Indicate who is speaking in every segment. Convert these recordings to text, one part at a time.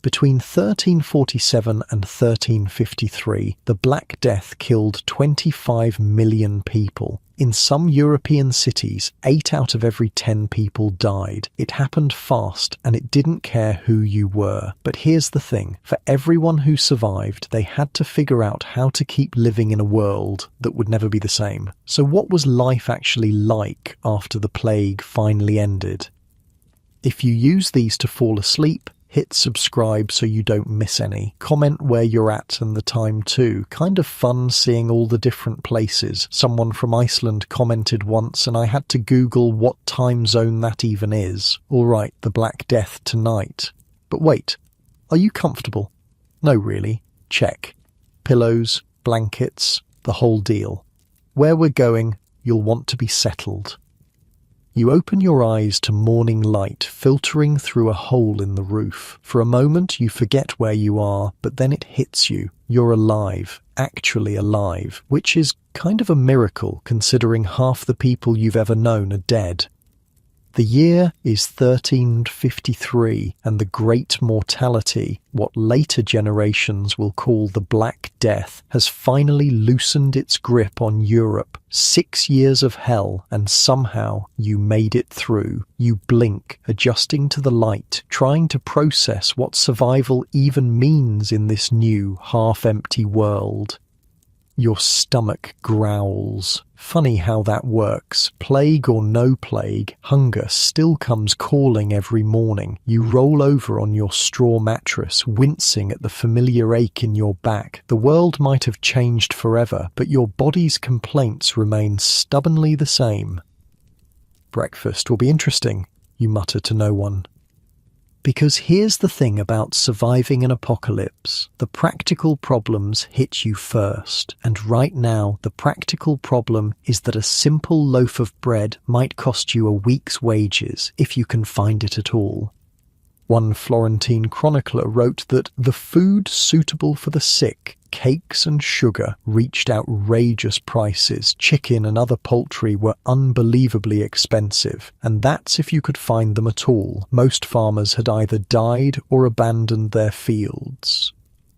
Speaker 1: Between 1347 and 1353, the Black Death killed 25 million people. In some European cities, 8 out of every 10 people died. It happened fast, and it didn't care who you were. But here's the thing. For everyone who survived, they had to figure out how to keep living in a world that would never be the same. So what was life actually like after the plague finally ended? If you use these to fall asleep, hit subscribe so you don't miss any. Comment where you're at and the time too. Kind of fun seeing all the different places. Someone from Iceland commented once and I had to Google what time zone that even is. Alright, the Black Death tonight. But wait, are you comfortable? No really. Check. Pillows, blankets, the whole deal. Where we're going, you'll want to be settled. You open your eyes to morning light filtering through a hole in the roof. For a moment you forget where you are, but then it hits you. You're alive, actually alive, which is kind of a miracle considering half the people you've ever known are dead. The year is 1353, and the Great Mortality, what later generations will call the Black Death, has finally loosened its grip on Europe. 6 years of hell, and somehow you made it through. You blink, adjusting to the light, trying to process what survival even means in this new, half-empty world. Your stomach growls. Funny how that works. Plague or no plague, hunger still comes calling every morning. You roll over on your straw mattress, wincing at the familiar ache in your back. The world might have changed forever, but your body's complaints remain stubbornly the same. Breakfast will be interesting, you mutter to no one. Because here's the thing about surviving an apocalypse. The practical problems hit you first. And right now, the practical problem is that a simple loaf of bread might cost you a week's wages, if you can find it at all. One Florentine chronicler wrote that the food suitable for the sick, cakes and sugar, reached outrageous prices. Chicken and other poultry were unbelievably expensive, and that's if you could find them at all. Most farmers had either died or abandoned their fields.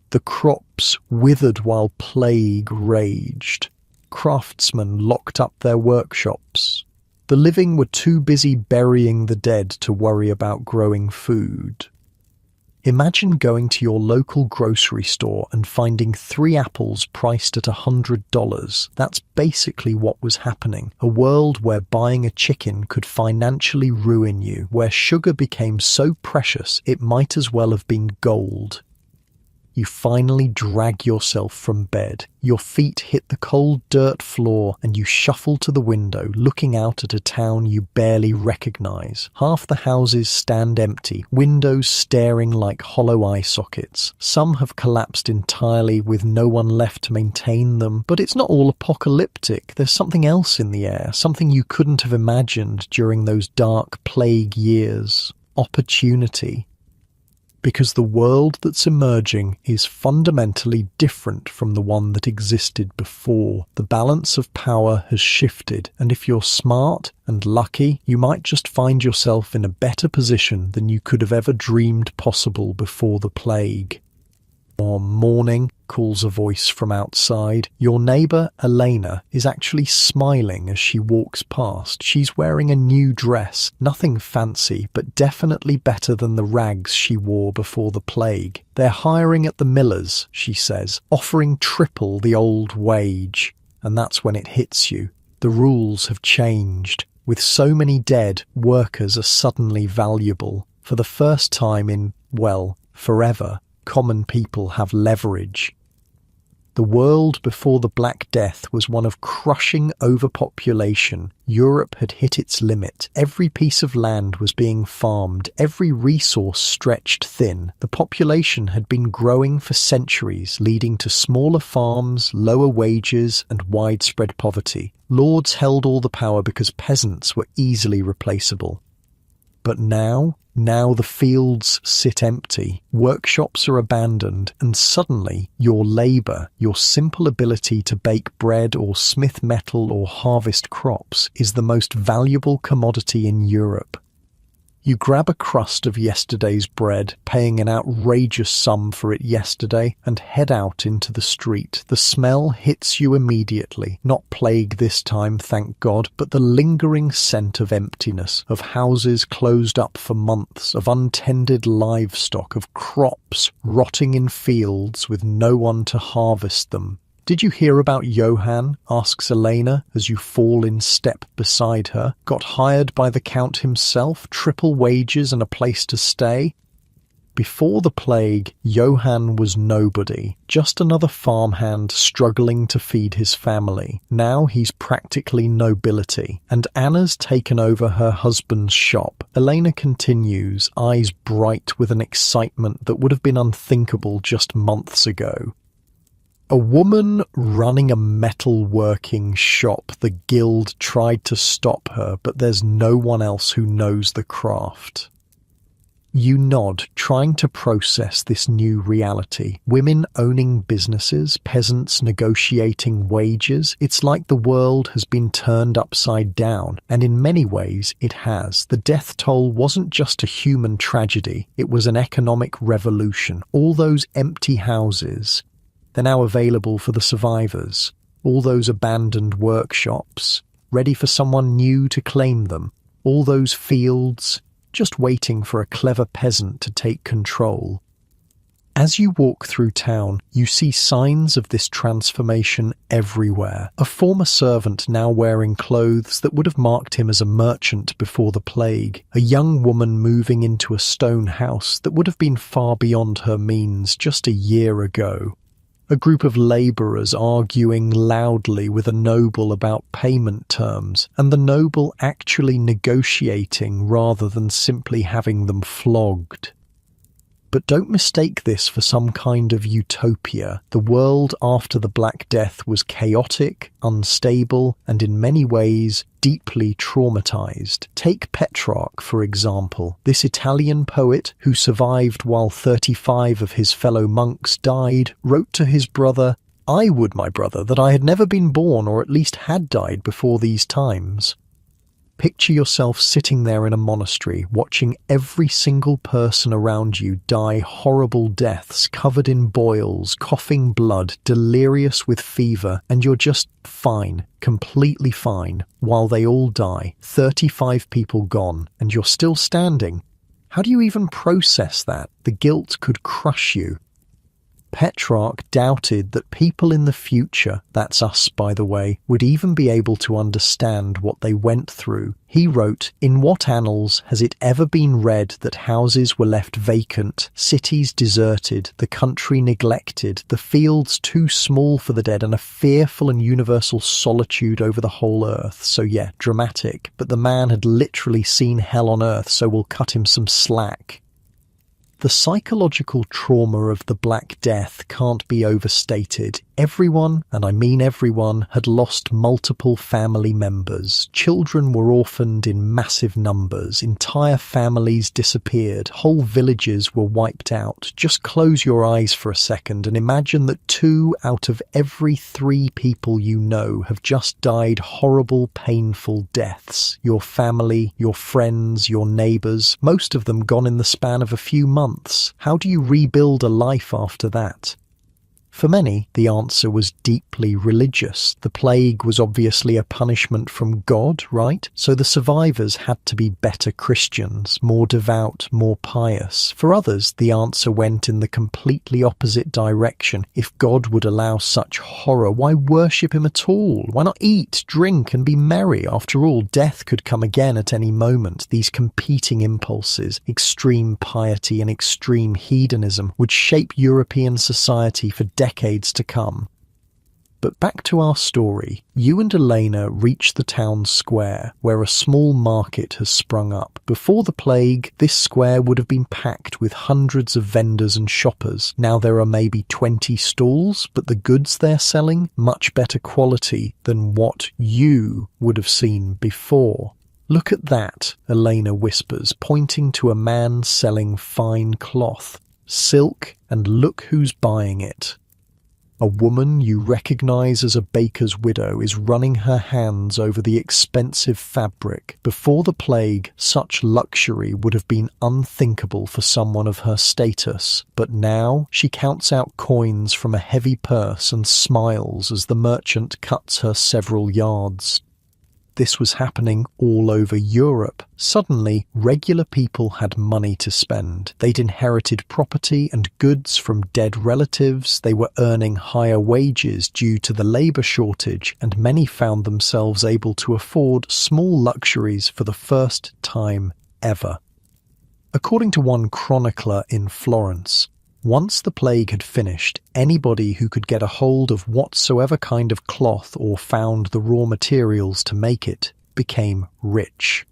Speaker 1: The crops withered while plague raged. Craftsmen locked up their workshops. The living were too busy burying the dead to worry about growing food. Imagine going to your local grocery store and finding 3 apples priced at $100. That's basically what was happening. A world where buying a chicken could financially ruin you, where sugar became so precious it might as well have been gold. You finally drag yourself from bed. Your feet hit the cold dirt floor and you shuffle to the window, looking out at a town you barely recognize. Half the houses stand empty, windows staring like hollow eye sockets. Some have collapsed entirely with no one left to maintain them. But it's not all apocalyptic. There's something else in the air, something you couldn't have imagined during those dark plague years. Opportunity. Because the world that's emerging is fundamentally different from the one that existed before. The balance of power has shifted, and if you're smart and lucky, you might just find yourself in a better position than you could have ever dreamed possible before the plague. Morning, calls a voice from outside. Your neighbour, Elena, is actually smiling as she walks past. She's wearing a new dress, nothing fancy, but definitely better than the rags she wore before the plague. They're hiring at the miller's, she says, offering triple the old wage. And that's when it hits you. The rules have changed. With so many dead, workers are suddenly valuable. For the first time in, well, forever, common people have leverage. The world before the Black Death was one of crushing overpopulation. Europe had hit its limit. Every piece of land was being farmed, every resource stretched thin. The population had been growing for centuries, leading to smaller farms, lower wages, and widespread poverty. Lords held all the power because peasants were easily replaceable. But now the fields sit empty, workshops are abandoned, and suddenly your labour, your simple ability to bake bread or smith metal or harvest crops, is the most valuable commodity in Europe. You grab a crust of yesterday's bread, paying an outrageous sum for it yesterday, and head out into the street. The smell hits you immediately. Not plague this time, thank God, but the lingering scent of emptiness, of houses closed up for months, of untended livestock, of crops rotting in fields with no one to harvest them. "Did you hear about Johann?" asks Elena as you fall in step beside her. "Got hired by the Count himself, triple wages and a place to stay?" Before the plague, Johann was nobody, just another farmhand struggling to feed his family. Now he's practically nobility, and Anna's taken over her husband's shop. Elena continues, eyes bright with an excitement that would have been unthinkable just months ago. "A woman running a metal-working shop. The guild tried to stop her, but there's no one else who knows the craft." You nod, trying to process this new reality. Women owning businesses, peasants negotiating wages. It's like the world has been turned upside down, and in many ways it has. The death toll wasn't just a human tragedy, it was an economic revolution. All those empty houses, they're now available for the survivors. All those abandoned workshops, ready for someone new to claim them. All those fields, just waiting for a clever peasant to take control. As you walk through town, you see signs of this transformation everywhere. A former servant now wearing clothes that would have marked him as a merchant before the plague. A young woman moving into a stone house that would have been far beyond her means just a year ago. A group of labourers arguing loudly with a noble about payment terms, and the noble actually negotiating rather than simply having them flogged. But don't mistake this for some kind of utopia. The world after the Black Death was chaotic, unstable, and in many ways deeply traumatized. Take Petrarch, for example. This Italian poet, who survived while 35 of his fellow monks died, wrote to his brother, "I would, my brother, that I had never been born or at least had died before these times." Picture yourself sitting there in a monastery, watching every single person around you die horrible deaths, covered in boils, coughing blood, delirious with fever, and you're just fine, completely fine, while they all die. 35 people gone, and you're still standing. How do you even process that? The guilt could crush you. Petrarch doubted that people in the future, that's us by the way, would even be able to understand what they went through. He wrote, "In what annals has it ever been read that houses were left vacant, cities deserted, the country neglected, the fields too small for the dead, and a fearful and universal solitude over the whole earth?" So yeah, dramatic, but the man had literally seen hell on earth, so we'll cut him some slack. The psychological trauma of the Black Death can't be overstated. Everyone, and I mean everyone, had lost multiple family members. Children were orphaned in massive numbers. Entire families disappeared. Whole villages were wiped out. Just close your eyes for a second and imagine that 2 out of every 3 people you know have just died horrible, painful deaths. Your family, your friends, your neighbours, most of them gone in the span of a few months. How do you rebuild a life after that? For many, the answer was deeply religious. The plague was obviously a punishment from God, right? So the survivors had to be better Christians, more devout, more pious. For others, the answer went in the completely opposite direction. If God would allow such horror, why worship him at all? Why not eat, drink, and be merry? After all, death could come again at any moment. These competing impulses, extreme piety and extreme hedonism, would shape European society for decades to come. But back to our story. You and Elena reach the town square, where a small market has sprung up. Before the plague, this square would have been packed with hundreds of vendors and shoppers. Now there are maybe 20 stalls, but the goods they're selling, much better quality than what you would have seen before. "Look at that," Elena whispers, pointing to a man selling fine cloth. "Silk, and look who's buying it." A woman you recognize as a baker's widow is running her hands over the expensive fabric. Before the plague, such luxury would have been unthinkable for someone of her status, but now she counts out coins from a heavy purse and smiles as the merchant cuts her several yards. This was happening all over Europe. Suddenly, regular people had money to spend. They'd inherited property and goods from dead relatives, they were earning higher wages due to the labour shortage, and many found themselves able to afford small luxuries for the first time ever. According to one chronicler in Florence, once the plague had finished, anybody who could get a hold of whatsoever kind of cloth or found the raw materials to make it became rich.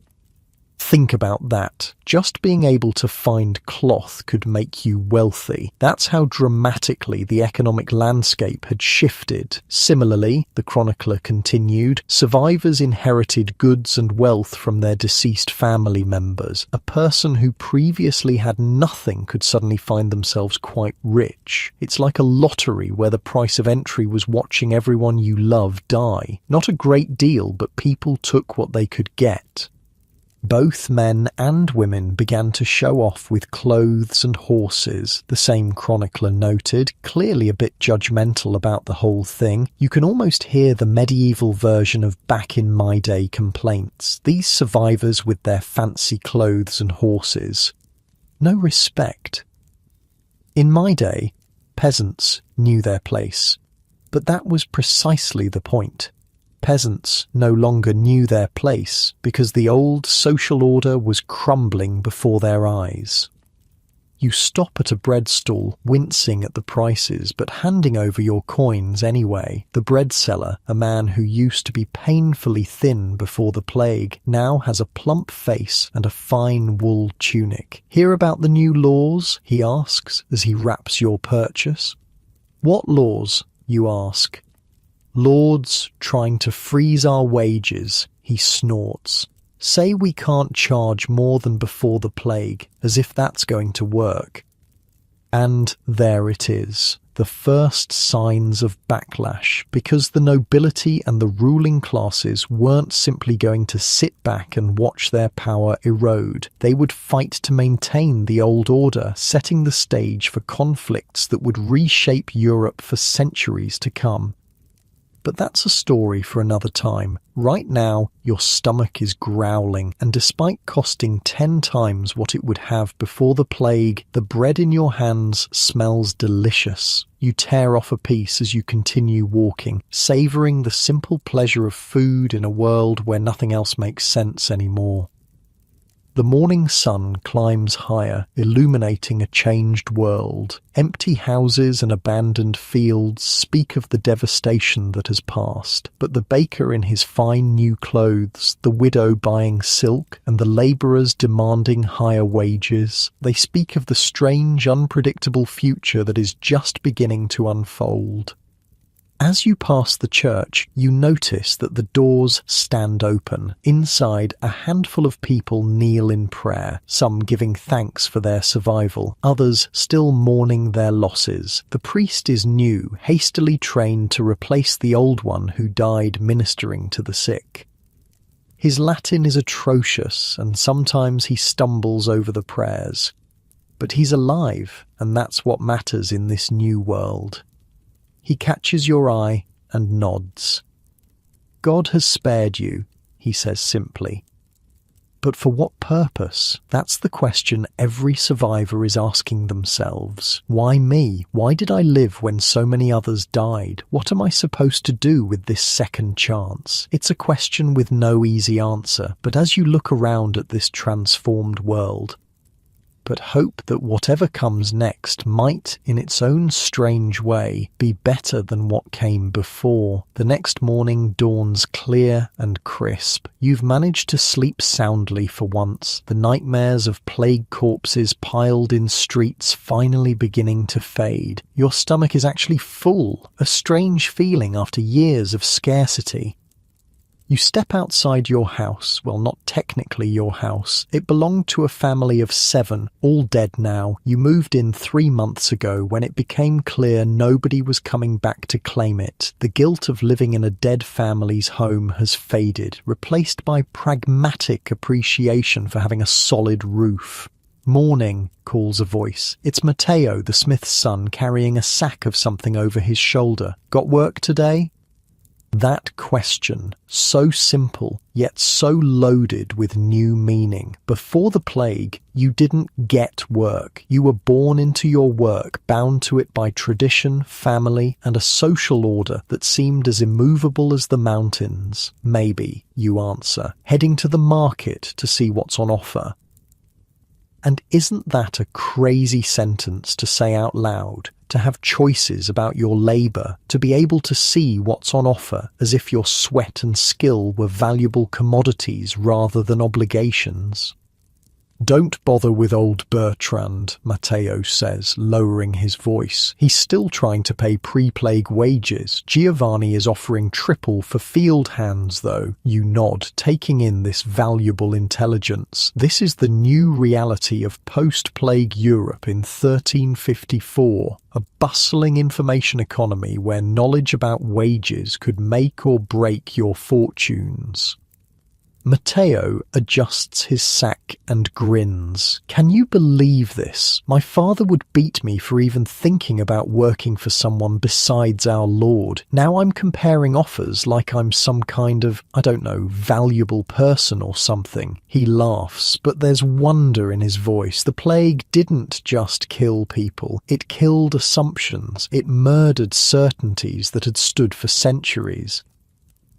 Speaker 1: Think about that. Just being able to find cloth could make you wealthy. That's how dramatically the economic landscape had shifted. Similarly, the chronicler continued, survivors inherited goods and wealth from their deceased family members. A person who previously had nothing could suddenly find themselves quite rich. It's like a lottery where the price of entry was watching everyone you love die. Not a great deal, but people took what they could get. Both men and women began to show off with clothes and horses, the same chronicler noted, clearly a bit judgmental about the whole thing. You can almost hear the medieval version of back in my day complaints. These survivors with their fancy clothes and horses. No respect. In my day, peasants knew their place, but that was precisely the point. Peasants no longer knew their place because the old social order was crumbling before their eyes. You stop at a bread stall, wincing at the prices, but handing over your coins anyway. The bread seller, a man who used to be painfully thin before the plague, now has a plump face and a fine wool tunic. Hear about the new laws? He asks as he wraps your purchase. What laws? You ask. Lords trying to freeze our wages, he snorts. Say we can't charge more than before the plague, as if that's going to work. And there it is, the first signs of backlash, because the nobility and the ruling classes weren't simply going to sit back and watch their power erode. They would fight to maintain the old order, setting the stage for conflicts that would reshape Europe for centuries to come. But that's a story for another time. Right now, your stomach is growling, and despite costing 10 times what it would have before the plague, the bread in your hands smells delicious. You tear off a piece as you continue walking, savouring the simple pleasure of food in a world where nothing else makes sense anymore. The morning sun climbs higher, illuminating a changed world. Empty houses and abandoned fields speak of the devastation that has passed, but the baker in his fine new clothes, the widow buying silk, and the labourers demanding higher wages, they speak of the strange, unpredictable future that is just beginning to unfold. As you pass the church, you notice that the doors stand open. Inside, a handful of people kneel in prayer, some giving thanks for their survival, others still mourning their losses. The priest is new, hastily trained to replace the old one who died ministering to the sick. His Latin is atrocious, and sometimes he stumbles over the prayers. But he's alive, and that's what matters in this new world. He catches your eye and nods. God has spared you, he says simply. But for what purpose? That's the question every survivor is asking themselves. Why me? Why did I live when so many others died? What am I supposed to do with this second chance? It's a question with no easy answer, but as you look around at this transformed world, but hope that whatever comes next might, in its own strange way, be better than what came before. The next morning dawns clear and crisp. You've managed to sleep soundly for once, the nightmares of plague corpses piled in streets finally beginning to fade. Your stomach is actually full, a strange feeling after years of scarcity. You step outside your house, well, not technically your house. It belonged to a family of 7, all dead now. You moved in 3 months ago when it became clear nobody was coming back to claim it. The guilt of living in a dead family's home has faded, replaced by pragmatic appreciation for having a solid roof. "Morning," calls a voice. It's Matteo, the smith's son, carrying a sack of something over his shoulder. "Got work today?" That question, so simple, yet so loaded with new meaning. Before the plague, you didn't get work. You were born into your work, bound to it by tradition, family, and a social order that seemed as immovable as the mountains. Maybe, you answer, heading to the market to see what's on offer. And isn't that a crazy sentence to say out loud? To have choices about your labour, to be able to see what's on offer as if your sweat and skill were valuable commodities rather than obligations. "Don't bother with old Bertrand," Matteo says, lowering his voice. "He's still trying to pay pre-plague wages. Giovanni is offering triple for field hands, though." You nod, taking in this valuable intelligence. This is the new reality of post-plague Europe in 1354. A bustling information economy where knowledge about wages could make or break your fortunes. Matteo adjusts his sack and grins. "Can you believe this? My father would beat me for even thinking about working for someone besides our Lord. Now I'm comparing offers like I'm some kind of, I don't know, valuable person or something." He laughs, but there's wonder in his voice. The plague didn't just kill people. It killed assumptions. It murdered certainties that had stood for centuries.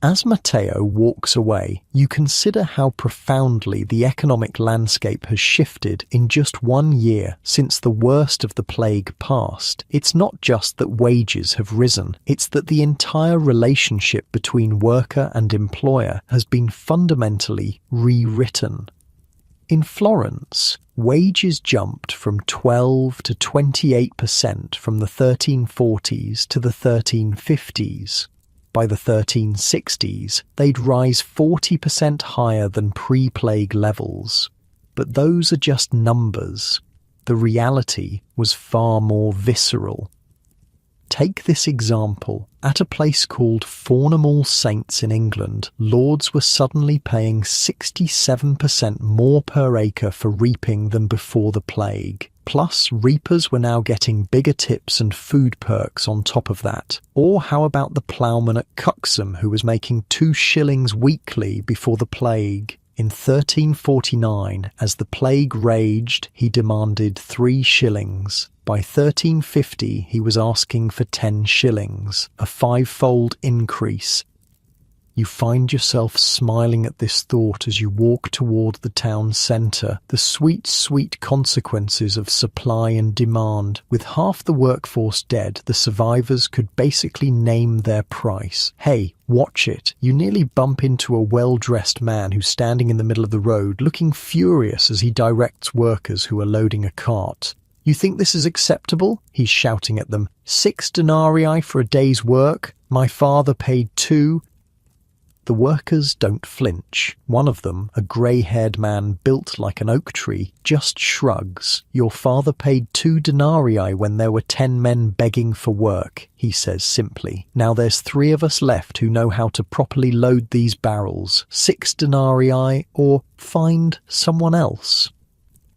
Speaker 1: As Matteo walks away, you consider how profoundly the economic landscape has shifted in just 1 year since the worst of the plague passed. It's not just that wages have risen, it's that the entire relationship between worker and employer has been fundamentally rewritten. In Florence, wages jumped from 12 to 28% from the 1340s to the 1350s. By the 1360s, they'd rise 40% higher than pre-plague levels. But those are just numbers. The reality was far more visceral. Take this example. At a place called Farnham All Saints in England, lords were suddenly paying 67% more per acre for reaping than before the plague. Plus, reapers were now getting bigger tips and food perks on top of that. Or how about the ploughman at Cuxham who was making 2 shillings weekly before the plague? In 1349, as the plague raged, he demanded 3 shillings. By 1350, he was asking for 10 shillings, a 5-fold increase. You find yourself smiling at this thought as you walk toward the town centre, the sweet, sweet consequences of supply and demand. With half the workforce dead, the survivors could basically name their price. Hey, watch it. You nearly bump into a well-dressed man who's standing in the middle of the road, looking furious as he directs workers who are loading a cart. "You think this is acceptable?" he's shouting at them. 6 denarii for a day's work? My father paid 2. The workers don't flinch. One of them, a grey-haired man built like an oak tree, just shrugs. "Your father paid 2 denarii when there were 10 men begging for work," he says simply. "Now there's 3 of us left who know how to properly load these barrels. 6 denarii, or find someone else."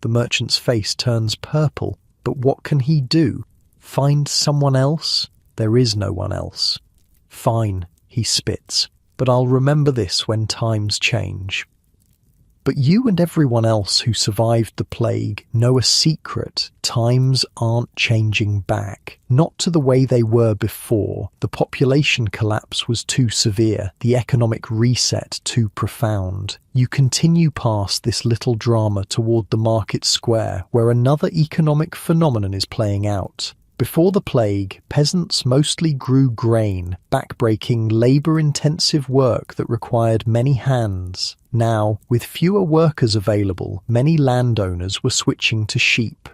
Speaker 1: The merchant's face turns purple. But what can he do? Find someone else? There is no one else. "Fine," he spits. "But I'll remember this when times change." But you and everyone else who survived the plague know a secret. Times aren't changing back. Not to the way they were before. The population collapse was too severe, the economic reset too profound. You continue past this little drama toward the market square, where another economic phenomenon is playing out. Before the plague, peasants mostly grew grain, backbreaking labour-intensive work that required many hands. Now, with fewer workers available, many landowners were switching to sheep.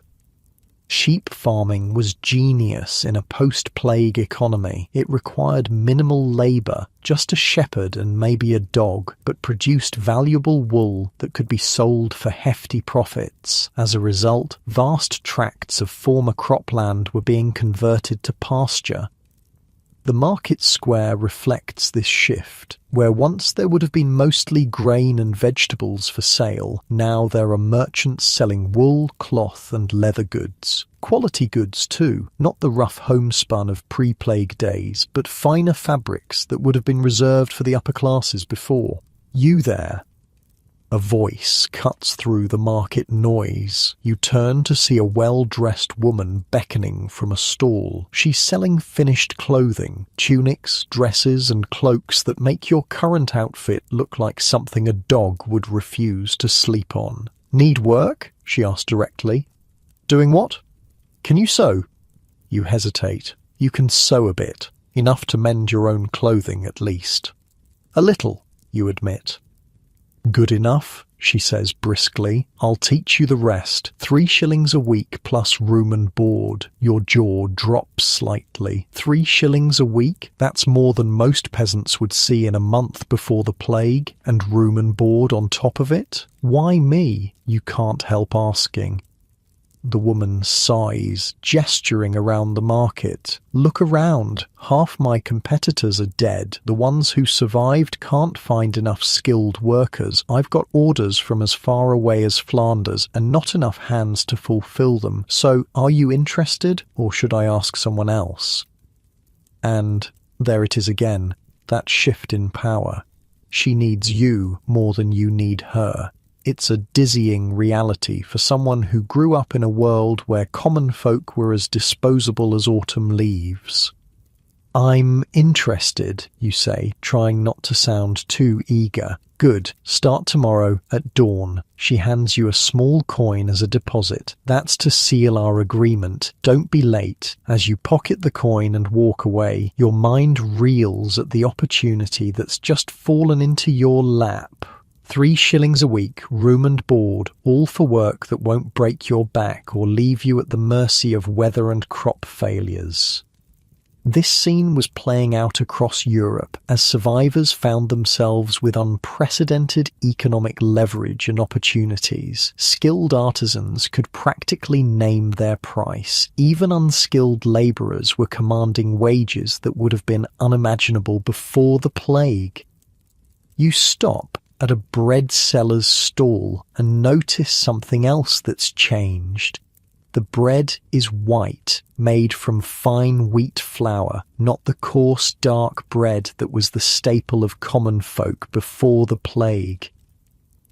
Speaker 1: Sheep farming was genius in a post-plague economy. It required minimal labor, just a shepherd and maybe a dog, but produced valuable wool that could be sold for hefty profits. As a result, vast tracts of former cropland were being converted to pasture. The market square reflects this shift. Where once there would have been mostly grain and vegetables for sale, now there are merchants selling wool, cloth and leather goods. Quality goods too, not the rough homespun of pre-plague days, but finer fabrics that would have been reserved for the upper classes before. You there. A voice cuts through the market noise. You turn to see a well-dressed woman beckoning from a stall. She's selling finished clothing, tunics, dresses and cloaks that make your current outfit look like something a dog would refuse to sleep on. Need work? She asked directly. Doing what? Can you sew? You hesitate. You can sew a bit. Enough to mend your own clothing at least. A little, you admit. Good enough, she says briskly. I'll teach you the rest. 3 shillings a week plus room and board. Your jaw drops slightly. 3 shillings a week? That's more than most peasants would see in a month before the plague, and room and board on top of it? Why me? You can't help asking. The woman sighs, gesturing around the market. Look around. Half my competitors are dead. The ones who survived can't find enough skilled workers. I've got orders from as far away as Flanders and not enough hands to fulfill them. So, are you interested, or should I ask someone else? And there it is again, that shift in power. She needs you more than you need her. It's a dizzying reality for someone who grew up in a world where common folk were as disposable as autumn leaves. I'm interested, you say, trying not to sound too eager. Good. Start tomorrow at dawn. She hands you a small coin as a deposit. That's to seal our agreement. Don't be late. As you pocket the coin and walk away, your mind reels at the opportunity that's just fallen into your lap. 3 shillings a week, room and board, all for work that won't break your back or leave you at the mercy of weather and crop failures. This scene was playing out across Europe as survivors found themselves with unprecedented economic leverage and opportunities. Skilled artisans could practically name their price. Even unskilled labourers were commanding wages that would have been unimaginable before the plague. You stop at a bread seller's stall and notice something else that's changed. The bread is white, made from fine wheat flour, not the coarse dark bread that was the staple of common folk before the plague.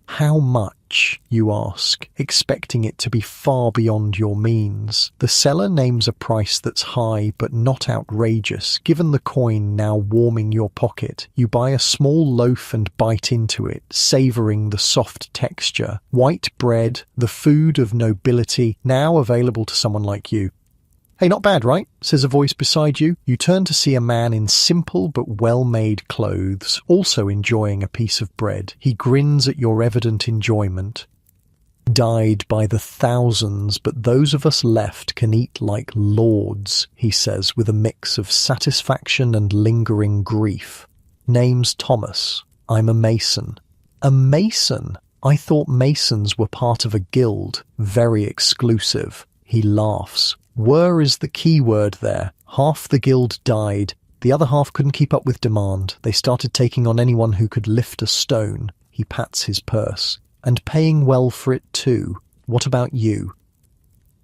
Speaker 1: How much, you ask, expecting it to be far beyond your means. The seller names a price that's high but not outrageous. Given the coin now warming your pocket, you buy a small loaf and bite into it, savouring the soft texture. White bread, the food of nobility, now available to someone like you. Hey, not bad, right? Says a voice beside you. You turn to see a man in simple but well-made clothes, also enjoying a piece of bread. He grins at your evident enjoyment. Died by the thousands, but those of us left can eat like lords, he says with a mix of satisfaction and lingering grief. Name's Thomas. I'm a mason. A mason? I thought masons were part of a guild. Very exclusive. He laughs. Were is the key word there. Half the guild died. The other half couldn't keep up with demand. They started taking on anyone who could lift a stone. He pats his purse. And paying well for it too. What about you?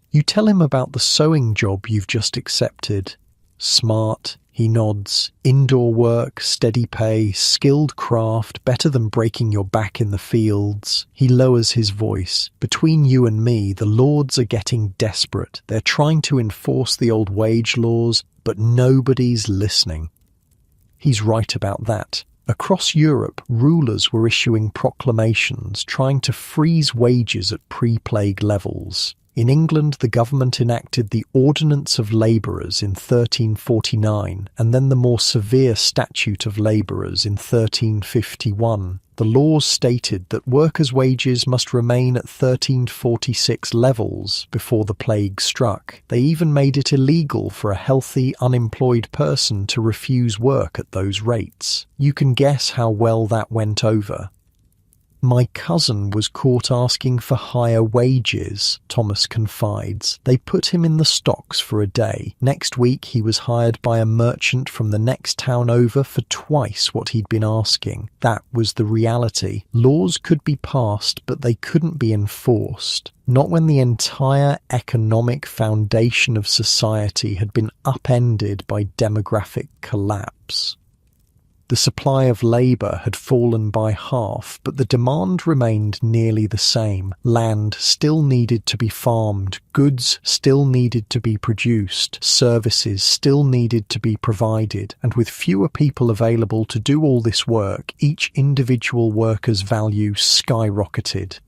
Speaker 1: You tell him about the sewing job you've just accepted. Smart. He nods. Indoor work, steady pay, skilled craft, better than breaking your back in the fields. He lowers his voice. Between you and me, the lords are getting desperate. They're trying to enforce the old wage laws, but nobody's listening. He's right about that. Across Europe, rulers were issuing proclamations trying to freeze wages at pre-plague levels. In England, the government enacted the Ordinance of Labourers in 1349 and then the more severe Statute of Labourers in 1351. The laws stated that workers' wages must remain at 1346 levels before the plague struck. They even made it illegal for a healthy, unemployed person to refuse work at those rates. You can guess how well that went over. My cousin was caught asking for higher wages, Thomas confides. They put him in the stocks for a day. Next week he was hired by a merchant from the next town over for twice what he'd been asking. That was the reality. Laws could be passed, but they couldn't be enforced. Not when the entire economic foundation of society had been upended by demographic collapse. The supply of labour had fallen by half, but the demand remained nearly the same. Land still needed to be farmed, goods still needed to be produced, services still needed to be provided, and with fewer people available to do all this work, each individual worker's value skyrocketed.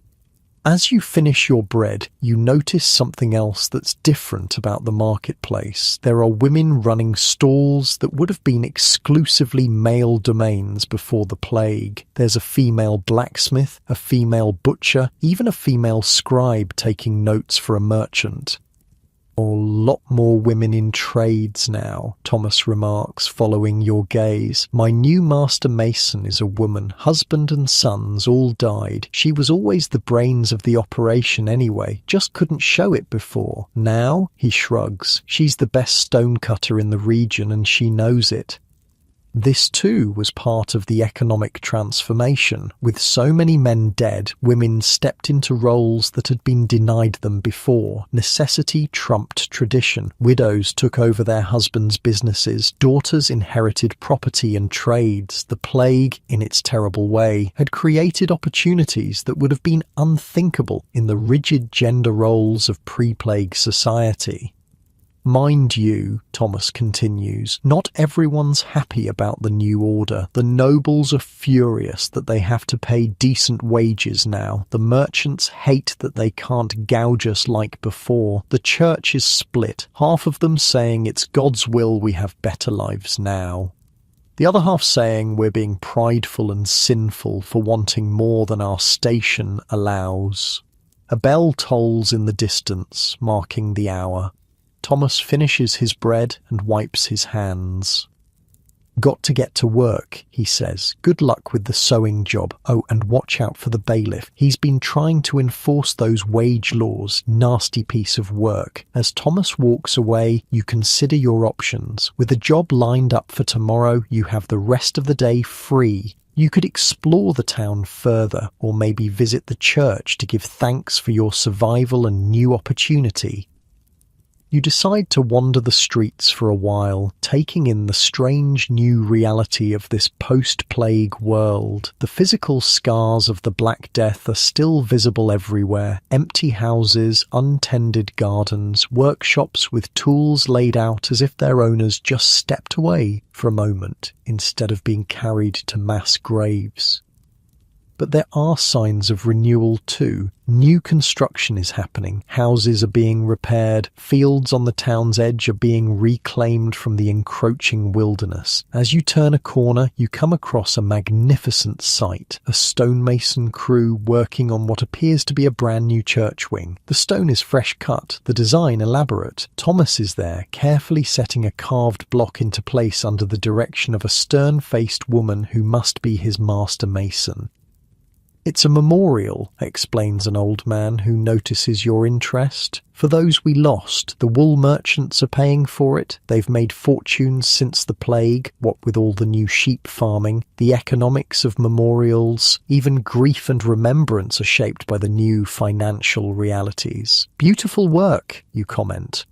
Speaker 1: As you finish your bread, you notice something else that's different about the marketplace. There are women running stalls that would have been exclusively male domains before the plague. There's a female blacksmith, a female butcher, even a female scribe taking notes for a merchant. A lot more women in trades now, Thomas remarks, following your gaze. My new master mason is a woman. Husband and sons all died. She was always the brains of the operation anyway, just couldn't show it before. Now, he shrugs, she's the best stonecutter in the region and she knows it. This too was part of the economic transformation. With so many men dead, women stepped into roles that had been denied them before. Necessity trumped tradition. Widows took over their husbands' businesses. Daughters inherited property and trades. The plague, in its terrible way, had created opportunities that would have been unthinkable in the rigid gender roles of pre-plague society. Mind you, Thomas continues, not everyone's happy about the new order. The nobles are furious that they have to pay decent wages now. The merchants hate that they can't gouge us like before. The church is split, half of them saying it's God's will we have better lives now. The other half saying we're being prideful and sinful for wanting more than our station allows. A bell tolls in the distance, marking the hour. Thomas finishes his bread and wipes his hands. Got to get to work, he says. Good luck with the sewing job. Oh, and watch out for the bailiff. He's been trying to enforce those wage laws. Nasty piece of work. As Thomas walks away, you consider your options. With a job lined up for tomorrow, you have the rest of the day free. You could explore the town further, or maybe visit the church to give thanks for your survival and new opportunity. You decide to wander the streets for a while, taking in the strange new reality of this post-plague world. The physical scars of the Black Death are still visible everywhere. Empty houses, untended gardens, workshops with tools laid out as if their owners just stepped away for a moment instead of being carried to mass graves. But there are signs of renewal too. New construction is happening. Houses are being repaired. Fields on the town's edge are being reclaimed from the encroaching wilderness. As you turn a corner, you come across a magnificent sight. A stonemason crew working on what appears to be a brand new church wing. The stone is fresh cut, the design elaborate. Thomas is there, carefully setting a carved block into place under the direction of a stern-faced woman who must be his master mason. It's a memorial, explains an old man who notices your interest. For those we lost, the wool merchants are paying for it. They've made fortunes since the plague, what with all the new sheep farming. The economics of memorials, even grief and remembrance are shaped by the new financial realities. Beautiful work, you comment.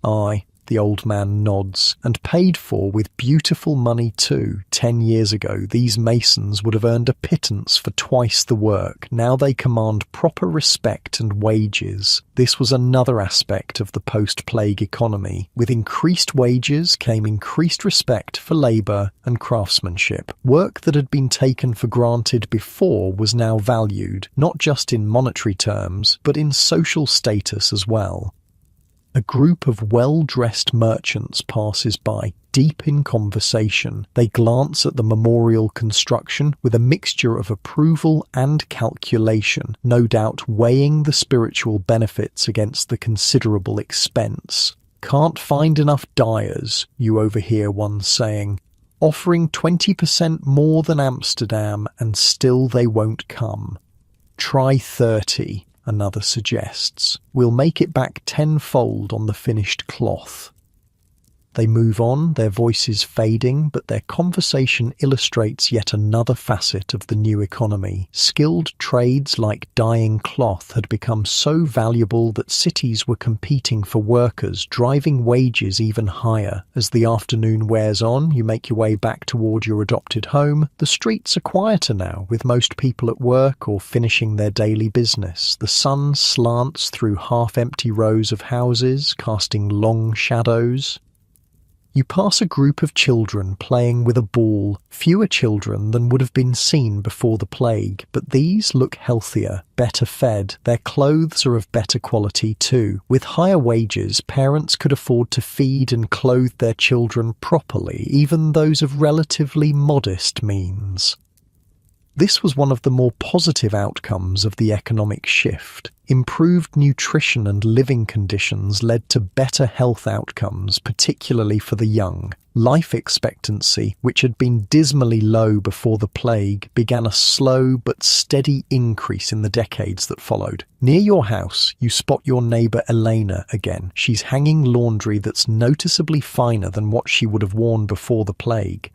Speaker 1: Aye. The old man nods, and paid for with beautiful money too. 10 years ago, these masons would have earned a pittance for twice the work. Now they command proper respect and wages. This was another aspect of the post-plague economy. With increased wages came increased respect for labour and craftsmanship. Work that had been taken for granted before was now valued, not just in monetary terms, but in social status as well. A group of well-dressed merchants passes by, deep in conversation. They glance at the memorial construction with a mixture of approval and calculation, no doubt weighing the spiritual benefits against the considerable expense. "Can't find enough dyers," you overhear one saying. "Offering 20% more than Amsterdam and still they won't come." "Try 30, another suggests. "We'll make it back tenfold on the finished cloth." They move on, their voices fading, but their conversation illustrates yet another facet of the new economy. Skilled trades like dyeing cloth had become so valuable that cities were competing for workers, driving wages even higher. As the afternoon wears on, you make your way back toward your adopted home. The streets are quieter now, with most people at work or finishing their daily business. The sun slants through half-empty rows of houses, casting long shadows. You pass a group of children playing with a ball, fewer children than would have been seen before the plague, but these look healthier, better fed. Their clothes are of better quality too. With higher wages, parents could afford to feed and clothe their children properly, even those of relatively modest means. This was one of the more positive outcomes of the economic shift. Improved nutrition and living conditions led to better health outcomes, particularly for the young. Life expectancy, which had been dismally low before the plague, began a slow but steady increase in the decades that followed. Near your house, you spot your neighbour Elena again. She's hanging laundry that's noticeably finer than what she would have worn before the plague.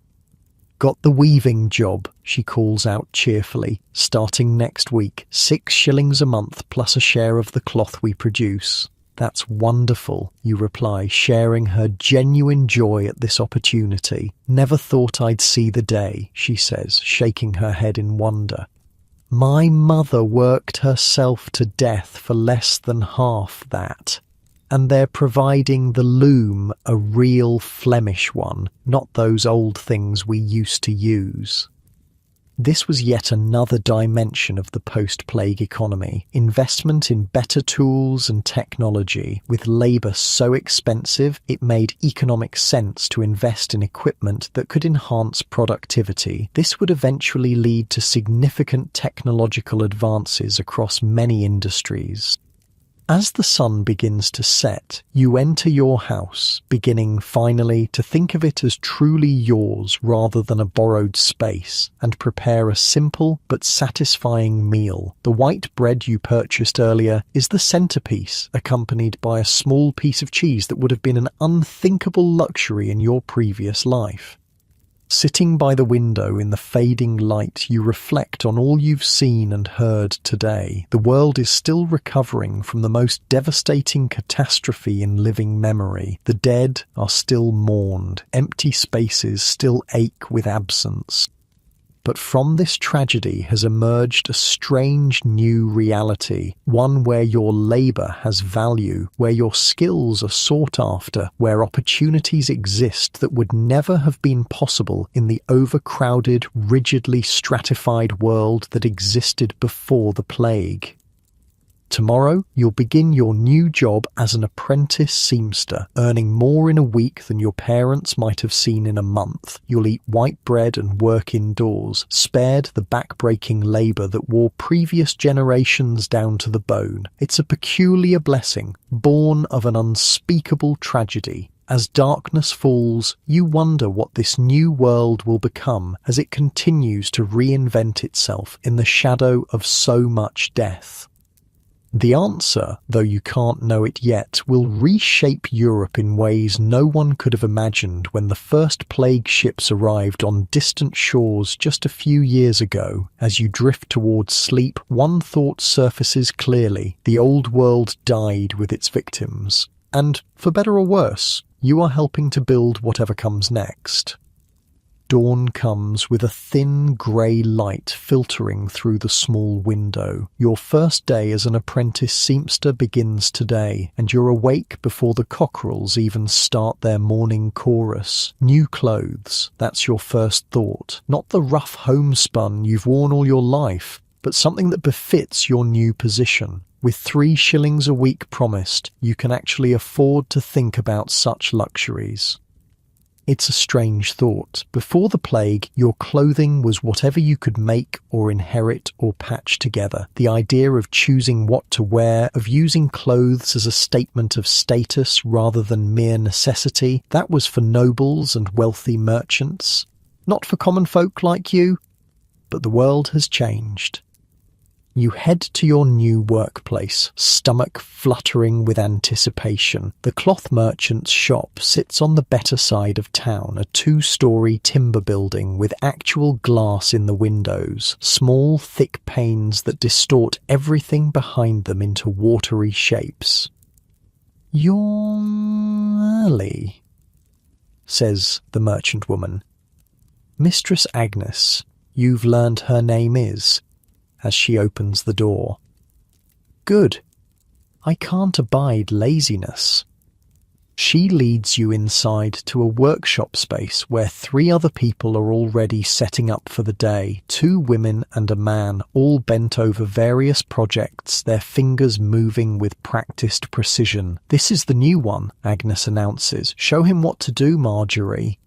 Speaker 1: "Got the weaving job," she calls out cheerfully. "Starting next week, 6 shillings a month plus a share of the cloth we produce." "That's wonderful," you reply, sharing her genuine joy at this opportunity. "Never thought I'd see the day," she says, shaking her head in wonder. "My mother worked herself to death for less than half that. And they're providing the loom, a real Flemish one, not those old things we used to use." This was yet another dimension of the post-plague economy. Investment in better tools and technology. With labour so expensive, it made economic sense to invest in equipment that could enhance productivity. This would eventually lead to significant technological advances across many industries. As the sun begins to set, you enter your house, beginning finally to think of it as truly yours rather than a borrowed space, and prepare a simple but satisfying meal. The white bread you purchased earlier is the centerpiece, accompanied by a small piece of cheese that would have been an unthinkable luxury in your previous life. Sitting by the window in the fading light, you reflect on all you've seen and heard today. The world is still recovering from the most devastating catastrophe in living memory. The dead are still mourned. Empty spaces still ache with absence. But from this tragedy has emerged a strange new reality, one where your labour has value, where your skills are sought after, where opportunities exist that would never have been possible in the overcrowded, rigidly stratified world that existed before the plague. Tomorrow, you'll begin your new job as an apprentice seamster, earning more in a week than your parents might have seen in a month. You'll eat white bread and work indoors, spared the back-breaking labour that wore previous generations down to the bone. It's a peculiar blessing, born of an unspeakable tragedy. As darkness falls, you wonder what this new world will become as it continues to reinvent itself in the shadow of so much death. The answer, though you can't know it yet, will reshape Europe in ways no one could have imagined when the first plague ships arrived on distant shores just a few years ago. As you drift towards sleep, one thought surfaces clearly: the old world died with its victims. And, for better or worse, you are helping to build whatever comes next. Dawn comes with a thin grey light filtering through the small window. Your first day as an apprentice seamster begins today, and you're awake before the cockerels even start their morning chorus. New clothes, that's your first thought. Not the rough homespun you've worn all your life, but something that befits your new position. With 3 shillings a week promised, you can actually afford to think about such luxuries. It's a strange thought. Before the plague, your clothing was whatever you could make or inherit or patch together. The idea of choosing what to wear, of using clothes as a statement of status rather than mere necessity, that was for nobles and wealthy merchants. Not for common folk like you. But the world has changed. You head to your new workplace, stomach fluttering with anticipation. The cloth merchant's shop sits on the better side of town, a 2-story timber building with actual glass in the windows, small, thick panes that distort everything behind them into watery shapes. "You're early," says the merchant woman. "Mistress Agnes, you've learned her name is," as she opens the door. "Good. I can't abide laziness." She leads you inside to a workshop space where 3 other people are already setting up for the day. 2 women and a man, all bent over various projects, their fingers moving with practiced precision. "This is the new one," Agnes announces. "Show him what to do, Marjorie."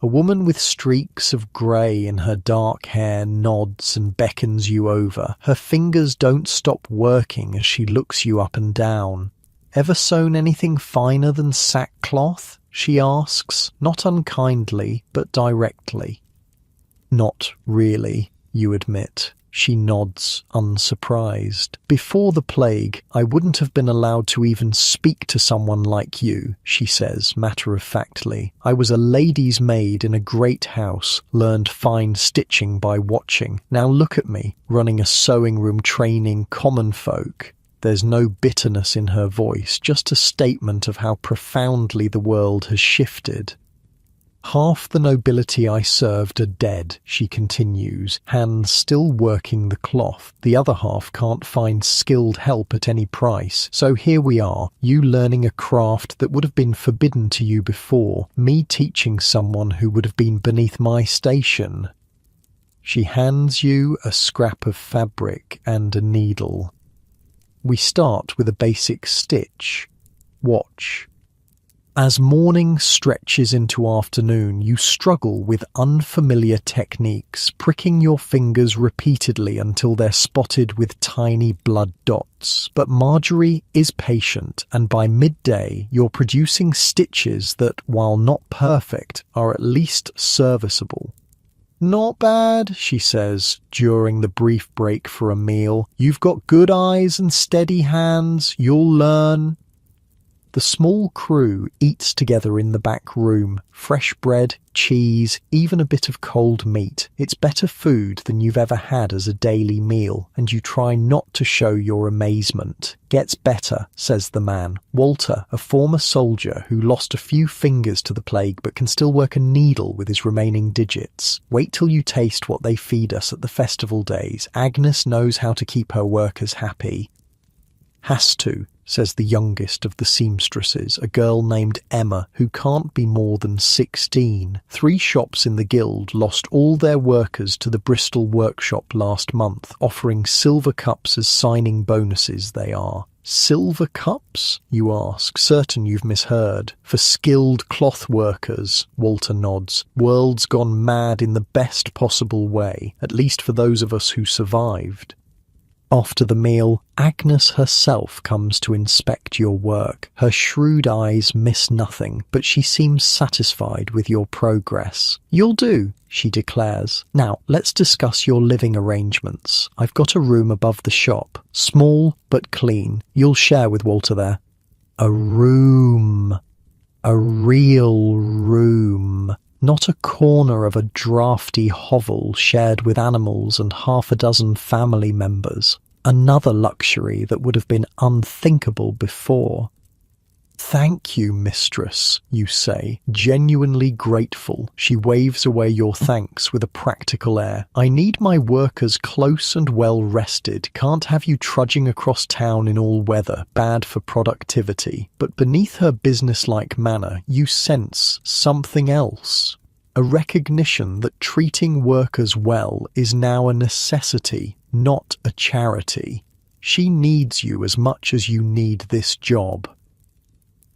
Speaker 1: A woman with streaks of grey in her dark hair nods and beckons you over. Her fingers don't stop working as she looks you up and down. "Ever sewn anything finer than sackcloth?" she asks, not unkindly, but directly. "Not really," you admit. She nods, unsurprised. "Before the plague, I wouldn't have been allowed to even speak to someone like you," she says, matter-of-factly. "I was a lady's maid in a great house, learned fine stitching by watching. Now look at me, running a sewing room training common folk." There's no bitterness in her voice, just a statement of how profoundly the world has shifted. "Half the nobility I served are dead," she continues, hands still working the cloth. "The other half can't find skilled help at any price. So here we are, you learning a craft that would have been forbidden to you before, me teaching someone who would have been beneath my station." She hands you a scrap of fabric and a needle. "We start with a basic stitch. Watch." As morning stretches into afternoon, you struggle with unfamiliar techniques, pricking your fingers repeatedly until they're spotted with tiny blood dots. But Marjorie is patient, and by midday you're producing stitches that, while not perfect, are at least serviceable. "Not bad," she says, during the brief break for a meal. "You've got good eyes and steady hands. You'll learn." The small crew eats together in the back room. Fresh bread, cheese, even a bit of cold meat. It's better food than you've ever had as a daily meal, and you try not to show your amazement. "Gets better," says the man. Walter, a former soldier who lost a few fingers to the plague but can still work a needle with his remaining digits. "Wait till you taste what they feed us at the festival days. Agnes knows how to keep her workers happy." "Has to," says the youngest of the seamstresses, a girl named Emma, who can't be more than 16. 3 shops in the guild lost all their workers to the Bristol workshop last month, offering silver cups as signing bonuses they are. "Silver cups?" you ask, certain you've misheard. "For skilled cloth workers," Walter nods. "World's gone mad in the best possible way, at least for those of us who survived." After the meal, Agnes herself comes to inspect your work. Her shrewd eyes miss nothing, but she seems satisfied with your progress. "You'll do," she declares. "Now, let's discuss your living arrangements. I've got a room above the shop. Small, but clean. You'll share with Walter there." A room. A real room. Not a corner of a drafty hovel shared with animals and 6 family members. Another luxury that would have been unthinkable before. "Thank you, mistress," you say, genuinely grateful. She waves away your thanks with a practical air. "I need my workers close and well rested. Can't have you trudging across town in all weather, bad for productivity." But beneath her businesslike manner, you sense something else. A recognition that treating workers well is now a necessity, not a charity. She needs you as much as you need this job.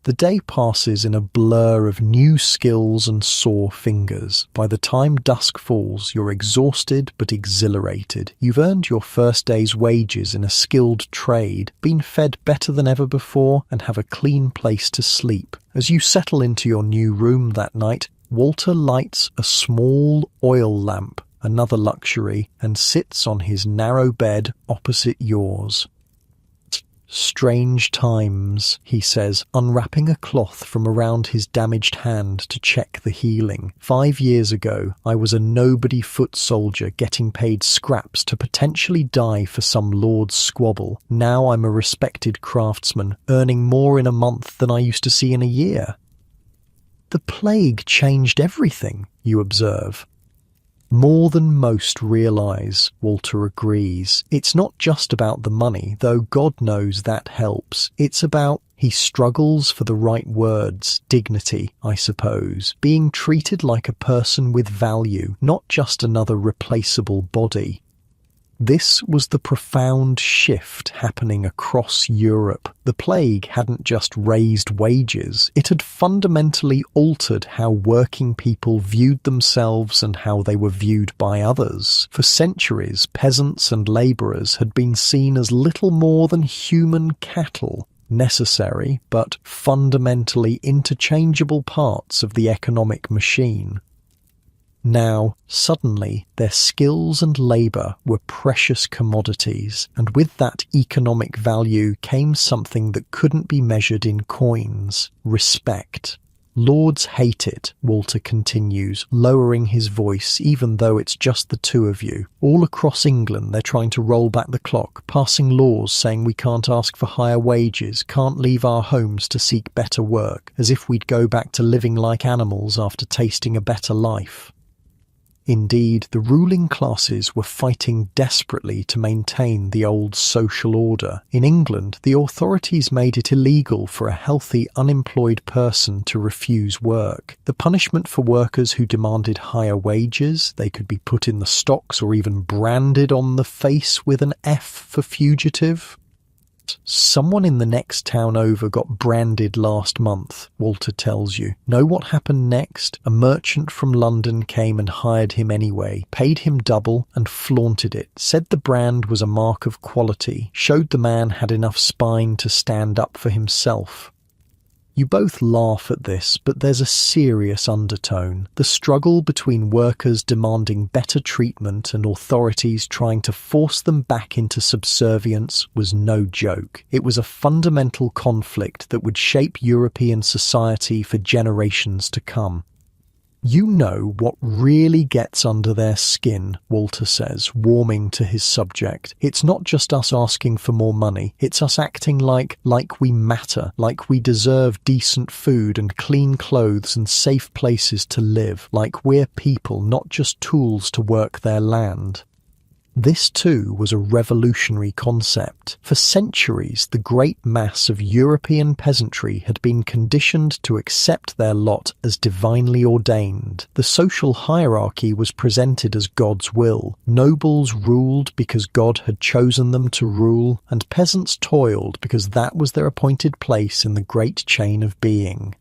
Speaker 1: The day passes in a blur of new skills and sore fingers. By the time dusk falls, you're exhausted but exhilarated. You've earned your first day's wages in a skilled trade, been fed better than ever before, and have a clean place to sleep. As you settle into your new room that night, Walter lights a small oil lamp, another luxury, and sits on his narrow bed opposite yours. "Strange times," he says, unwrapping a cloth from around his damaged hand to check the healing. 5 years ago, I was a nobody foot soldier getting paid scraps to potentially die for some lord's squabble. Now I'm a respected craftsman, earning more in a month than I used to see in a year. The plague changed everything, you observe. More than most realize, Walter agrees. It's not just about the money, though God knows that helps. It's about, he struggles for the right words, dignity, I suppose, being treated like a person with value, not just another replaceable body. This was the profound shift happening across Europe. The plague hadn't just raised wages, it had fundamentally altered how working people viewed themselves and how they were viewed by others. For centuries, peasants and labourers had been seen as little more than human cattle, necessary but fundamentally interchangeable parts of the economic machine. Now, suddenly, their skills and labour were precious commodities, and with that economic value came something that couldn't be measured in coins: respect. Lords hate it, Walter continues, lowering his voice even though it's just the two of you. All across England they're trying to roll back the clock, passing laws saying we can't ask for higher wages, can't leave our homes to seek better work, as if we'd go back to living like animals after tasting a better life. Indeed, the ruling classes were fighting desperately to maintain the old social order. In England, the authorities made it illegal for a healthy, unemployed person to refuse work. The punishment for workers who demanded higher wages, they could be put in the stocks or even branded on the face with an F for fugitive. Someone in the next town over got branded last month, Walter tells you. Know what happened next? A merchant from London came and hired him anyway, paid him double and flaunted it, said the brand was a mark of quality, showed the man had enough spine to stand up for himself. You both laugh at this, but there's a serious undertone. The struggle between workers demanding better treatment and authorities trying to force them back into subservience was no joke. It was a fundamental conflict that would shape European society for generations to come. You know what really gets under their skin, Walter says, warming to his subject. It's not just us asking for more money, it's us acting like we matter, like we deserve decent food and clean clothes and safe places to live, like we're people, not just tools to work their land. This too was a revolutionary concept. For centuries, the great mass of European peasantry had been conditioned to accept their lot as divinely ordained. The social hierarchy was presented as God's will. Nobles ruled because God had chosen them to rule, and peasants toiled because that was their appointed place in the great chain of being.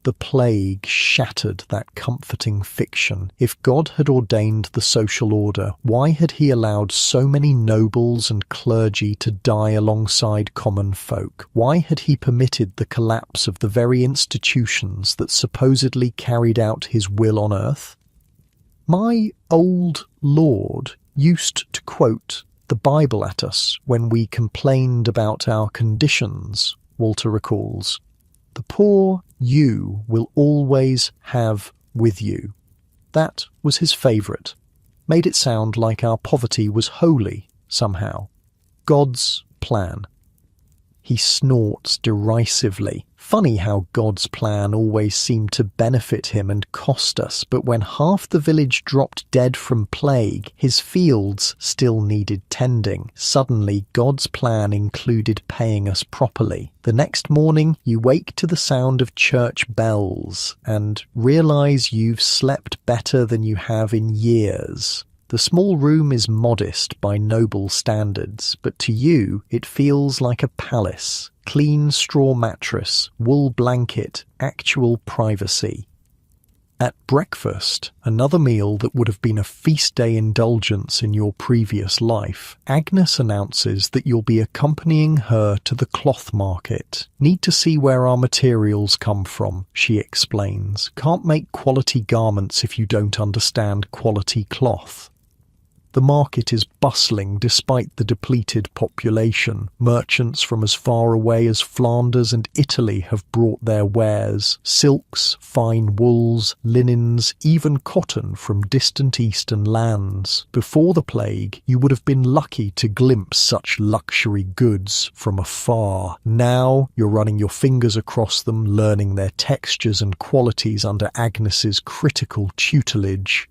Speaker 1: The plague shattered that comforting fiction. If God had ordained the social order, why had he allowed so many nobles and clergy to die alongside common folk? Why had he permitted the collapse of the very institutions that supposedly carried out his will on earth? My old Lord used to quote the Bible at us when we complained about our conditions, Walter recalls. The poor you will always have with you. That was his favourite. Made it sound like our poverty was holy, somehow. God's plan. He snorts derisively. Funny how God's plan always seemed to benefit him and cost us, but when half the village dropped dead from plague, his fields still needed tending. Suddenly, God's plan included paying us properly. The next morning, you wake to the sound of church bells and realise you've slept better than you have in years. The small room is modest by noble standards, but to you it feels like a palace. Clean straw mattress, wool blanket, actual privacy. At breakfast, another meal that would have been a feast day indulgence in your previous life, Agnes announces that you'll be accompanying her to the cloth market. Need to see where our materials come from, she explains. Can't make quality garments if you don't understand quality cloth. The market is bustling despite the depleted population. Merchants from as far away as Flanders and Italy have brought their wares: silks, fine wools, linens, even cotton from distant eastern lands. Before the plague, you would have been lucky to glimpse such luxury goods from afar. Now you're running your fingers across them, learning their textures and qualities under Agnes's critical tutelage.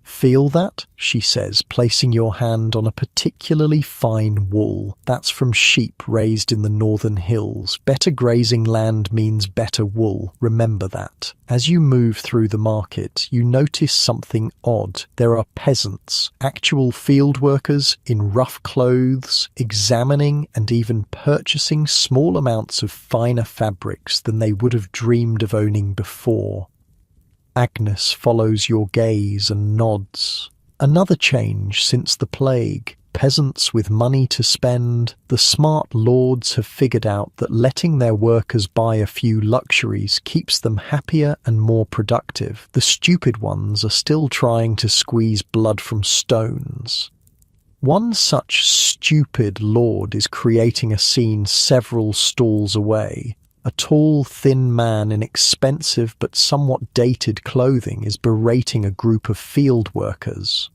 Speaker 1: Feel that? She says, placing your hand on a particularly fine wool. That's from sheep raised in the northern hills. Better grazing land means better wool. Remember that. As you move through the market, you notice something odd. There are peasants, actual field workers in rough clothes, examining and even purchasing small amounts of finer fabrics than they would have dreamed of owning before. Agnes follows your gaze and nods. Another change since the plague. Peasants with money to spend. The smart lords have figured out that letting their workers buy a few luxuries keeps them happier and more productive. The stupid ones are still trying to squeeze blood from stones. One such stupid lord is creating a scene several stalls away. A tall, thin man in expensive but somewhat dated clothing is berating a group of field workers.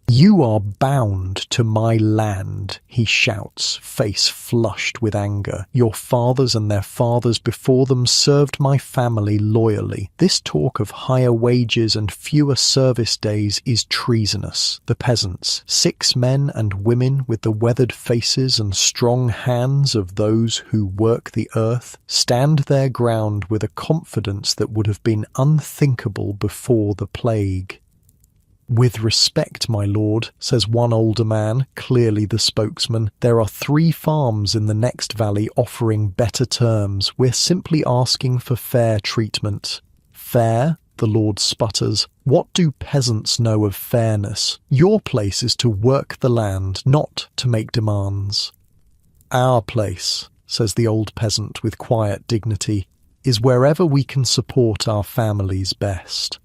Speaker 1: "You are bound to my land," he shouts, face flushed with anger. "Your fathers and their fathers before them served my family loyally. This talk of higher wages and fewer service days is treasonous." The peasants, 6 men and women with the weathered faces and strong hands of those who work the earth, stand their ground with a confidence that would have been unthinkable before the plague. "With respect, my lord," says one older man, clearly the spokesman, "there are 3 farms in the next valley offering better terms. We're simply asking for fair treatment." "Fair?" the lord sputters. "What do peasants know of fairness? Your place is to work the land, not to make demands." "Our place," says the old peasant with quiet dignity, "is wherever we can support our families best."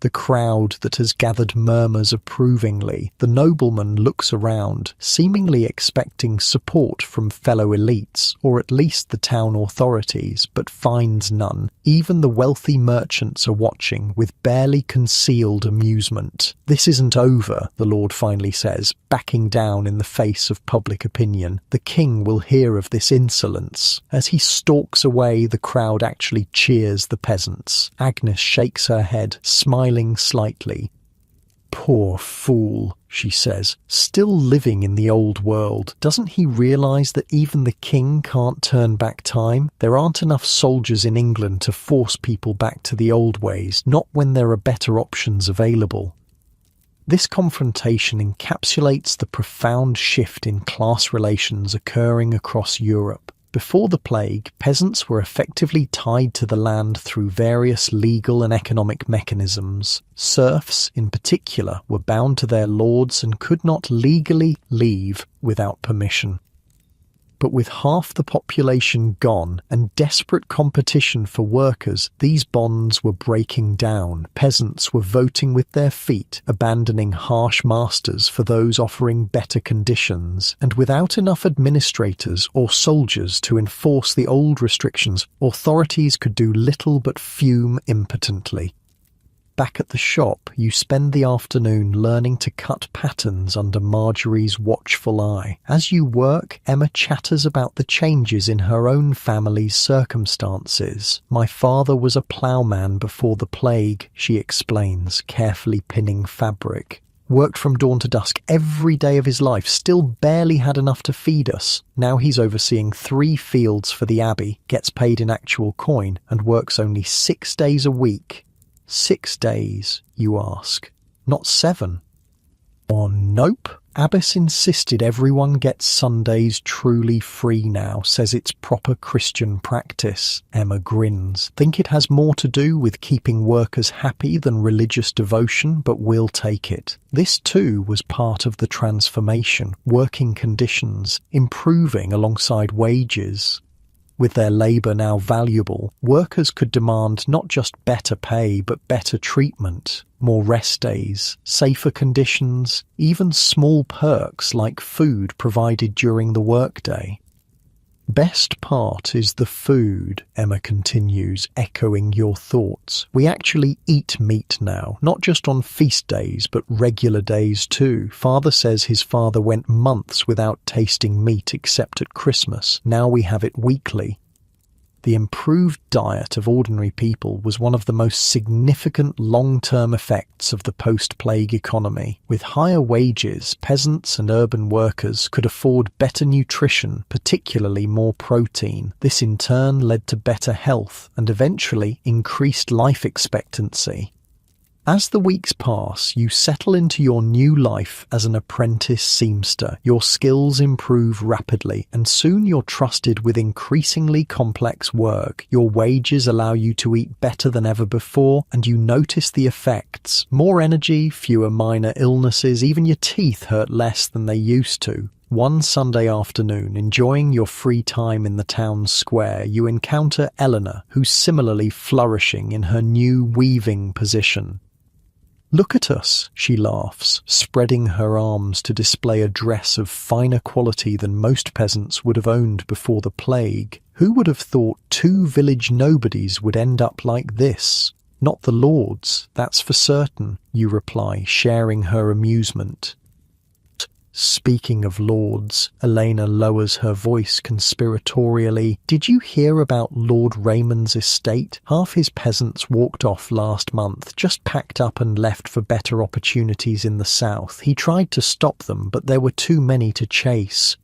Speaker 1: The crowd that has gathered murmurs approvingly. The nobleman looks around, seemingly expecting support from fellow elites, or at least the town authorities, but finds none. Even the wealthy merchants are watching, with barely concealed amusement. "This isn't over," the lord finally says, backing down in the face of public opinion. "The king will hear of this insolence." As he stalks away, the crowd actually cheers the peasants. Agnes shakes her head, smiling slightly. "Poor fool," she says, "still living in the old world. Doesn't he realise that even the king can't turn back time? There aren't enough soldiers in England to force people back to the old ways, not when there are better options available." This confrontation encapsulates the profound shift in class relations occurring across Europe. Before the plague, peasants were effectively tied to the land through various legal and economic mechanisms. Serfs, in particular, were bound to their lords and could not legally leave without permission. But with half the population gone and desperate competition for workers, these bonds were breaking down. Peasants were voting with their feet, abandoning harsh masters for those offering better conditions. And without enough administrators or soldiers to enforce the old restrictions, authorities could do little but fume impotently. Back at the shop, you spend the afternoon learning to cut patterns under Marjorie's watchful eye. As you work, Emma chatters about the changes in her own family's circumstances. "My father was a ploughman before the plague," she explains, carefully pinning fabric. "Worked from dawn to dusk every day of his life, still barely had enough to feed us. Now he's overseeing 3 fields for the abbey, gets paid in actual coin, and works only 6 days a week." 6 days, you ask. not 7. Oh, nope. Abbess insisted everyone gets Sundays truly free now, says it's proper Christian practice. Emma grins. Think it has more to do with keeping workers happy than religious devotion, but we'll take it. This too was part of the transformation, working conditions, improving alongside wages. With their labour now valuable, workers could demand not just better pay but better treatment, more rest days, safer conditions, even small perks like food provided during the workday. Best part is the food, Emma continues, echoing your thoughts. We actually eat meat now, not just on feast days, but regular days too. Father says his father went months without tasting meat except at Christmas. Now we have it weekly. The improved diet of ordinary people was one of the most significant long-term effects of the post-plague economy. With higher wages, peasants and urban workers could afford better nutrition, particularly more protein. This in turn led to better health and eventually increased life expectancy. As the weeks pass, you settle into your new life as an apprentice seamster. Your skills improve rapidly, and soon you're trusted with increasingly complex work. Your wages allow you to eat better than ever before, and you notice the effects. More energy, fewer minor illnesses, even your teeth hurt less than they used to. One Sunday afternoon, enjoying your free time in the town square, you encounter Eleanor, who's similarly flourishing in her new weaving position. "Look at us," she laughs, spreading her arms to display a dress of finer quality than most peasants would have owned before the plague. Who would have thought 2 village nobodies would end up like this? Not the lords, that's for certain, you reply, sharing her amusement. Speaking of lords, Elena lowers her voice conspiratorially. Did you hear about Lord Raymond's estate? Half his peasants walked off last month, just packed up and left for better opportunities in the south. He tried to stop them, but there were too many to chase.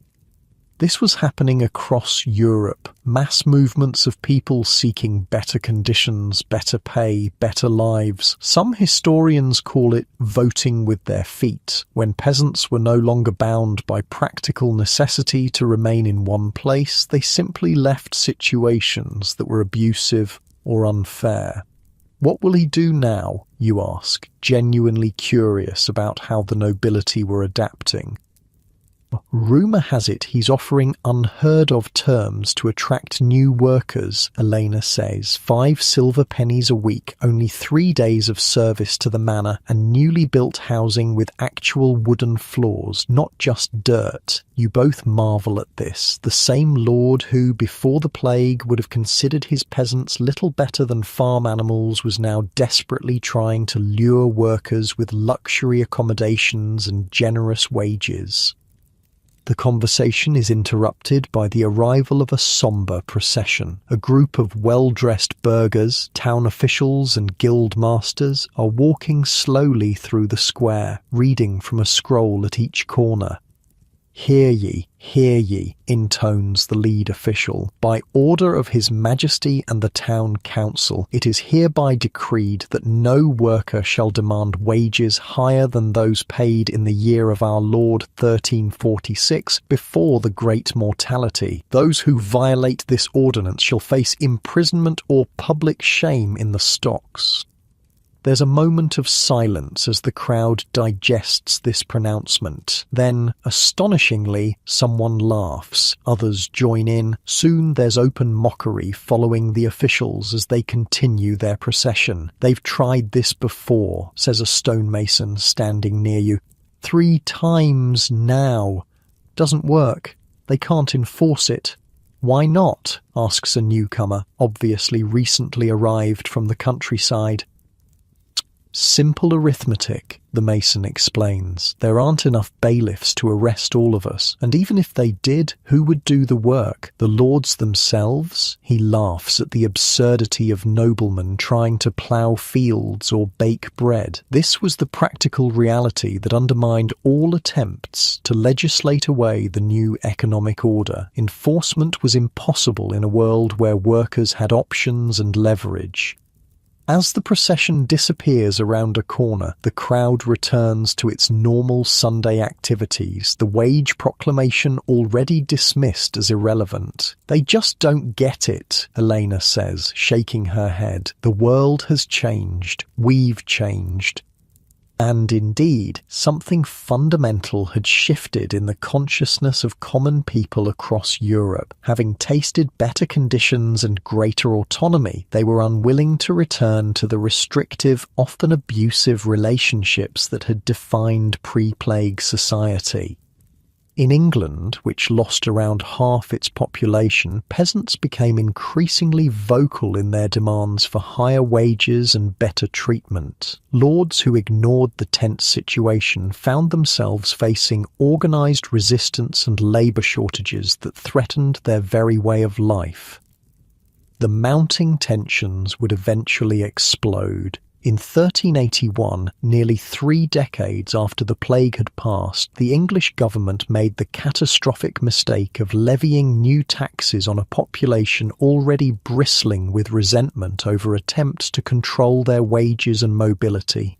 Speaker 1: This was happening across Europe. Mass movements of people seeking better conditions, better pay, better lives. Some historians call it voting with their feet, when peasants were no longer bound by practical necessity to remain in one place. They simply left situations that were abusive or unfair. What will he do now, you ask, genuinely curious about how the nobility were adapting. Rumour has it he's offering unheard-of terms to attract new workers, Elena says. 5 silver pennies a week, only 3 days of service to the manor, and newly built housing with actual wooden floors, not just dirt. You both marvel at this. The same lord who, before the plague, would have considered his peasants little better than farm animals was now desperately trying to lure workers with luxury accommodations and generous wages. The conversation is interrupted by the arrival of a sombre procession. A group of well-dressed burghers, town officials and guild masters are walking slowly through the square, reading from a scroll at each corner. Hear ye, intones the lead official. By order of His Majesty and the Town Council, it is hereby decreed that no worker shall demand wages higher than those paid in the year of our Lord 1346 before the great mortality. Those who violate this ordinance shall face imprisonment or public shame in the stocks. There's a moment of silence as the crowd digests this pronouncement. Then, astonishingly, someone laughs. Others join in. Soon there's open mockery following the officials as they continue their procession. "They've tried this before," says a stonemason standing near you. 3 times now. Doesn't work. They can't enforce it. "Why not?" asks a newcomer, obviously recently arrived from the countryside. "Simple arithmetic," the mason explains. "There aren't enough bailiffs to arrest all of us, and even if they did, who would do the work? The lords themselves?" He laughs at the absurdity of noblemen trying to plough fields or bake bread. This was the practical reality that undermined all attempts to legislate away the new economic order. Enforcement was impossible in a world where workers had options and leverage. As the procession disappears around a corner, the crowd returns to its normal Sunday activities, the wage proclamation already dismissed as irrelevant. "They just don't get it," Elena says, shaking her head. "The world has changed. We've changed." And indeed, something fundamental had shifted in the consciousness of common people across Europe. Having tasted better conditions and greater autonomy, they were unwilling to return to the restrictive, often abusive relationships that had defined pre-plague society. In England, which lost around half its population, peasants became increasingly vocal in their demands for higher wages and better treatment. Lords who ignored the tense situation found themselves facing organised resistance and labour shortages that threatened their very way of life. The mounting tensions would eventually explode. In 1381, nearly 3 decades after the plague had passed, the English government made the catastrophic mistake of levying new taxes on a population already bristling with resentment over attempts to control their wages and mobility.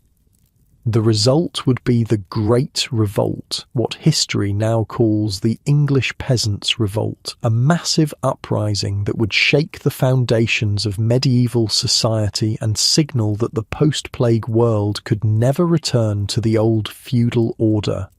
Speaker 1: The result would be the Great Revolt, what history now calls the English Peasants' Revolt, a massive uprising that would shake the foundations of medieval society and signal that the post-plague world could never return to the old feudal order.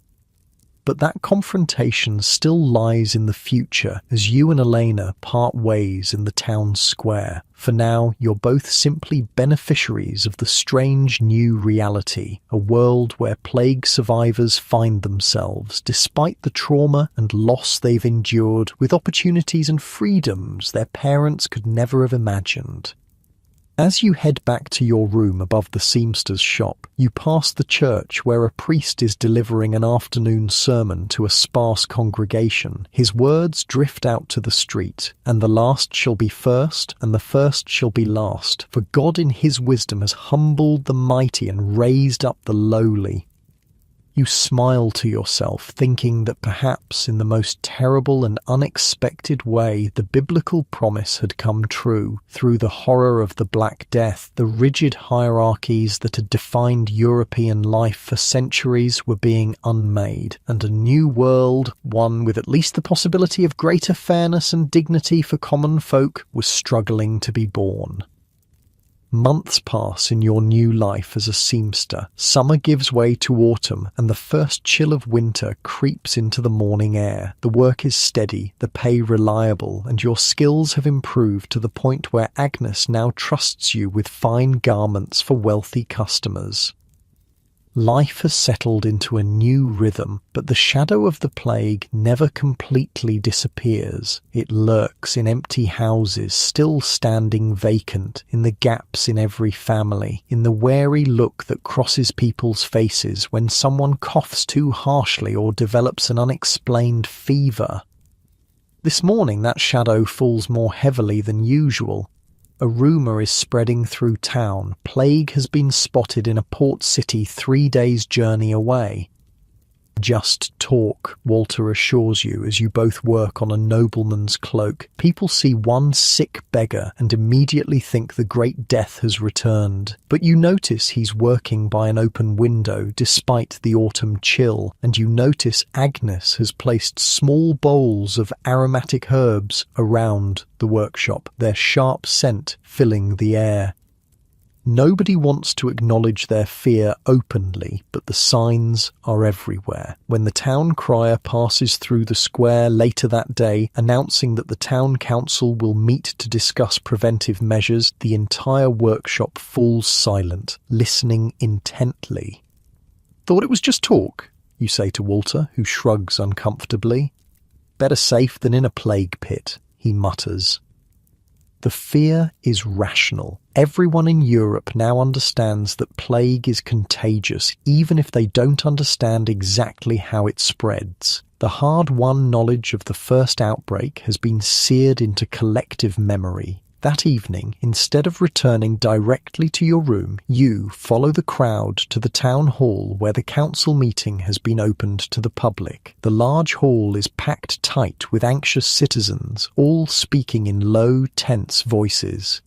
Speaker 1: But that confrontation still lies in the future as you and Elena part ways in the town square. For now, you're both simply beneficiaries of the strange new reality, a world where plague survivors find themselves, despite the trauma and loss they've endured, with opportunities and freedoms their parents could never have imagined. As you head back to your room above the seamster's shop, you pass the church where a priest is delivering an afternoon sermon to a sparse congregation. His words drift out to the street, "And the last shall be first, and the first shall be last. For God in his wisdom has humbled the mighty and raised up the lowly." You smile to yourself, thinking that perhaps in the most terrible and unexpected way the biblical promise had come true. Through the horror of the Black Death, the rigid hierarchies that had defined European life for centuries were being unmade, and a new world, one with at least the possibility of greater fairness and dignity for common folk, was struggling to be born. Months pass in your new life as a seamster. Summer gives way to autumn, and the first chill of winter creeps into the morning air. The work is steady, the pay reliable, and your skills have improved to the point where Agnes now trusts you with fine garments for wealthy customers. Life has settled into a new rhythm, but the shadow of the plague never completely disappears. It lurks in empty houses, still standing vacant, in the gaps in every family, in the wary look that crosses people's faces when someone coughs too harshly or develops an unexplained fever. This morning that shadow falls more heavily than usual. A rumour is spreading through town. Plague has been spotted in a port city 3 days' journey away. "Just talk," Walter assures you as you both work on a nobleman's cloak. People see one sick beggar and immediately think the Great Death has returned. But you notice he's working by an open window despite the autumn chill, and you notice Agnes has placed small bowls of aromatic herbs around the workshop, their sharp scent filling the air. Nobody wants to acknowledge their fear openly, but the signs are everywhere. When the town crier passes through the square later that day, announcing that the town council will meet to discuss preventive measures, the entire workshop falls silent, listening intently. "Thought it was just talk," you say to Walter, who shrugs uncomfortably. "Better safe than in a plague pit," he mutters. The fear is rational. Everyone in Europe now understands that plague is contagious, even if they don't understand exactly how it spreads. The hard-won knowledge of the first outbreak has been seared into collective memory. That evening, instead of returning directly to your room, you follow the crowd to the town hall where the council meeting has been opened to the public. The large hall is packed tight with anxious citizens, all speaking in low, tense voices.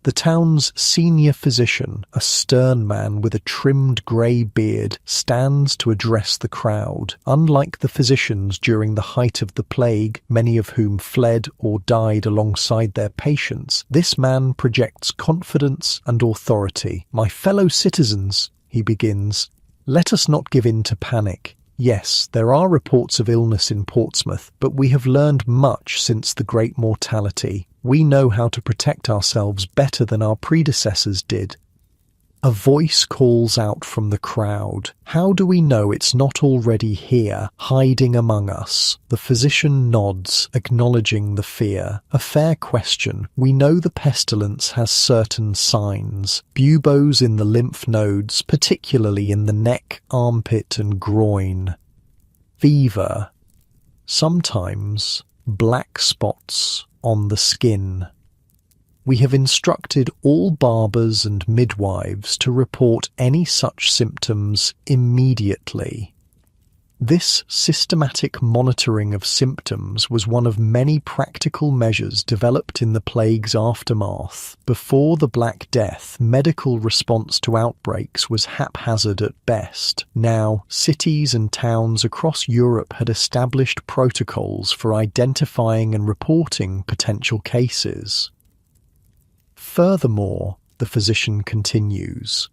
Speaker 1: The town's senior physician, a stern man with a trimmed grey beard, stands to address the crowd. Unlike the physicians during the height of the plague, many of whom fled or died alongside their patients, this man projects confidence and authority. "My fellow citizens," he begins, "let us not give in to panic. Yes, there are reports of illness in Portsmouth, but we have learned much since the Great Mortality. We know how to protect ourselves better than our predecessors did." A voice calls out from the crowd. "How do we know it's not already here, hiding among us?" The physician nods, acknowledging the fear. "A fair question. We know the pestilence has certain signs. Buboes in the lymph nodes, particularly in the neck, armpit and groin. Fever. Sometimes black spots on the skin. We have instructed all barbers and midwives to report any such symptoms immediately." This systematic monitoring of symptoms was one of many practical measures developed in the plague's aftermath. Before the Black Death, medical response to outbreaks was haphazard at best. Now, cities and towns across Europe had established protocols for identifying and reporting potential cases. Furthermore, the physician continues,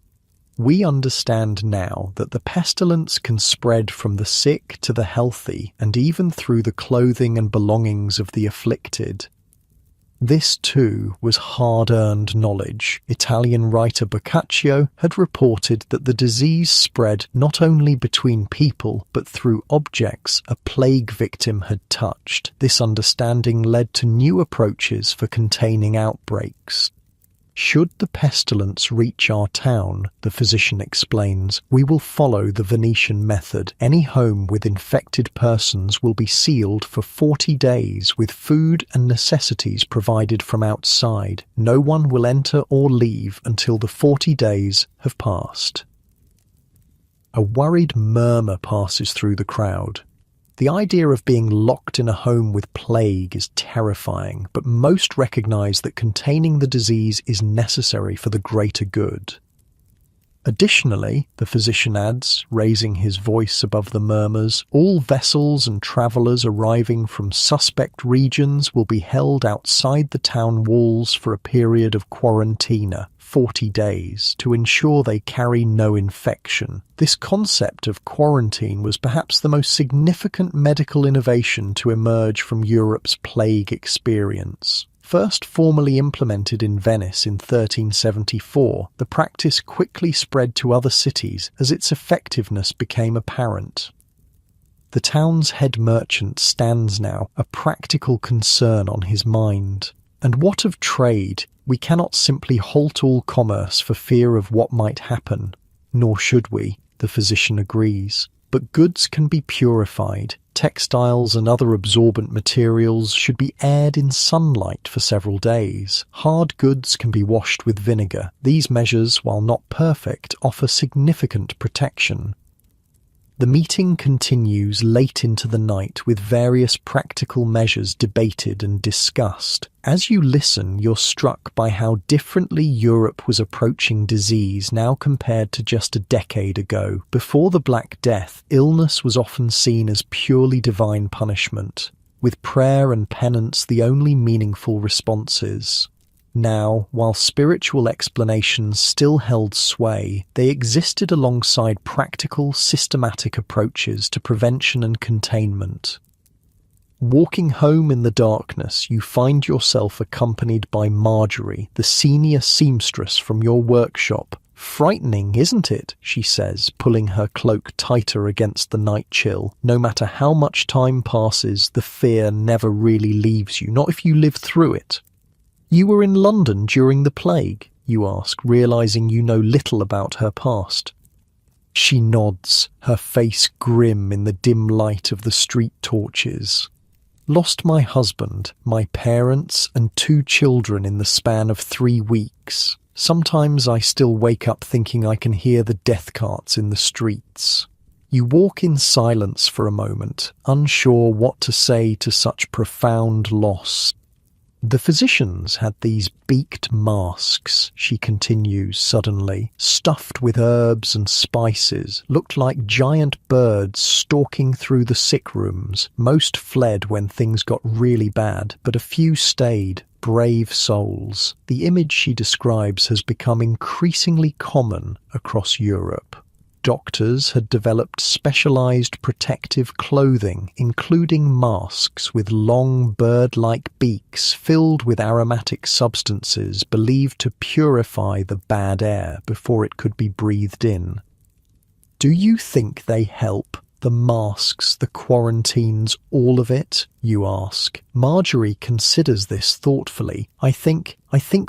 Speaker 1: "We understand now that the pestilence can spread from the sick to the healthy and even through the clothing and belongings of the afflicted." This, too, was hard-earned knowledge. Italian writer Boccaccio had reported that the disease spread not only between people, but through objects a plague victim had touched. This understanding led to new approaches for containing outbreaks. "Should the pestilence reach our town," the physician explains, "we will follow the Venetian method. Any home with infected persons will be sealed for 40 days with food and necessities provided from outside. No one will enter or leave until the 40 days have passed." A worried murmur passes through the crowd. The idea of being locked in a home with plague is terrifying, but most recognize that containing the disease is necessary for the greater good. Additionally, the physician adds, raising his voice above the murmurs, "all vessels and travellers arriving from suspect regions will be held outside the town walls for a period of quarantina, 40 days, to ensure they carry no infection." This concept of quarantine was perhaps the most significant medical innovation to emerge from Europe's plague experience. First formally implemented in Venice in 1374, the practice quickly spread to other cities as its effectiveness became apparent. The town's head merchant stands now, a practical concern on his mind. "And what of trade? We cannot simply halt all commerce for fear of what might happen." "Nor should we," the physician agrees. "But goods can be purified. Textiles and other absorbent materials should be aired in sunlight for several days. Hard goods can be washed with vinegar. These measures, while not perfect, offer significant protection." The meeting continues late into the night with various practical measures debated and discussed. As you listen, you're struck by how differently Europe was approaching disease now compared to just a decade ago. Before the Black Death, illness was often seen as purely divine punishment, with prayer and penance the only meaningful responses. Now, while spiritual explanations still held sway, they existed alongside practical, systematic approaches to prevention and containment. Walking home in the darkness, you find yourself accompanied by Marjorie, the senior seamstress from your workshop. "Frightening, isn't it?" she says, pulling her cloak tighter against the night chill. "No matter how much time passes, the fear never really leaves you, not if you live through it." "You were in London during the plague?" you ask, realizing you know little about her past. She nods, her face grim in the dim light of the street torches. "Lost my husband, my parents, and 2 children in the span of 3 weeks. Sometimes I still wake up thinking I can hear the death carts in the streets." You walk in silence for a moment, unsure what to say to such profound loss. The physicians had these beaked masks, she continues suddenly, stuffed with herbs and spices, looked like giant birds stalking through the sick rooms. Most fled when things got really bad, but a few stayed, brave souls. The image she describes has become increasingly common across Europe. Doctors had developed specialized protective clothing, including masks with long bird-like beaks filled with aromatic substances believed to purify the bad air before it could be breathed in. Do you think they help? The masks, the quarantines, all of it, you ask. Marjorie considers this thoughtfully. I think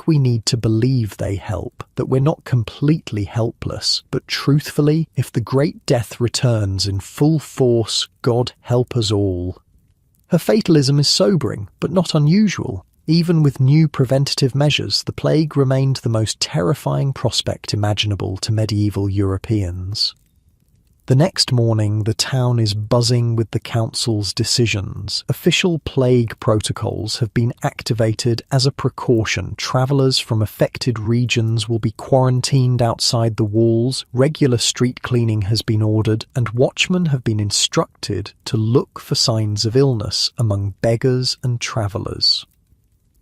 Speaker 1: we need to believe they help, that we're not completely helpless. But truthfully, if the Great Death returns in full force, God help us all. Her fatalism is sobering, but not unusual. Even with new preventative measures, the plague remained the most terrifying prospect imaginable to medieval Europeans. The next morning, the town is buzzing with the council's decisions. Official plague protocols have been activated as a precaution. Travellers from affected regions will be quarantined outside the walls, regular street cleaning has been ordered, and watchmen have been instructed to look for signs of illness among beggars and travellers.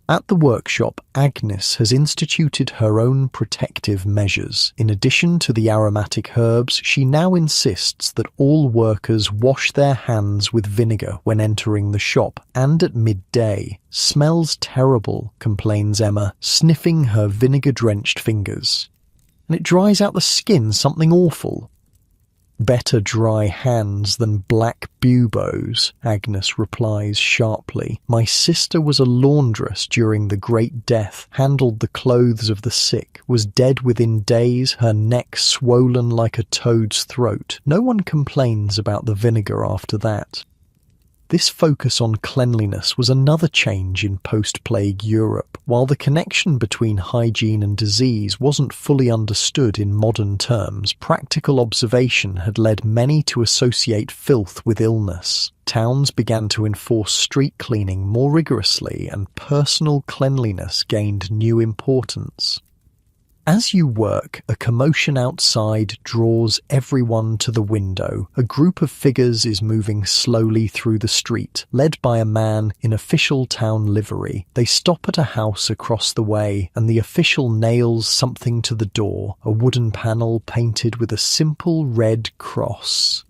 Speaker 1: At the workshop, Agnes has instituted her own protective measures. In addition to the aromatic herbs, she now insists that all workers wash their hands with vinegar when entering the shop and at midday. "Smells terrible," complains Emma, sniffing her vinegar-drenched fingers. "And it dries out the skin something awful." "Better dry hands than black buboes," Agnes replies sharply. "My sister was a laundress during the Great Death, handled the clothes of the sick, was dead within days, her neck swollen like a toad's throat. No one complains about the vinegar after that." This focus on cleanliness was another change in post-plague Europe. While the connection between hygiene and disease wasn't fully understood in modern terms, practical observation had led many to associate filth with illness. Towns began to enforce street cleaning more rigorously, and personal cleanliness gained new importance. As you work, a commotion outside draws everyone to the window. A group of figures is moving slowly through the street, led by a man in official town livery. They stop at a house across the way, and the official nails something to the door, a wooden panel painted with a simple red cross.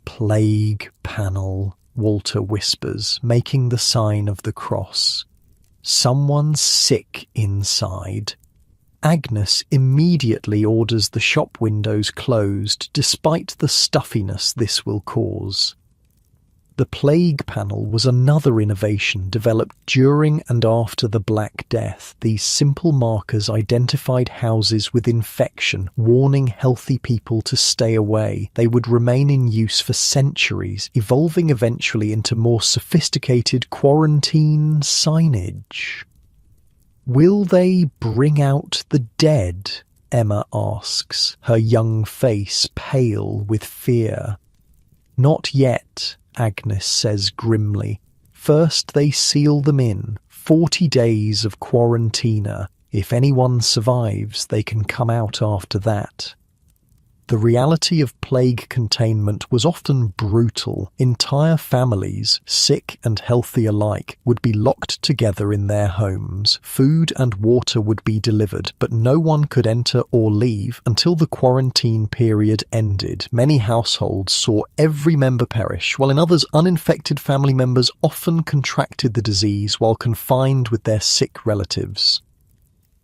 Speaker 1: "Plague panel," Walter whispers, making the sign of the cross. "Someone's sick inside." Agnes immediately orders the shop windows closed, despite the stuffiness this will cause. The plague panel was another innovation developed during and after the Black Death. These simple markers identified houses with infection, warning healthy people to stay away. They would remain in use for centuries, evolving eventually into more sophisticated quarantine signage. "Will they bring out the dead?" Emma asks, her young face pale with fear. "Not yet," Agnes says grimly. "First they seal them in, 40 days of quarantina. If anyone survives, they can come out after that." The reality of plague containment was often brutal. Entire families, sick and healthy alike, would be locked together in their homes. Food and water would be delivered, but no one could enter or leave until the quarantine period ended. Many households saw every member perish, while in others uninfected family members often contracted the disease while confined with their sick relatives.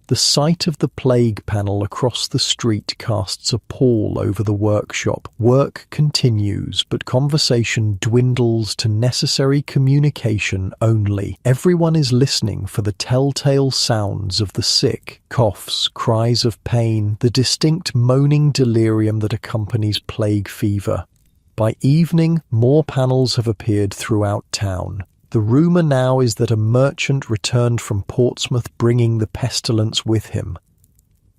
Speaker 1: The sight of the plague panel across the street casts a pall over the workshop. Work continues, but conversation dwindles to necessary communication only. Everyone is listening for the telltale sounds of the sick, coughs, cries of pain, the distinct moaning delirium that accompanies plague fever. By evening, more panels have appeared throughout town. The rumour now is that a merchant returned from Portsmouth bringing the pestilence with him.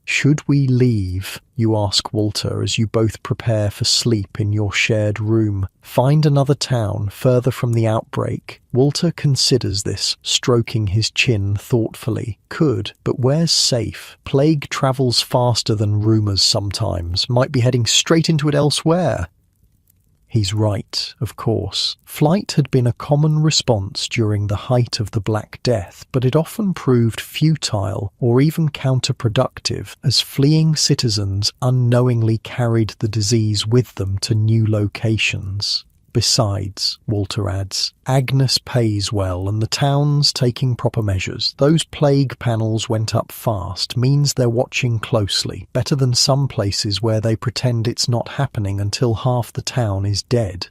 Speaker 1: "Should we leave?" you ask Walter as you both prepare for sleep in your shared room. "Find another town further from the outbreak?" Walter considers this, stroking his chin thoughtfully. "Could, but where's safe? Plague travels faster than rumours sometimes. Might be heading straight into it elsewhere." He's right, of course. Flight had been a common response during the height of the Black Death, but it often proved futile or even counterproductive as fleeing citizens unknowingly carried the disease with them to new locations. "Besides," Walter adds, "Agnes pays well, and the town's taking proper measures. Those plague panels went up fast, means they're watching closely, better than some places where they pretend it's not happening until half the town is dead."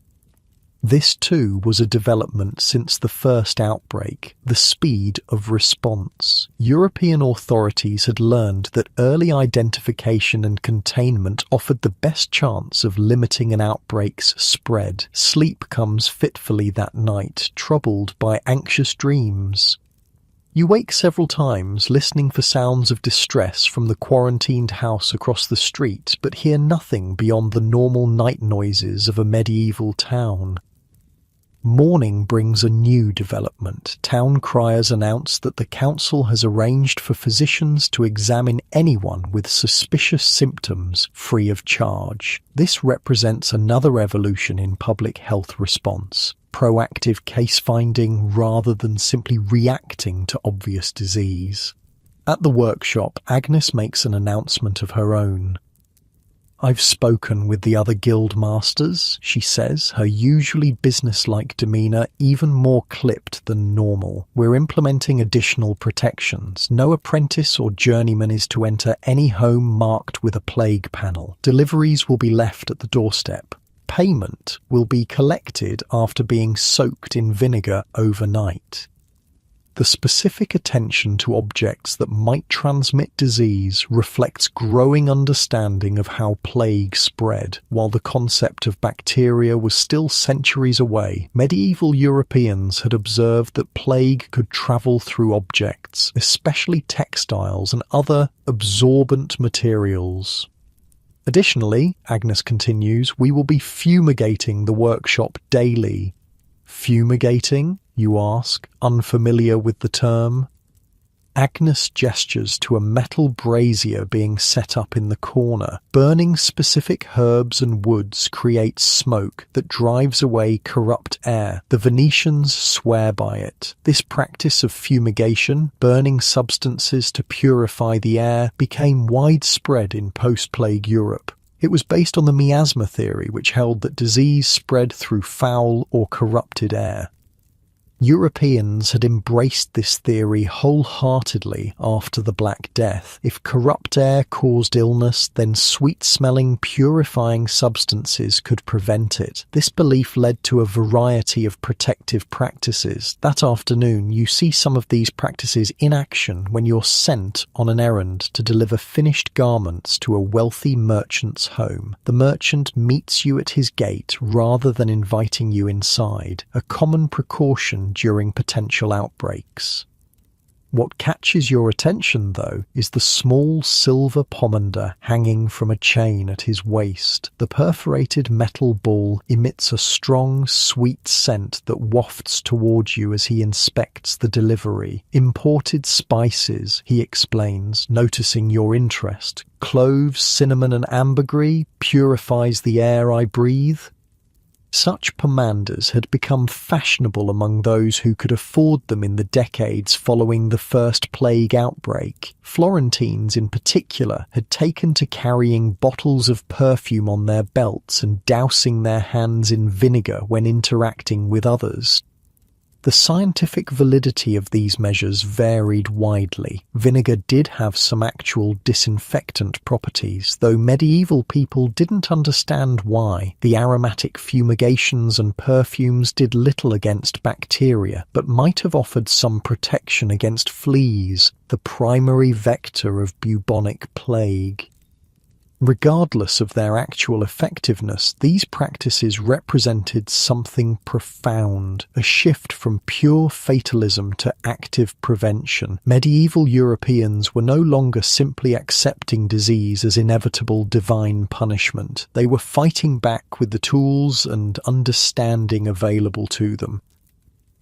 Speaker 1: This too was a development since the first outbreak, the speed of response. European authorities had learned that early identification and containment offered the best chance of limiting an outbreak's spread. Sleep comes fitfully that night, troubled by anxious dreams. You wake several times, listening for sounds of distress from the quarantined house across the street, but hear nothing beyond the normal night noises of a medieval town. Morning brings a new development. Town criers announce that the council has arranged for physicians to examine anyone with suspicious symptoms free of charge. This represents another evolution in public health response. Proactive case finding rather than simply reacting to obvious disease. At the workshop, Agnes makes an announcement of her own. "I've spoken with the other guild masters," she says, her usually businesslike demeanour even more clipped than normal. "We're implementing additional protections. No apprentice or journeyman is to enter any home marked with a plague panel. Deliveries will be left at the doorstep. Payment will be collected after being soaked in vinegar overnight." The specific attention to objects that might transmit disease reflects growing understanding of how plague spread. While the concept of bacteria was still centuries away, medieval Europeans had observed that plague could travel through objects, especially textiles and other absorbent materials. Additionally, Agnes continues, "we will be fumigating the workshop daily." "Fumigating?" you ask, unfamiliar with the term. Agnes gestures to a metal brazier being set up in the corner. Burning specific herbs and woods creates smoke that drives away corrupt air. The Venetians swear by it. This practice of fumigation, burning substances to purify the air, became widespread in post-plague Europe. It was based on the miasma theory, which held that disease spread through foul or corrupted air. Europeans had embraced this theory wholeheartedly after the Black Death. If corrupt air caused illness, then sweet-smelling, purifying substances could prevent it. This belief led to a variety of protective practices. That afternoon, you see some of these practices in action when you're sent on an errand to deliver finished garments to a wealthy merchant's home. The merchant meets you at his gate rather than inviting you inside, a common precaution during potential outbreaks. What catches your attention, though, is the small silver pomander hanging from a chain at his waist. The perforated metal ball emits a strong, sweet scent that wafts towards you as he inspects the delivery. "Imported spices," he explains, noticing your interest. "Cloves, cinnamon and ambergris purifies the air I breathe." Such pomanders had become fashionable among those who could afford them in the decades following the first plague outbreak. Florentines in particular had taken to carrying bottles of perfume on their belts and dousing their hands in vinegar when interacting with others. The scientific validity of these measures varied widely. Vinegar did have some actual disinfectant properties, though medieval people didn't understand why. The aromatic fumigations and perfumes did little against bacteria, but might have offered some protection against fleas, the primary vector of bubonic plague. Regardless of their actual effectiveness, these practices represented something profound, a shift from pure fatalism to active prevention. Medieval Europeans were no longer simply accepting disease as inevitable divine punishment. They were fighting back with the tools and understanding available to them.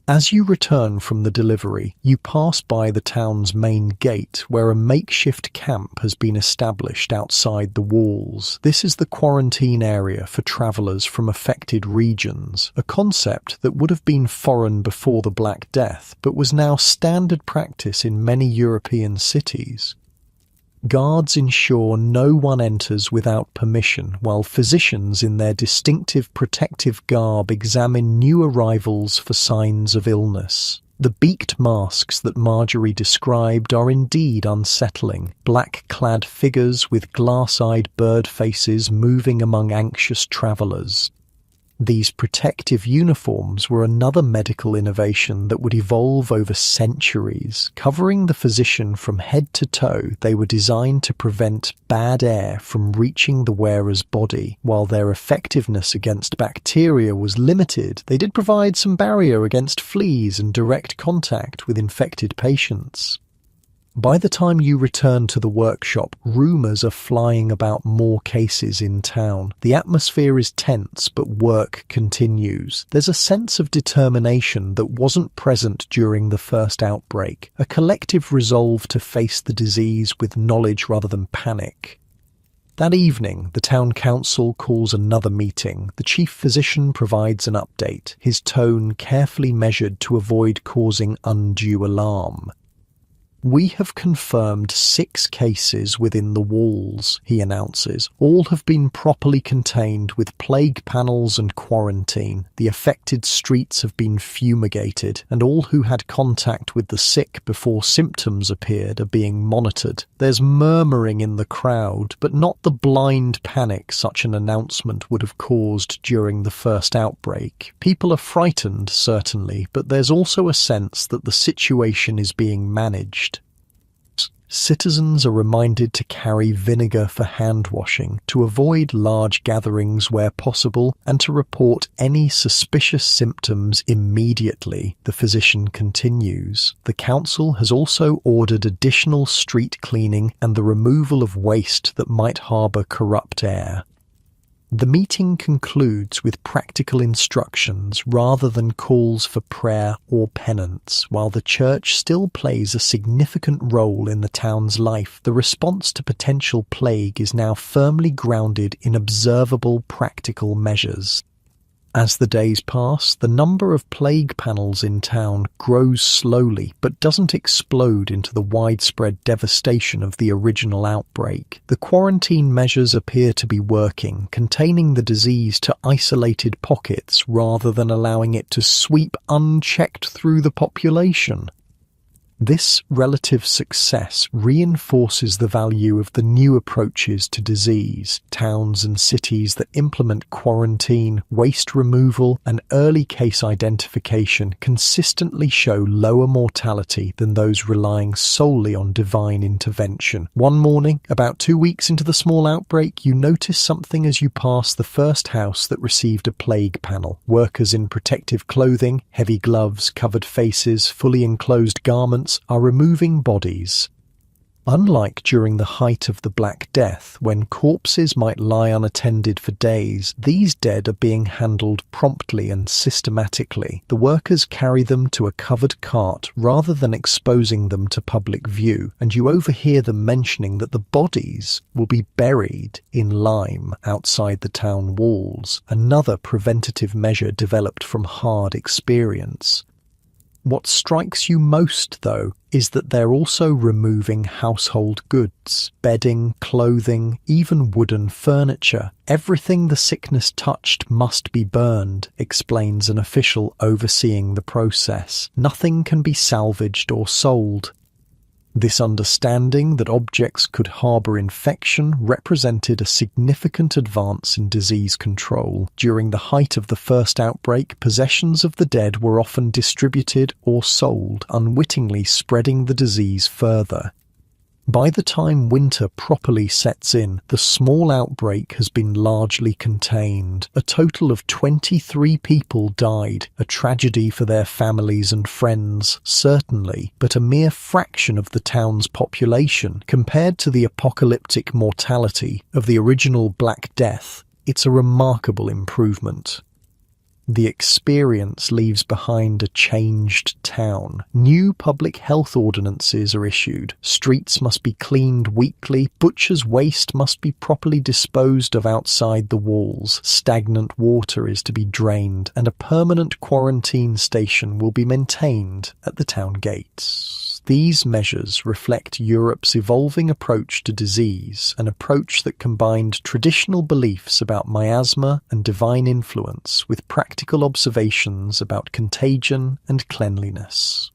Speaker 1: As you return from the delivery, you pass by the town's main gate, where a makeshift camp has been established outside the walls. This is the quarantine area for travellers from affected regions, a concept that would have been foreign before the Black Death, but was now standard practice in many European cities. Guards ensure no one enters without permission, while physicians in their distinctive protective garb examine new arrivals for signs of illness. The beaked masks that Marjorie described are indeed unsettling, black-clad figures with glass-eyed bird faces moving among anxious travellers. These protective uniforms were another medical innovation that would evolve over centuries. Covering the physician from head to toe, they were designed to prevent bad air from reaching the wearer's body. While their effectiveness against bacteria was limited, they did provide some barrier against fleas and direct contact with infected patients. By the time you return to the workshop, rumours are flying about more cases in town. The atmosphere is tense, but work continues. There's a sense of determination that wasn't present during the first outbreak, a collective resolve to face the disease with knowledge rather than panic. That evening, the town council calls another meeting. The chief physician provides an update, his tone carefully measured to avoid causing undue alarm. "We have confirmed 6 cases within the walls," he announces. "All have been properly contained with plague panels and quarantine. The affected streets have been fumigated, and all who had contact with the sick before symptoms appeared are being monitored." There's murmuring in the crowd, but not the blind panic such an announcement would have caused during the first outbreak. People are frightened, certainly, but there's also a sense that the situation is being managed. Citizens are reminded to carry vinegar for hand washing, to avoid large gatherings where possible, and to report any suspicious symptoms immediately, the physician continues. The council has also ordered additional street cleaning and the removal of waste that might harbour corrupt air. The meeting concludes with practical instructions rather than calls for prayer or penance. While the church still plays a significant role in the town's life, the response to potential plague is now firmly grounded in observable practical measures. As the days pass, the number of plague panels in town grows slowly but doesn't explode into the widespread devastation of the original outbreak. The quarantine measures appear to be working, containing the disease to isolated pockets rather than allowing it to sweep unchecked through the population. This relative success reinforces the value of the new approaches to disease. Towns and cities that implement quarantine, waste removal, and early case identification consistently show lower mortality than those relying solely on divine intervention. One morning, about 2 weeks into the small outbreak, you notice something as you pass the first house that received a plague panel. Workers in protective clothing, heavy gloves, covered faces, fully enclosed garments, are removing bodies. Unlike during the height of the Black Death, when corpses might lie unattended for days, these dead are being handled promptly and systematically. The workers carry them to a covered cart rather than exposing them to public view, and you overhear them mentioning that the bodies will be buried in lime outside the town walls, another preventative measure developed from hard experience. What strikes you most, though, is that they're also removing household goods, bedding, clothing, even wooden furniture. Everything the sickness touched must be burned, explains an official overseeing the process. Nothing can be salvaged or sold. This understanding that objects could harbour infection represented a significant advance in disease control. During the height of the first outbreak, possessions of the dead were often distributed or sold, unwittingly spreading the disease further. By the time winter properly sets in, the small outbreak has been largely contained. A total of 23 people died, a tragedy for their families and friends, certainly, but a mere fraction of the town's population. Compared to the apocalyptic mortality of the original Black Death, it's a remarkable improvement. The experience leaves behind a changed town. New public health ordinances are issued. Streets must be cleaned weekly. Butcher's waste must be properly disposed of outside the walls. Stagnant water is to be drained, and a permanent quarantine station will be maintained at the town gates. These measures reflect Europe's evolving approach to disease, an approach that combined traditional beliefs about miasma and divine influence with practical observations about contagion and cleanliness.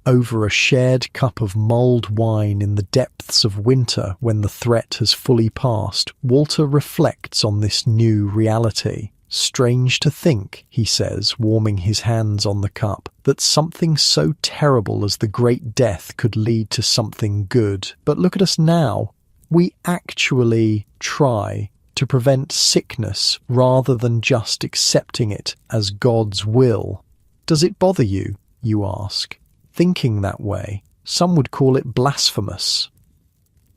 Speaker 1: Over a shared cup of mulled wine in the depths of winter, when the threat has fully passed, Walter reflects on this new reality. Strange to think, he says, warming his hands on the cup, that something so terrible as the Great Death could lead to something good. But look at us now. We actually try to prevent sickness rather than just accepting it as God's will. Does it bother you, you ask? Thinking that way, some would call it blasphemous.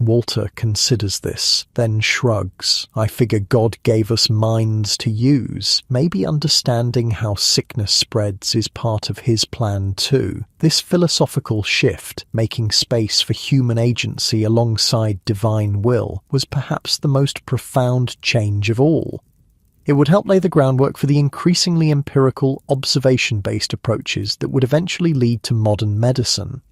Speaker 1: Walter considers this, then shrugs. I figure God gave us minds to use. Maybe understanding how sickness spreads is part of his plan too. This philosophical shift, making space for human agency alongside divine will, was perhaps the most profound change of all. It would help lay the groundwork for the increasingly empirical, observation-based approaches that would eventually lead to modern medicine.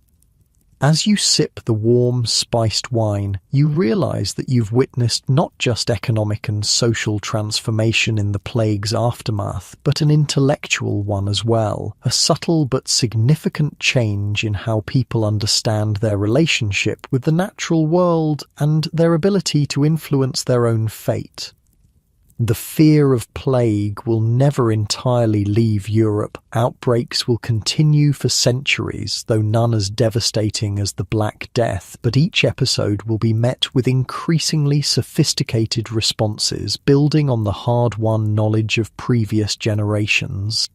Speaker 1: As you sip the warm, spiced wine, you realize that you've witnessed not just economic and social transformation in the plague's aftermath, but an intellectual one as well, a subtle but significant change in how people understand their relationship with the natural world and their ability to influence their own fate. The fear of plague will never entirely leave Europe. Outbreaks will continue for centuries, though none as devastating as the Black Death, but each episode will be met with increasingly sophisticated responses, building on the hard-won knowledge of previous generations.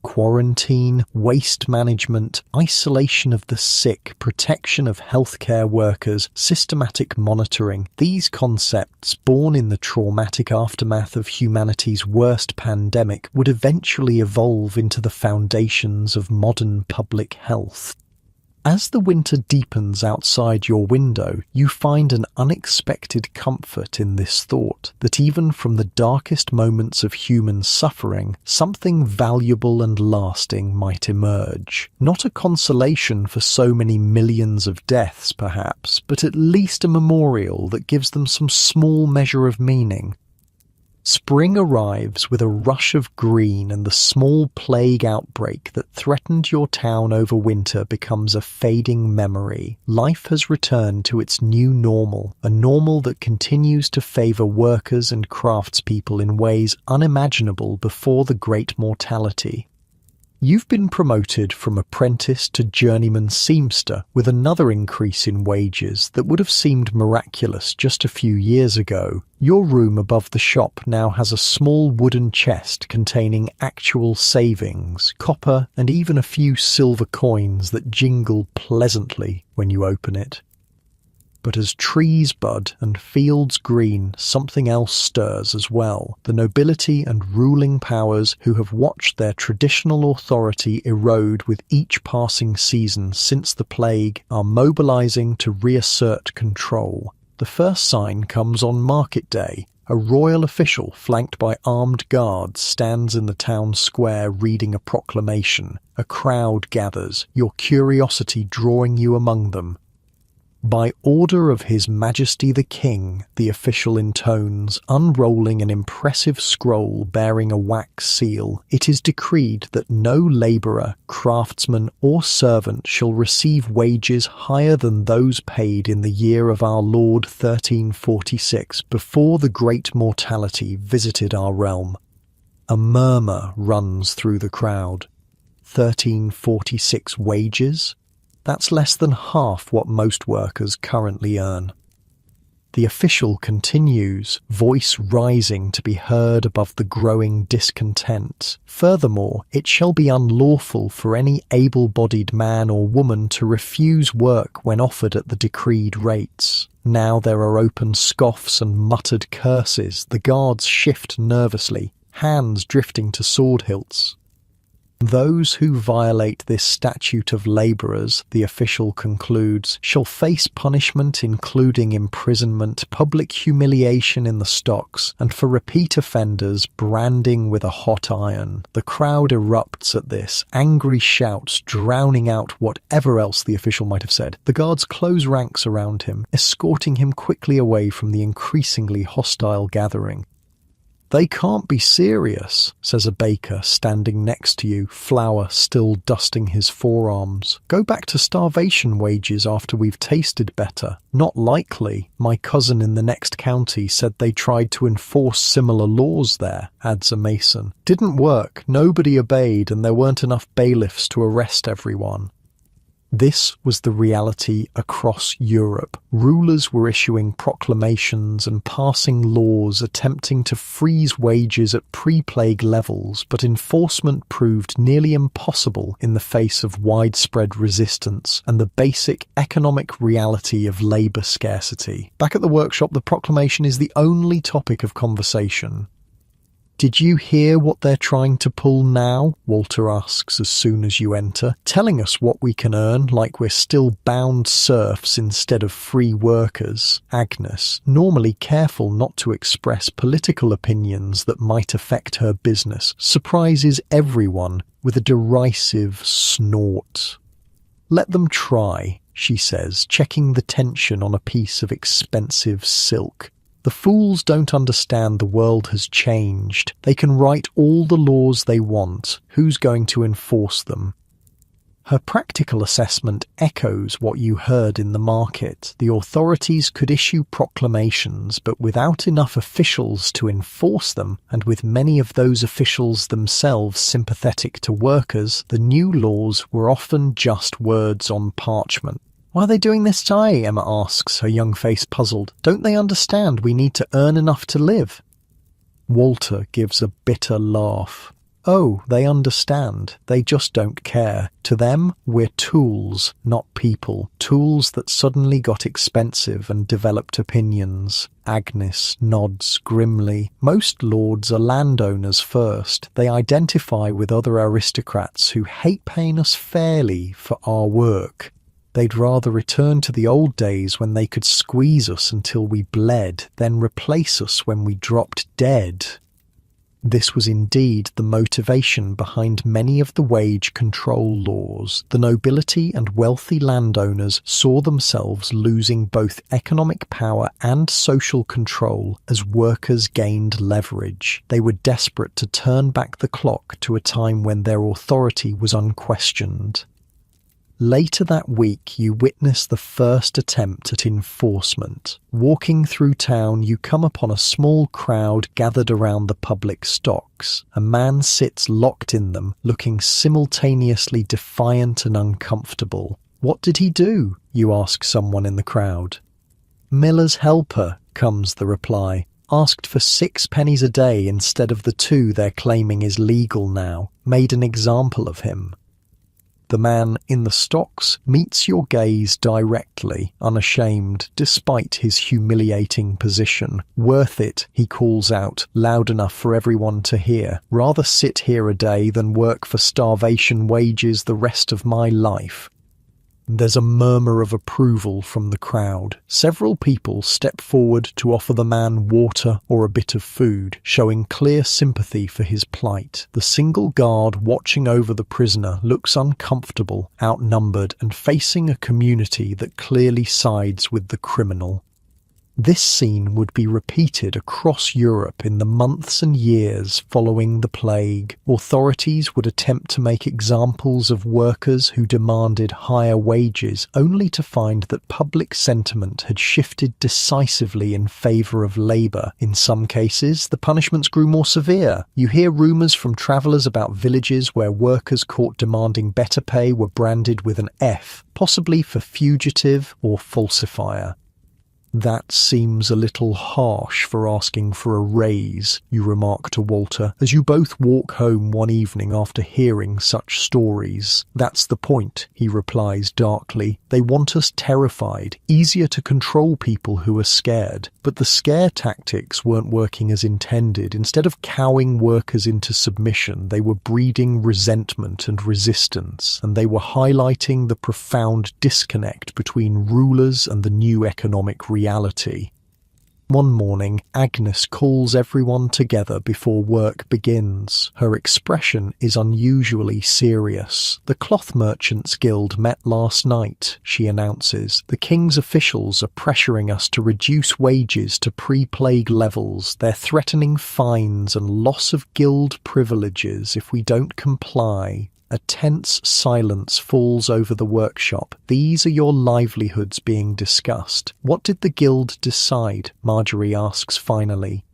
Speaker 1: Quarantine, waste management, isolation of the sick, protection of healthcare workers, systematic monitoring. These concepts, born in the traumatic aftermath of humanity's worst pandemic, would eventually evolve into the foundations of modern public health. As the winter deepens outside your window, you find an unexpected comfort in this thought that even from the darkest moments of human suffering, something valuable and lasting might emerge. Not a consolation for so many millions of deaths, perhaps, but at least a memorial that gives them some small measure of meaning. Spring arrives with a rush of green, and the small plague outbreak that threatened your town over winter becomes a fading memory. Life has returned to its new normal, a normal that continues to favor workers and craftspeople in ways unimaginable before the great mortality. You've been promoted from apprentice to journeyman seamster, with another increase in wages that would have seemed miraculous just a few years ago. Your room above the shop now has a small wooden chest containing actual savings, copper, and even a few silver coins that jingle pleasantly when you open it. But as trees bud and fields green, something else stirs as well. The nobility and ruling powers who have watched their traditional authority erode with each passing season since the plague are mobilizing to reassert control. The first sign comes on market day. A royal official flanked by armed guards stands in the town square reading a proclamation. A crowd gathers, your curiosity drawing you among them. By order of His Majesty the King, the official intones, unrolling an impressive scroll bearing a wax seal, it is decreed that no labourer, craftsman or servant shall receive wages higher than those paid in the year of our Lord 1346, before the great mortality visited our realm. A murmur runs through the crowd. 1346 wages? That's less than half what most workers currently earn. The official continues, voice rising to be heard above the growing discontent. Furthermore, it shall be unlawful for any able-bodied man or woman to refuse work when offered at the decreed rates. Now there are open scoffs and muttered curses. The guards shift nervously, hands drifting to sword hilts. Those who violate this statute of labourers, the official concludes, shall face punishment including imprisonment, public humiliation in the stocks, and for repeat offenders, branding with a hot iron. The crowd erupts at this, angry shouts drowning out whatever else the official might have said. The guards close ranks around him, escorting him quickly away from the increasingly hostile gathering. "They can't be serious," says a baker standing next to you, flour still dusting his forearms. "Go back to starvation wages after we've tasted better." "Not likely. My cousin in the next county said they tried to enforce similar laws there," adds a mason. "Didn't work, nobody obeyed, and there weren't enough bailiffs to arrest everyone." This was the reality across Europe. Rulers were issuing proclamations and passing laws attempting to freeze wages at pre-plague levels, but enforcement proved nearly impossible in the face of widespread resistance and the basic economic reality of labour scarcity. Back at the workshop, the proclamation is the only topic of conversation. "Did you hear what they're trying to pull now?" Walter asks as soon as you enter, "telling us what we can earn like we're still bound serfs instead of free workers." Agnes, normally careful not to express political opinions that might affect her business, surprises everyone with a derisive snort. "Let them try," she says, checking the tension on a piece of expensive silk. "The fools don't understand the world has changed. They can write all the laws they want. Who's going to enforce them?" Her practical assessment echoes what you heard in the market. The authorities could issue proclamations, but without enough officials to enforce them, and with many of those officials themselves sympathetic to workers, the new laws were often just words on parchment. "Why are they doing this to I?" Emma asks, her young face puzzled. "Don't they understand we need to earn enough to live?" Walter gives a bitter laugh. "Oh, they understand. They just don't care. To them, we're tools, not people. Tools that suddenly got expensive and developed opinions." Agnes nods grimly. "Most lords are landowners first. They identify with other aristocrats who hate paying us fairly for our work. They'd rather return to the old days when they could squeeze us until we bled, then replace us when we dropped dead." This was indeed the motivation behind many of the wage control laws. The nobility and wealthy landowners saw themselves losing both economic power and social control as workers gained leverage. They were desperate to turn back the clock to a time when their authority was unquestioned. Later that week, you witness the first attempt at enforcement. Walking through town, you come upon a small crowd gathered around the public stocks. A man sits locked in them, looking simultaneously defiant and uncomfortable. "What did he do?" you ask someone in the crowd. "Miller's helper," comes the reply. "Asked for 6 pennies a day instead of the 2 they're claiming is legal now. Made an example of him." The man in the stocks meets your gaze directly, unashamed, despite his humiliating position. "Worth it," he calls out, loud enough for everyone to hear. "Rather sit here a day than work for starvation wages the rest of my life." There's a murmur of approval from the crowd. Several people step forward to offer the man water or a bit of food, showing clear sympathy for his plight. The single guard watching over the prisoner looks uncomfortable, outnumbered, and facing a community that clearly sides with the criminal. This scene would be repeated across Europe in the months and years following the plague. Authorities would attempt to make examples of workers who demanded higher wages, only to find that public sentiment had shifted decisively in favour of labour. In some cases, the punishments grew more severe. You hear rumours from travellers about villages where workers caught demanding better pay were branded with an F, possibly for fugitive or falsifier. "That seems a little harsh for asking for a raise," you remark to Walter, as you both walk home one evening after hearing such stories. "That's the point," he replies darkly. "They want us terrified, easier to control people who are scared." But the scare tactics weren't working as intended. Instead of cowing workers into submission, they were breeding resentment and resistance, and they were highlighting the profound disconnect between rulers and the new economic reality. One morning, Agnes calls everyone together before work begins. Her expression is unusually serious. "The Cloth Merchants Guild met last night," she announces. "The king's officials are pressuring us to reduce wages to pre-plague levels. They're threatening fines and loss of guild privileges if we don't comply." A tense silence falls over the workshop. "These are your livelihoods being discussed. What did the guild decide?" Marjorie asks finally.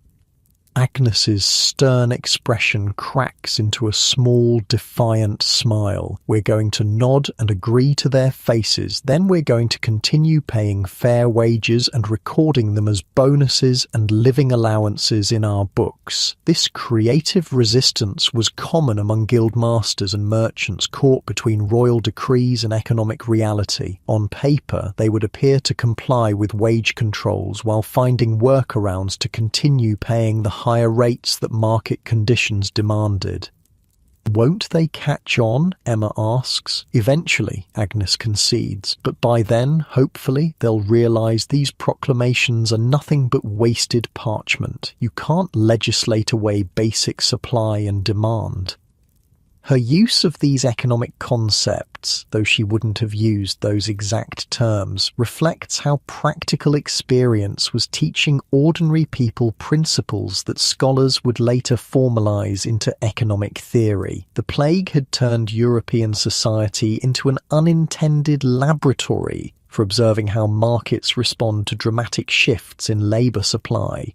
Speaker 1: Agnes's stern expression cracks into a small, defiant smile. "We're going to nod and agree to their faces. Then we're going to continue paying fair wages and recording them as bonuses and living allowances in our books." This creative resistance was common among guild masters and merchants caught between royal decrees and economic reality. On paper, they would appear to comply with wage controls while finding workarounds to continue paying the higher rates that market conditions demanded. "Won't they catch on?" Emma asks. "Eventually," Agnes concedes, "but by then, hopefully, they'll realise these proclamations are nothing but wasted parchment. You can't legislate away basic supply and demand." Her use of these economic concepts, though she wouldn't have used those exact terms, reflects how practical experience was teaching ordinary people principles that scholars would later formalize into economic theory. The plague had turned European society into an unintended laboratory for observing how markets respond to dramatic shifts in labor supply.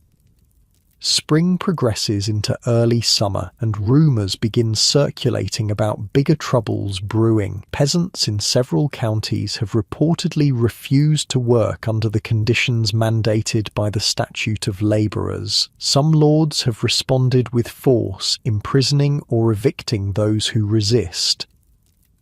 Speaker 1: Spring progresses into early summer, and rumours begin circulating about bigger troubles brewing. Peasants in several counties have reportedly refused to work under the conditions mandated by the Statute of Labourers. Some lords have responded with force, imprisoning or evicting those who resist.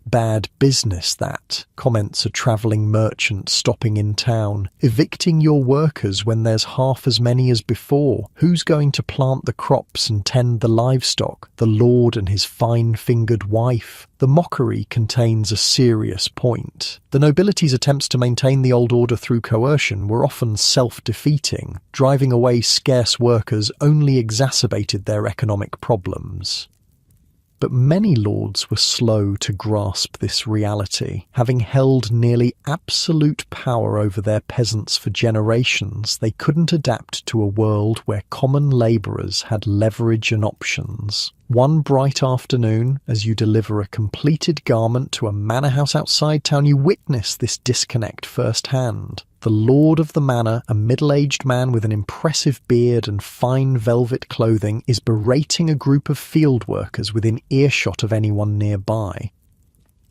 Speaker 1: "Bad business, that," comments a travelling merchant stopping in town. "Evicting your workers when there's half as many as before. Who's going to plant the crops and tend the livestock? The lord and his fine-fingered wife." The mockery contains a serious point. The nobility's attempts to maintain the old order through coercion were often self-defeating. Driving away scarce workers only exacerbated their economic problems. But many lords were slow to grasp this reality. Having held nearly absolute power over their peasants for generations, they couldn't adapt to a world where common labourers had leverage and options. One bright afternoon, as you deliver a completed garment to a manor house outside town, you witness this disconnect firsthand. The lord of the manor, a middle-aged man with an impressive beard and fine velvet clothing, is berating a group of field workers within earshot of anyone nearby.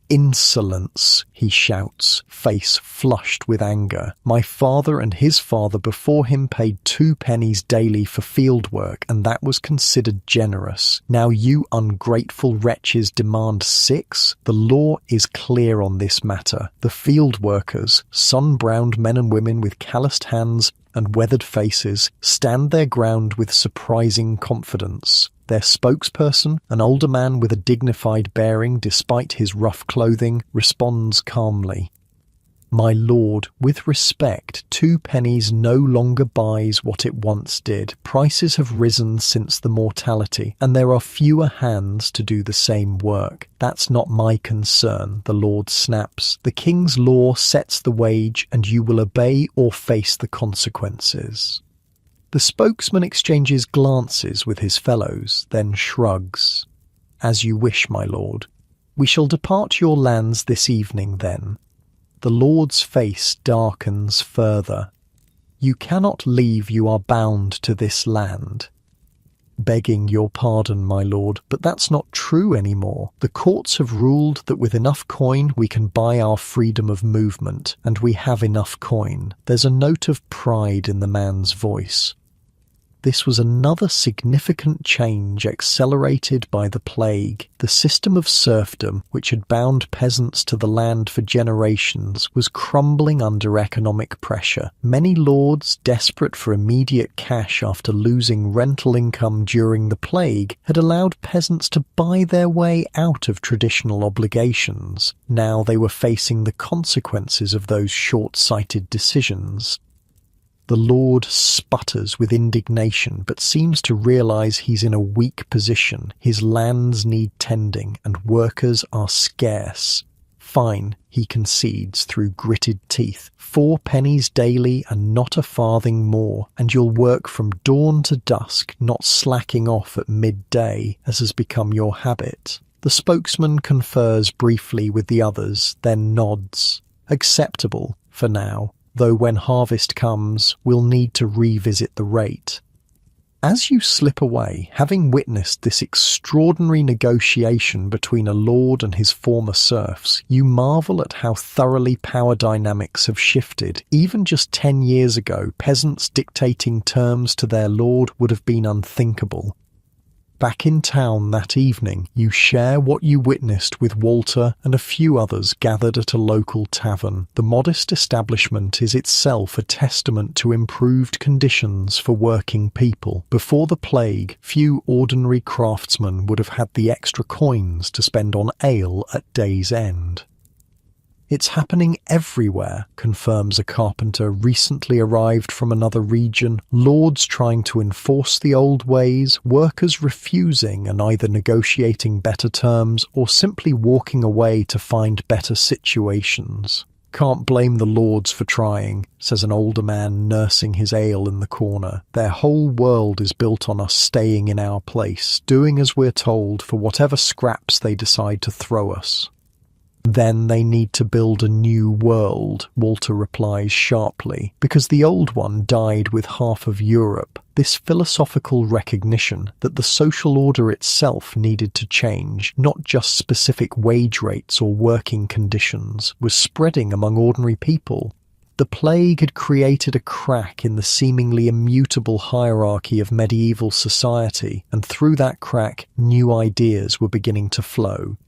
Speaker 1: "Insolence," he shouts, face flushed with anger. "My father and his father before him paid 2 pennies daily for field work, and that was considered generous. Now you ungrateful wretches demand 6? The law is clear on this matter. The field workers, sun-browned men and women with calloused hands and weathered faces, stand their ground with surprising confidence. Their spokesperson, an older man with a dignified bearing despite his rough clothing, responds calmly. My lord, with respect, 2 pennies no longer buys what it once did. Prices have risen since the mortality, and there are fewer hands to do the same work. That's not my concern, the lord snaps. The king's law sets the wage, and you will obey or face the consequences. The spokesman exchanges glances with his fellows, then shrugs. As you wish, my lord. We shall depart your lands this evening, then. The lord's face darkens further. You cannot leave, you are bound to this land. Begging your pardon, my lord, but that's not true anymore. The courts have ruled that with enough coin we can buy our freedom of movement, and we have enough coin. There's a note of pride in the man's voice. This was another significant change accelerated by the plague. The system of serfdom, which had bound peasants to the land for generations, was crumbling under economic pressure. Many lords, desperate for immediate cash after losing rental income during the plague, had allowed peasants to buy their way out of traditional obligations. Now they were facing the consequences of those short-sighted decisions. The lord sputters with indignation, but seems to realize he's in a weak position. His lands need tending, and workers are scarce. Fine, he concedes through gritted teeth. 4 pennies daily and not a farthing more, and you'll work from dawn to dusk, not slacking off at midday, as has become your habit. The spokesman confers briefly with the others, then nods. Acceptable, for now. Though when harvest comes, we'll need to revisit the rate. As you slip away, having witnessed this extraordinary negotiation between a lord and his former serfs, you marvel at how thoroughly power dynamics have shifted. Even just 10 years ago, peasants dictating terms to their lord would have been unthinkable. Back in town that evening, you share what you witnessed with Walter and a few others gathered at a local tavern. The modest establishment is itself a testament to improved conditions for working people. Before the plague, few ordinary craftsmen would have had the extra coins to spend on ale at day's end. It's happening everywhere, confirms a carpenter recently arrived from another region. Lords trying to enforce the old ways, workers refusing and either negotiating better terms or simply walking away to find better situations. Can't blame the lords for trying, says an older man nursing his ale in the corner. Their whole world is built on us staying in our place, doing as we're told for whatever scraps they decide to throw us. Then they need to build a new world, Walter replies sharply, because the old one died with half of Europe. This philosophical recognition that the social order itself needed to change, not just specific wage rates or working conditions, was spreading among ordinary people. The plague had created a crack in the seemingly immutable hierarchy of medieval society, and through that crack, new ideas were beginning to flow.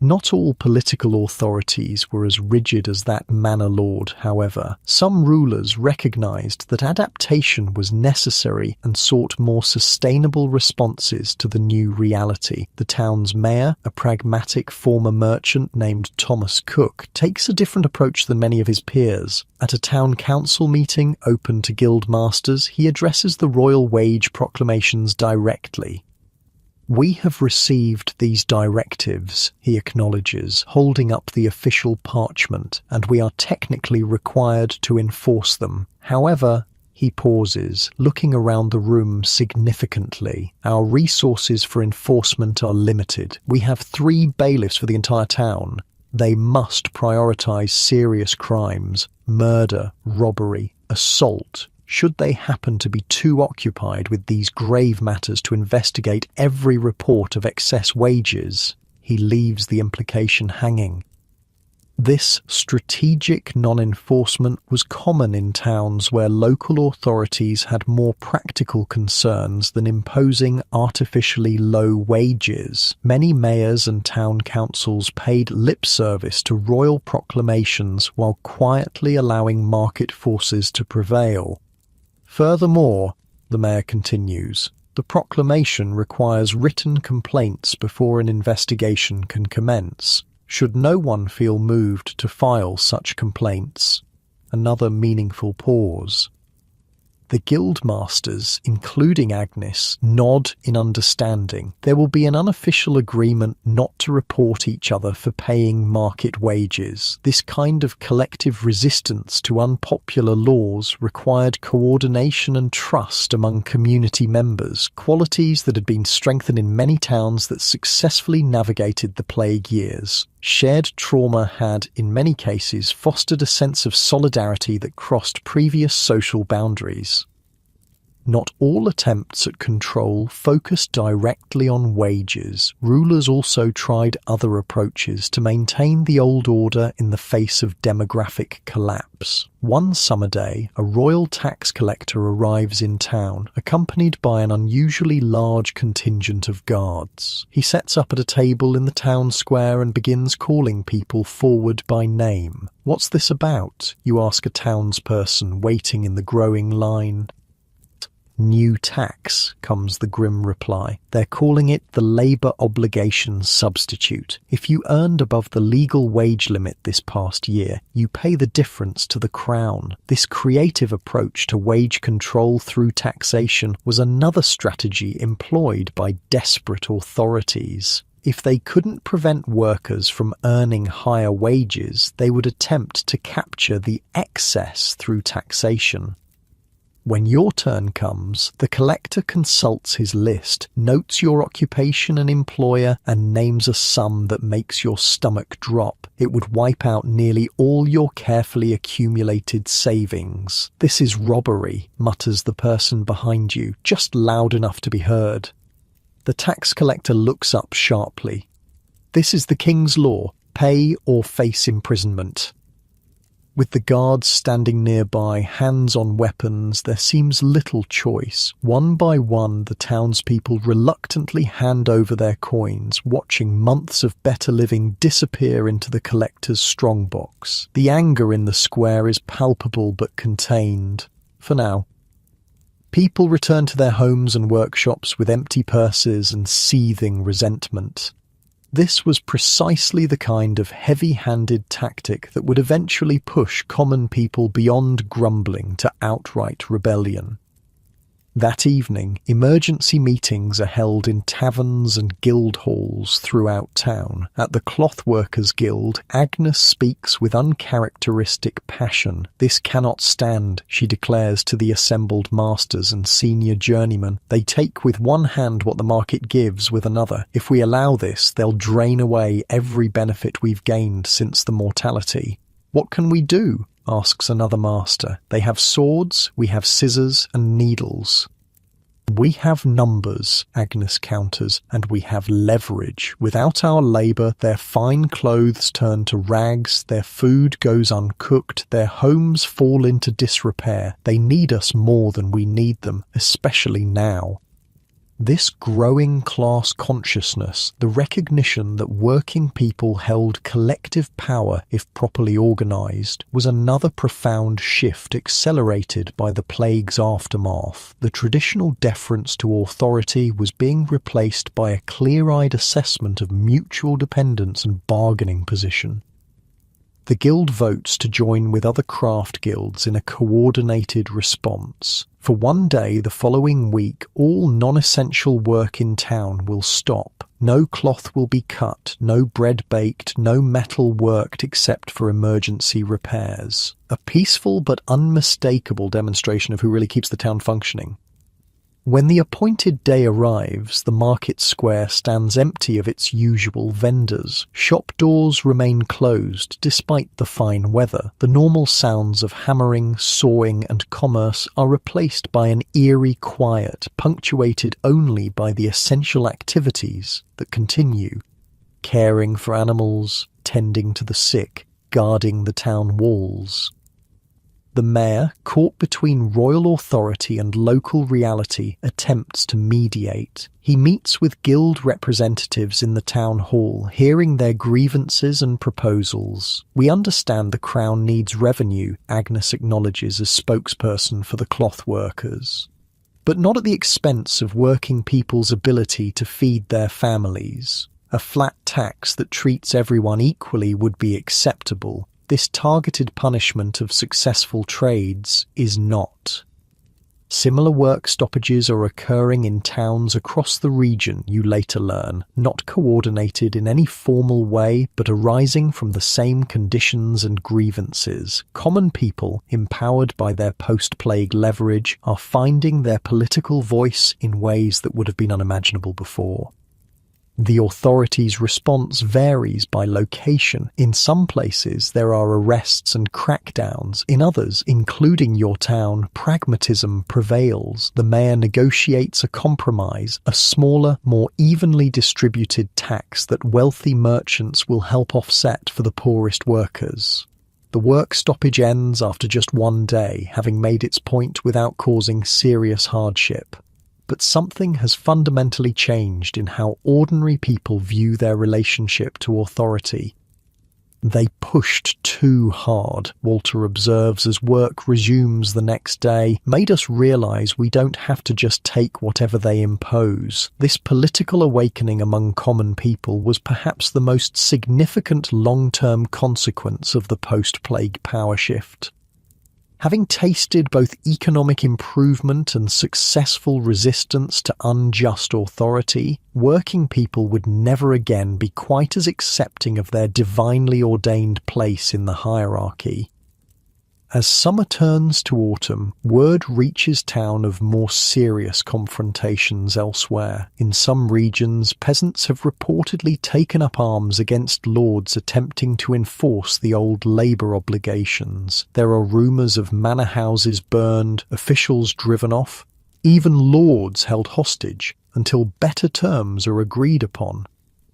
Speaker 1: Not all political authorities were as rigid as that manor lord, however. Some rulers recognized that adaptation was necessary and sought more sustainable responses to the new reality. The town's mayor, a pragmatic former merchant named Thomas Cook, takes a different approach than many of his peers. At a town council meeting open to guild masters, he addresses the royal wage proclamations directly. We have received these directives, he acknowledges, holding up the official parchment, and we are technically required to enforce them. However, he pauses, looking around the room significantly. Our resources for enforcement are limited. We have 3 bailiffs for the entire town. They must prioritize serious crimes, murder, robbery, assault. Should they happen to be too occupied with these grave matters to investigate every report of excess wages, he leaves the implication hanging. This strategic non-enforcement was common in towns where local authorities had more practical concerns than imposing artificially low wages. Many mayors and town councils paid lip service to royal proclamations while quietly allowing market forces to prevail. Furthermore, the mayor continues, the proclamation requires written complaints before an investigation can commence. Should no one feel moved to file such complaints? Another meaningful pause. The guildmasters, including Agnes, nod in understanding. There will be an unofficial agreement not to report each other for paying market wages. This kind of collective resistance to unpopular laws required coordination and trust among community members, qualities that had been strengthened in many towns that successfully navigated the plague years. Shared trauma had, in many cases, fostered a sense of solidarity that crossed previous social boundaries. Not all attempts at control focused directly on wages. Rulers also tried other approaches to maintain the old order in the face of demographic collapse. One summer day, a royal tax collector arrives in town, accompanied by an unusually large contingent of guards. He sets up at a table in the town square and begins calling people forward by name. "What's this about?" you ask a townsperson waiting in the growing line. "New tax," comes the grim reply. "They're calling it the labour obligation substitute. If you earned above the legal wage limit this past year, you pay the difference to the crown." This creative approach to wage control through taxation was another strategy employed by desperate authorities. If they couldn't prevent workers from earning higher wages, they would attempt to capture the excess through taxation. When your turn comes, the collector consults his list, notes your occupation and employer, and names a sum that makes your stomach drop. It would wipe out nearly all your carefully accumulated savings. "This is robbery," mutters the person behind you, just loud enough to be heard. The tax collector looks up sharply. "This is the king's law. Pay or face imprisonment." With the guards standing nearby, hands on weapons, there seems little choice. One by one, the townspeople reluctantly hand over their coins, watching months of better living disappear into the collector's strongbox. The anger in the square is palpable but contained. For now. People return to their homes and workshops with empty purses and seething resentment. This was precisely the kind of heavy-handed tactic that would eventually push common people beyond grumbling to outright rebellion. That evening, emergency meetings are held in taverns and guild halls throughout town. At the Clothworkers Guild, Agnes speaks with uncharacteristic passion. "This cannot stand," she declares to the assembled masters and senior journeymen. "They take with one hand what the market gives with another. If we allow this, they'll drain away every benefit we've gained since the mortality." "What can we do?" asks another master. "They have swords, we have scissors and needles." "We have numbers," Agnes counters, "and we have leverage. Without our labour, their fine clothes turn to rags, their food goes uncooked, their homes fall into disrepair. They need us more than we need them, especially now." This growing class consciousness, the recognition that working people held collective power if properly organised, was another profound shift accelerated by the plague's aftermath. The traditional deference to authority was being replaced by a clear-eyed assessment of mutual dependence and bargaining position. The guild votes to join with other craft guilds in a coordinated response. For one day the following week, all non-essential work in town will stop. No cloth will be cut, no bread baked, no metal worked except for emergency repairs. A peaceful but unmistakable demonstration of who really keeps the town functioning. When the appointed day arrives, the market square stands empty of its usual vendors. Shop doors remain closed despite the fine weather. The normal sounds of hammering, sawing and commerce are replaced by an eerie quiet, punctuated only by the essential activities that continue. Caring for animals, tending to the sick, guarding the town walls. The mayor, caught between royal authority and local reality, attempts to mediate. He meets with guild representatives in the town hall, hearing their grievances and proposals. "We understand the crown needs revenue," Agnes acknowledges as spokesperson for the cloth workers. "But not at the expense of working people's ability to feed their families." A flat tax that treats everyone equally would be acceptable. This targeted punishment of successful trades is not. Similar work stoppages are occurring in towns across the region, you later learn, not coordinated in any formal way, but arising from the same conditions and grievances. Common people, empowered by their post-plague leverage, are finding their political voice in ways that would have been unimaginable before. The authorities' response varies by location. In some places, there are arrests and crackdowns. In others, including your town, pragmatism prevails. The mayor negotiates a compromise, a smaller, more evenly distributed tax that wealthy merchants will help offset for the poorest workers. The work stoppage ends after just one day, having made its point without causing serious hardship. But something has fundamentally changed in how ordinary people view their relationship to authority. They pushed too hard, Walter observes as work resumes the next day, made us realize we don't have to just take whatever they impose. This political awakening among common people was perhaps the most significant long-term consequence of the post-plague power shift. Having tasted both economic improvement and successful resistance to unjust authority, working people would never again be quite as accepting of their divinely ordained place in the hierarchy. As summer turns to autumn, word reaches town of more serious confrontations elsewhere. In some regions, peasants have reportedly taken up arms against lords attempting to enforce the old labour obligations. There are rumours of manor houses burned, officials driven off, even lords held hostage until better terms are agreed upon.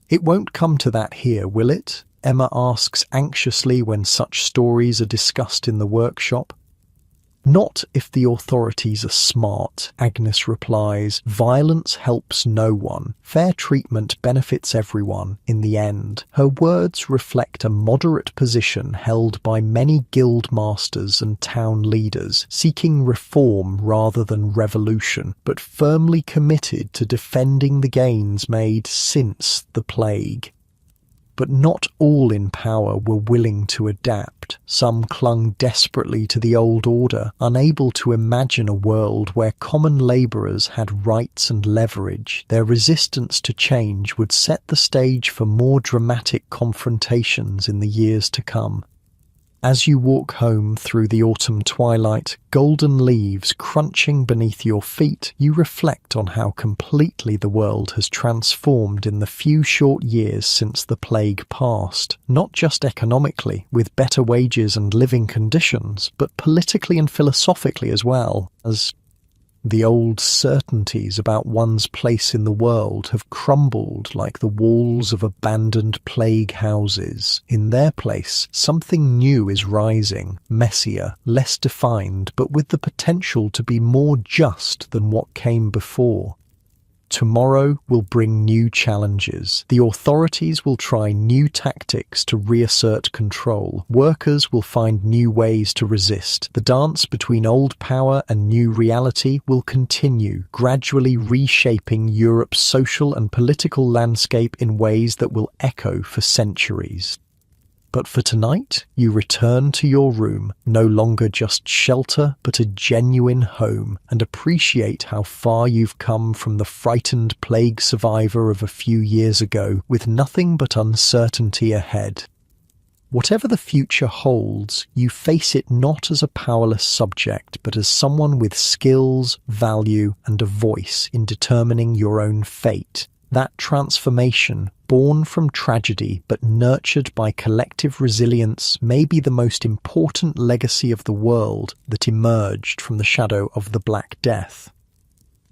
Speaker 1: It won't come to that here, will it? Emma asks anxiously when such stories are discussed in the workshop. Not if the authorities are smart, Agnes replies. Violence helps no one. Fair treatment benefits everyone in the end. Her words reflect a moderate position held by many guild masters and town leaders, seeking reform rather than revolution, but firmly committed to defending the gains made since the plague. But not all in power were willing to adapt. Some clung desperately to the old order, unable to imagine a world where common labourers had rights and leverage. Their resistance to change would set the stage for more dramatic confrontations in the years to come. As you walk home through the autumn twilight, golden leaves crunching beneath your feet, you reflect on how completely the world has transformed in the few short years since the plague passed, not just economically, with better wages and living conditions, but politically and philosophically as well, as the old certainties about one's place in the world have crumbled like the walls of abandoned plague houses. In their place, something new is rising, messier, less defined, but with the potential to be more just than what came before. Tomorrow will bring new challenges. The authorities will try new tactics to reassert control. Workers will find new ways to resist. The dance between old power and new reality will continue, gradually reshaping Europe's social and political landscape in ways that will echo for centuries. But for tonight, you return to your room, no longer just shelter, but a genuine home, and appreciate how far you've come from the frightened plague survivor of a few years ago, with nothing but uncertainty ahead. Whatever the future holds, you face it not as a powerless subject, but as someone with skills, value, and a voice in determining your own fate. That transformation, born from tragedy but nurtured by collective resilience, may be the most important legacy of the world that emerged from the shadow of the Black Death.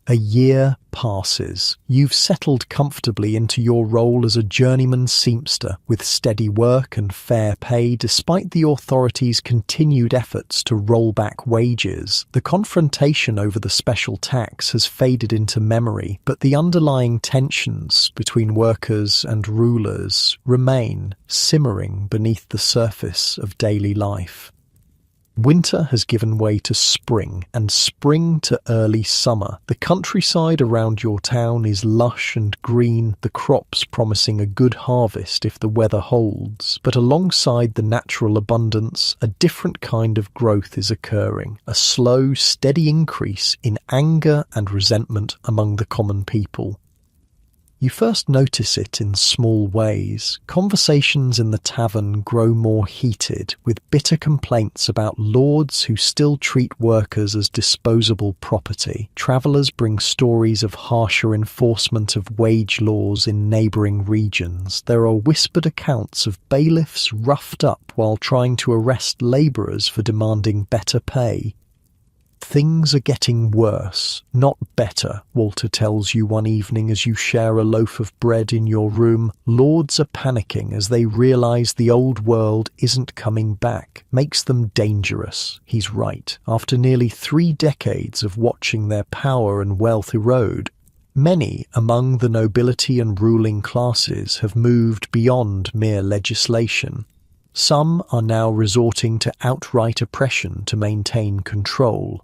Speaker 1: A year passes. You've settled comfortably into your role as a journeyman seamster, with steady work and fair pay despite the authorities' continued efforts to roll back wages. The confrontation over the special tax has faded into memory, but the underlying tensions between workers and rulers remain, simmering beneath the surface of daily life. Winter has given way to spring, and spring to early summer. The countryside around your town is lush and green, the crops promising a good harvest if the weather holds. But alongside the natural abundance, a different kind of growth is occurring, a slow, steady increase in anger and resentment among the common people. You first notice it in small ways. Conversations in the tavern grow more heated, with bitter complaints about lords who still treat workers as disposable property. Travellers bring stories of harsher enforcement of wage laws in neighbouring regions. There are whispered accounts of bailiffs roughed up while trying to arrest labourers for demanding better pay. Things are getting worse, not better, Walter tells you one evening as you share a loaf of bread in your room. Lords are panicking as they realise the old world isn't coming back. Makes them dangerous. He's right. After nearly 3 decades of watching their power and wealth erode, many among the nobility and ruling classes have moved beyond mere legislation. Some are now resorting to outright oppression to maintain control.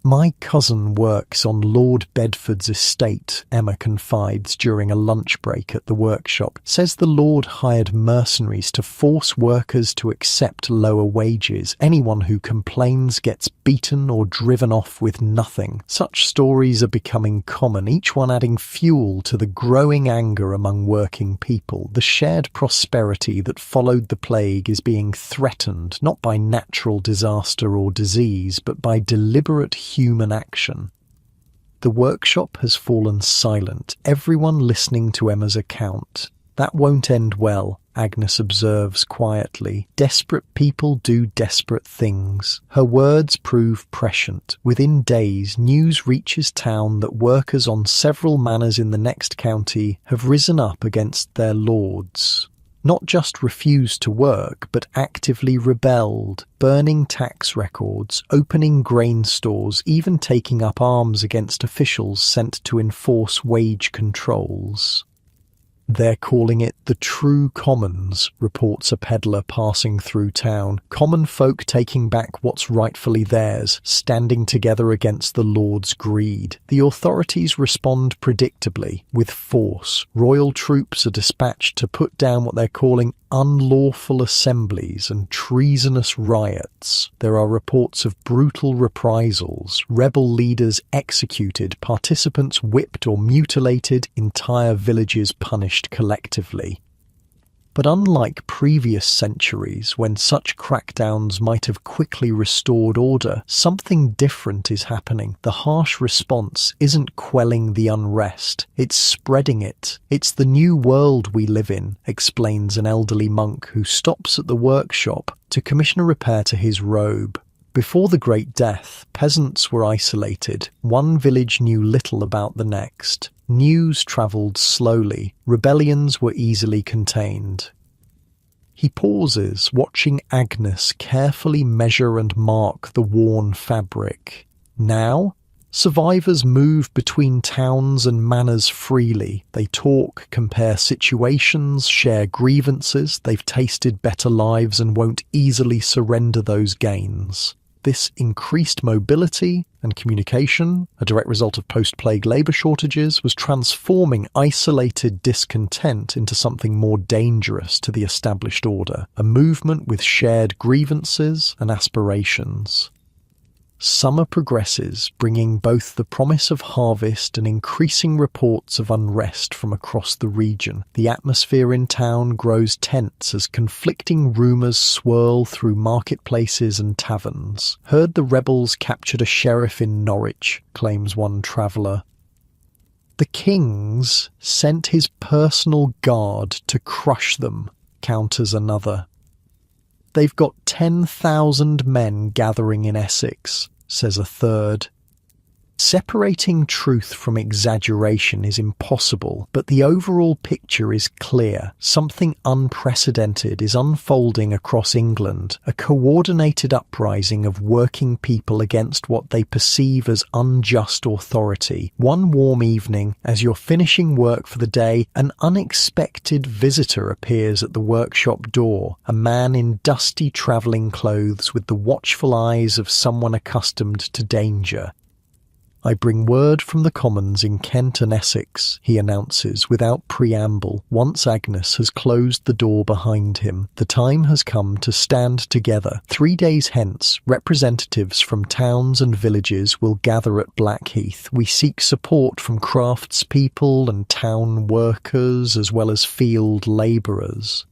Speaker 1: "My cousin works on Lord Bedford's estate," Emma confides during a lunch break at the workshop. "Says the Lord hired mercenaries to force workers to accept lower wages. Anyone who complains gets beaten or driven off with nothing." Such stories are becoming common, each one adding fuel to the growing anger among working people. The shared prosperity that followed the plague is being threatened, not by natural disaster or disease, but by deliberate human action. The workshop has fallen silent, everyone listening to Emma's account. "That won't end well," Agnes observes quietly. "Desperate people do desperate things." Her words prove prescient. Within days, news reaches town that workers on several manors in the next county have risen up against their lords. Not just refused to work, but actively rebelled, burning tax records, opening grain stores, even taking up arms against officials sent to enforce wage controls. "They're calling it the True Commons," reports a peddler passing through town. "Common folk taking back what's rightfully theirs, standing together against the Lord's greed." The authorities respond predictably, with force. Royal troops are dispatched to put down what they're calling unlawful assemblies and treasonous riots. There are reports of brutal reprisals, rebel leaders executed, participants whipped or mutilated, entire villages punished collectively. But unlike previous centuries, when such crackdowns might have quickly restored order, something different is happening. The harsh response isn't quelling the unrest, it's spreading it. "It's the new world we live in," explains an elderly monk who stops at the workshop to commission a repair to his robe. Before the Great Death, peasants were isolated. One village knew little about the next. News travelled slowly. Rebellions were easily contained. He pauses, watching Agnes carefully measure and mark the worn fabric. Now, survivors move between towns and manors freely. They talk, compare situations, share grievances. They've tasted better lives and won't easily surrender those gains. This increased mobility and communication, a direct result of post-plague labour shortages, was transforming isolated discontent into something more dangerous to the established order, a movement with shared grievances and aspirations. Summer progresses, bringing both the promise of harvest and increasing reports of unrest from across the region. The atmosphere in town grows tense as conflicting rumours swirl through marketplaces and taverns. "Heard the rebels captured a sheriff in Norwich," claims one traveller. "The King's sent his personal guard to crush them," counters another. "They've got 10,000 men gathering in Essex," says a third. Separating truth from exaggeration is impossible, but the overall picture is clear. Something unprecedented is unfolding across England, a coordinated uprising of working people against what they perceive as unjust authority. One warm evening, as you're finishing work for the day, an unexpected visitor appears at the workshop door, a man in dusty travelling clothes with the watchful eyes of someone accustomed to danger. "I bring word from the Commons in Kent and Essex," he announces without preamble. Once Agnes has closed the door behind him, the time has come to stand together. 3 days hence, representatives from towns and villages will gather at Blackheath. We seek support from craftspeople and town workers as well as field labourers.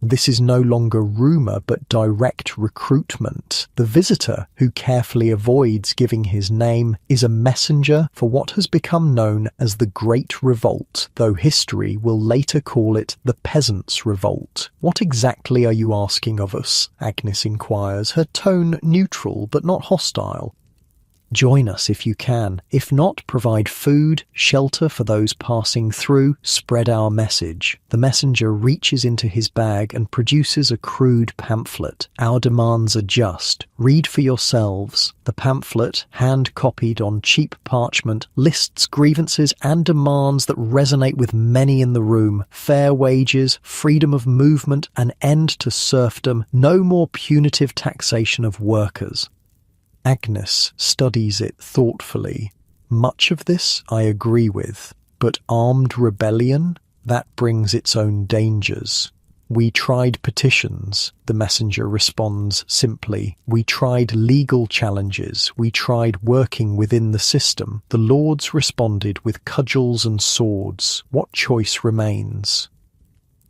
Speaker 1: This is no longer rumour but direct recruitment. The visitor, who carefully avoids giving his name, is a messenger for what has become known as the Great Revolt, though history will later call it the Peasants' Revolt. "What exactly are you asking of us?" Agnes inquires, her tone neutral but not hostile. "Join us if you can. If not, provide food, shelter for those passing through, spread our message." The messenger reaches into his bag and produces a crude pamphlet. "Our demands are just. Read for yourselves." The pamphlet, hand-copied on cheap parchment, lists grievances and demands that resonate with many in the room: fair wages, freedom of movement, an end to serfdom, no more punitive taxation of workers. Agnes studies it thoughtfully. "Much of this I agree with, but armed rebellion? That brings its own dangers." "We tried petitions," the messenger responds simply. "We tried legal challenges. We tried working within the system." The lords responded with cudgels and swords. What choice remains?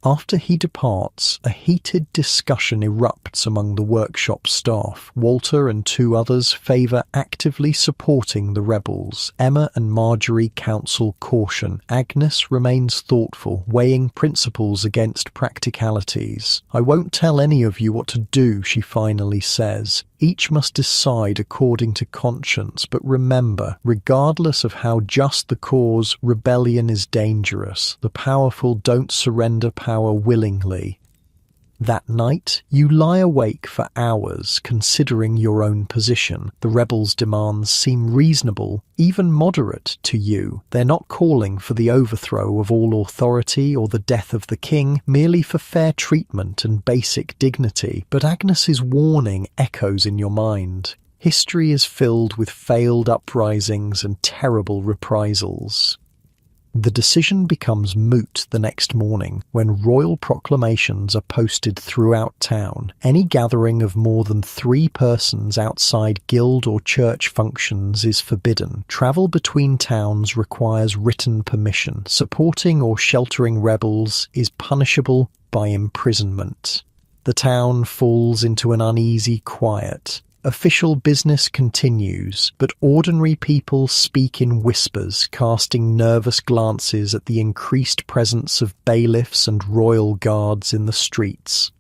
Speaker 1: After he departs, a heated discussion erupts among the workshop staff. Walter and 2 others favour actively supporting the rebels. Emma and Marjorie counsel caution. Agnes remains thoughtful, weighing principles against practicalities. "I won't tell any of you what to do," she finally says. "Each must decide according to conscience, but remember, regardless of how just the cause, rebellion is dangerous. The powerful don't surrender power willingly." That night, you lie awake for hours, considering your own position. The rebels' demands seem reasonable, even moderate to you. They're not calling for the overthrow of all authority or the death of the king, merely for fair treatment and basic dignity. But Agnes's warning echoes in your mind. History is filled with failed uprisings and terrible reprisals. The decision becomes moot the next morning when royal proclamations are posted throughout town. Any gathering of more than 3 persons outside guild or church functions is forbidden. Travel between towns requires written permission. Supporting or sheltering rebels is punishable by imprisonment. The town falls into an uneasy quiet. Official business continues, but ordinary people speak in whispers, casting nervous glances at the increased presence of bailiffs and royal guards in the streets.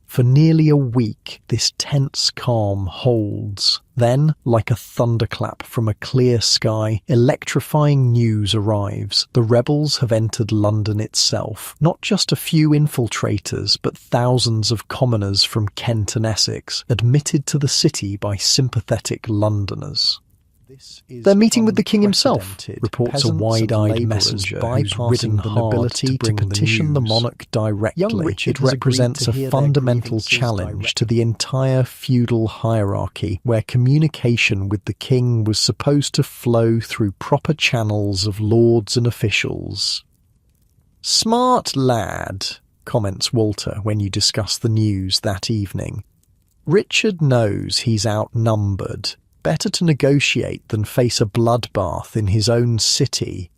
Speaker 1: For nearly a week, this tense calm holds. Then, like a thunderclap from a clear sky, electrifying news arrives. The rebels have entered London itself. Not just a few infiltrators, but thousands of commoners from Kent and Essex, admitted to the city by sympathetic Londoners. "They're meeting with the king himself," reports a wide-eyed messenger who's ridden the nobility to petition the monarch directly. It represents a fundamental challenge to the entire feudal hierarchy, where communication with the king was supposed to flow through proper channels of lords and officials. "Smart lad," comments Walter when you discuss the news that evening. "Richard knows he's outnumbered. Better to negotiate than face a bloodbath in his own city."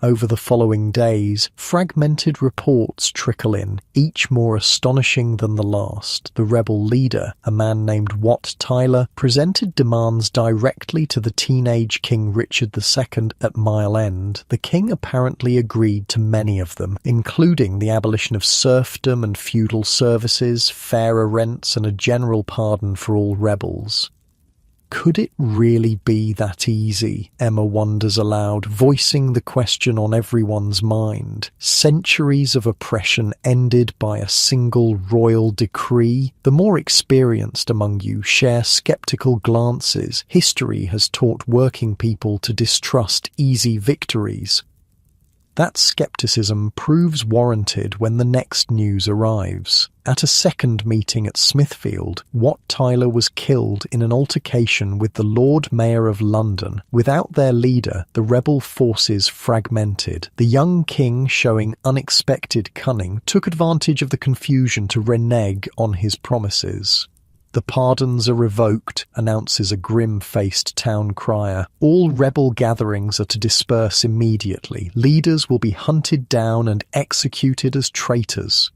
Speaker 1: Over the following days, fragmented reports trickle in, each more astonishing than the last. The rebel leader, a man named Wat Tyler, presented demands directly to the teenage King Richard II at Mile End. The king apparently agreed to many of them, including the abolition of serfdom and feudal services, fairer rents, and a general pardon for all rebels. Could it really be that easy? Emma wonders aloud, voicing the question on everyone's mind. Centuries of oppression ended by a single royal decree? The more experienced among you share skeptical glances. History has taught working people to distrust easy victories. That skepticism proves warranted when the next news arrives. At a second meeting at Smithfield, Wat Tyler was killed in an altercation with the Lord Mayor of London. Without their leader, the rebel forces fragmented. The young king, showing unexpected cunning, took advantage of the confusion to renege on his promises. The pardons are revoked, announces a grim-faced town crier. All rebel gatherings are to disperse immediately. Leaders will be hunted down and executed as traitors.